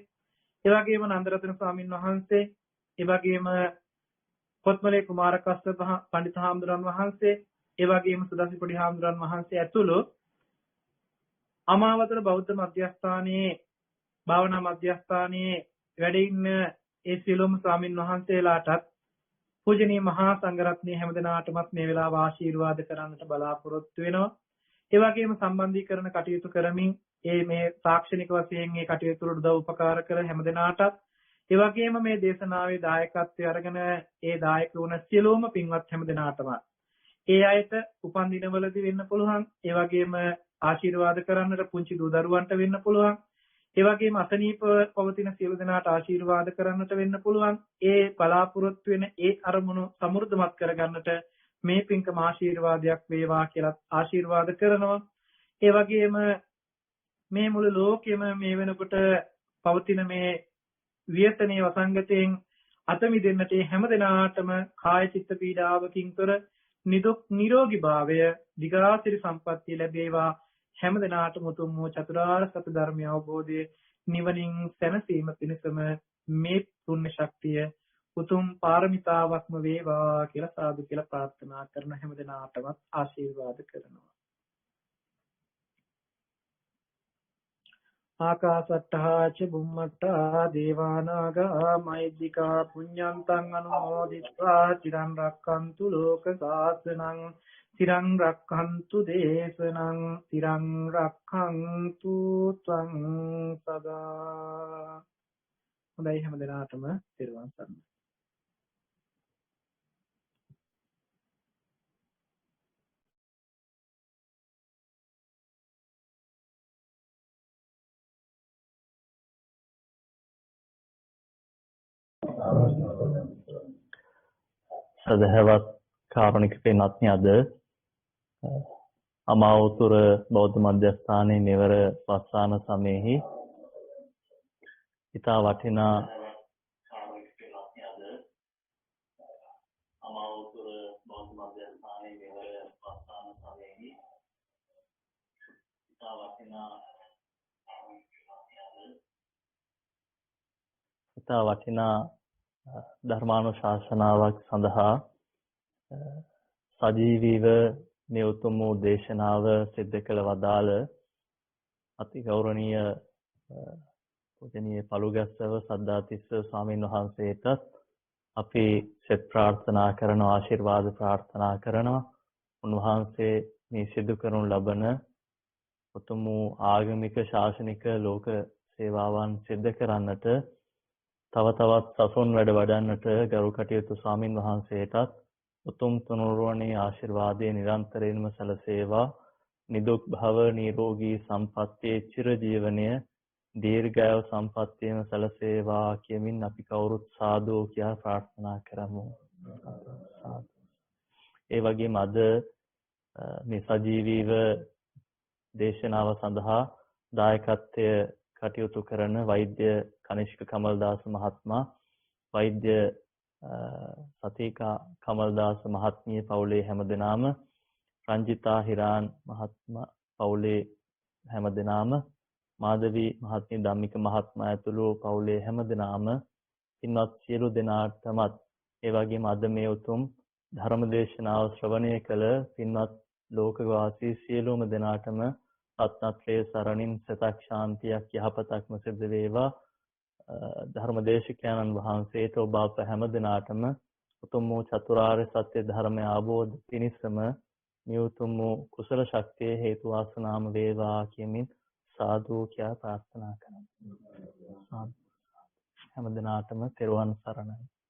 ඒ වගේම නන්දරත්න ස්වාමින් වහන්සේ ඒ වගේම කොත්මලේ කුමාරකස්සප පඬිතු හාමුදුරන් වහන්සේ ඒ වගේම සුදස්සිපොඩි හාමුදුරන් වහන්සේ ඇතුළු අමාවතර බෞද්ධ මධ්‍යස්ථානයේ භාවනා මධ්‍යස්ථානයේ වැඩ ඉන්න ඒ සියලුම ස්වාමින් වහන්සේලාටත් පූජනීය මහා සංඝරත්නයේ හැමදෙනාටමත් මේ වෙලාව ආශිර්වාද කරන්නට බලාපොරොත්තු වෙනවා. ඒ වගේම සම්බන්ධීකරණ කටයුතු කරමින් මේ තාක්ෂණික වශයෙන් මේ කටයුතු වලට උදව් උපකාර කර හැමදෙනාටත් ඒ වගේම මේ දේශනාවේ දායකත්වය අරගෙන ඒ දායක වුණ සියලුම පින්වත් හැම දෙනාටම ඒ අයට උපන් දිනවලදී වෙන්න පුළුවන්. ඒ වගේම ආශිර්වාද කරන්නට පුංචි දූ දරුවන්ට වෙන්න පුළුවන්. ඒ වගේම අසනීප පවතින සියලු දෙනාට ආශිර්වාද කරන්නට වෙන්න පුළුවන්. ඒ බලාපොරොත්තු වෙන ඒ අරමුණු සමෘද්ධමත් කරගන්නට මේ පින්කම ආශිර්වාදයක් වේවා කියලා ආශිර්වාද කරනවා. ඒ වගේම මේ මුළු ලෝකෙම මේ වෙනකොට පවතින මේ ව්‍යසනයේ වසංගතයෙන් අත මිදෙන්නට හැම දිනාටම කාය චිත්ත පීඩාවකින් තොර නිදුක් නිරෝගී භාවය දිගාසිරි සම්පත්තිය ලැබේවා. හැම දිනාටම උතුම් වූ චතුරාර්ය සත්‍ය ධර්මය අවබෝධයේ නිවනින් සැනසීම පිණිසම මේ පුණ්‍ය ශක්තිය උතුම් පාරමිතාවක්ම වේවා කියලා සාදු කියලා ප්‍රාර්ථනා කරන හැම දිනාටම ආශිර්වාද කරනවා. ආකාසට්ඨා ච බුම්මට්ඨා දේවානාගා මෛද්దికා පුඤ්ඤන්තං අනුමෝදිත්වා චිරන් රක්ඛන්තු ලෝක සාසනං තිරං රක්ඛන්තු දේශනං තිරං රක්ඛන්තු ත්වං සදා. හොඳයි හැම දිනාටම තෙරුවන් සරණයි. සදහවත් කාරුණික පින්වත්නි, අද අමාවතුර බෞද්ධ මධ්‍යස්ථානයේ මෙවර වස්සාන සමයේහි ඉතා වටිනා ධර්මානුශාසනාවක් සඳහා සජීවීව මේ උතුම් වූ දේශනාව සිද්ධ කළ වදාළ අති ගෞරවනීය පූජනීය පළුගැස්සව සද්ධාතිස්ස ස්වාමීන් වහන්සේට අපි සෙත් ප්‍රාර්ථනා කරනවා, ආශිර්වාද ප්‍රාර්ථනා කරනවා. උන්වහන්සේ මේ සිදු කරනු ලබන උතුම් වූ ආගමික ශාසනික ලෝක සේවාවන් සිද්ධ කරන්නට, තව තවත් සසුන් වැඩ වඩන්නට ගරු කටයුතු ස්වාමින් වහන්සේටත් උතුම් තුනුරුවනේ ආශිර්වාදයේ නිරන්තරයෙන්ම සැලසේවා. නිදුක් භව නිරෝගී සම්පත්තියේ චිර ජීවනය දීර්ඝායු සම්පත්තියම සැලසේවා කියමින් අපි කවුරුත් සාදු කියා ප්‍රාර්ථනා කරමු. ඒ වගේම අද මේ සජීවීව දේශනාව සඳහා දායකත්වය කටයුතු කරන වෛද්‍ය කනිෂ්ක කමල්දාස මහත්මයා, වෛද්‍ය සතිකා කමල්දාස මහත්මිය පවුලේ හැමදෙනාම, රංජිතා හිරාන් මහත්මයා පවුලේ හැමදෙනාම, මාධවී මහත්මිය, ධම්මික මහත්මයා ඇතුළු පවුලේ හැමදෙනාම, පින්වත් සියලු දෙනාටමත් ඒ වගේම අද මේ උතුම් ධර්ම දේශනාව ශ්‍රවණය කළ පින්වත් ලෝකවාසී සියලුම දෙනාටම රත්නත්‍රයේ සරණින් සතක් ශාන්තියක් යහපතක්ම සිද්ධ වේවා. ධර්මදේශකයන්න් වහන්සේට ඔබ අප හැම දිනාටම උතුම් වූ චතුරාර්ය සත්‍ය ධර්මය අවබෝධ පිණිසම මේ උතුම් වූ කුසල ශක්තිය හේතු වාසනාම වේවා කියමින් සාදු කියා ප්‍රාර්ථනා කරමු. හැම දිනාටම තෙරුවන් සරණයි.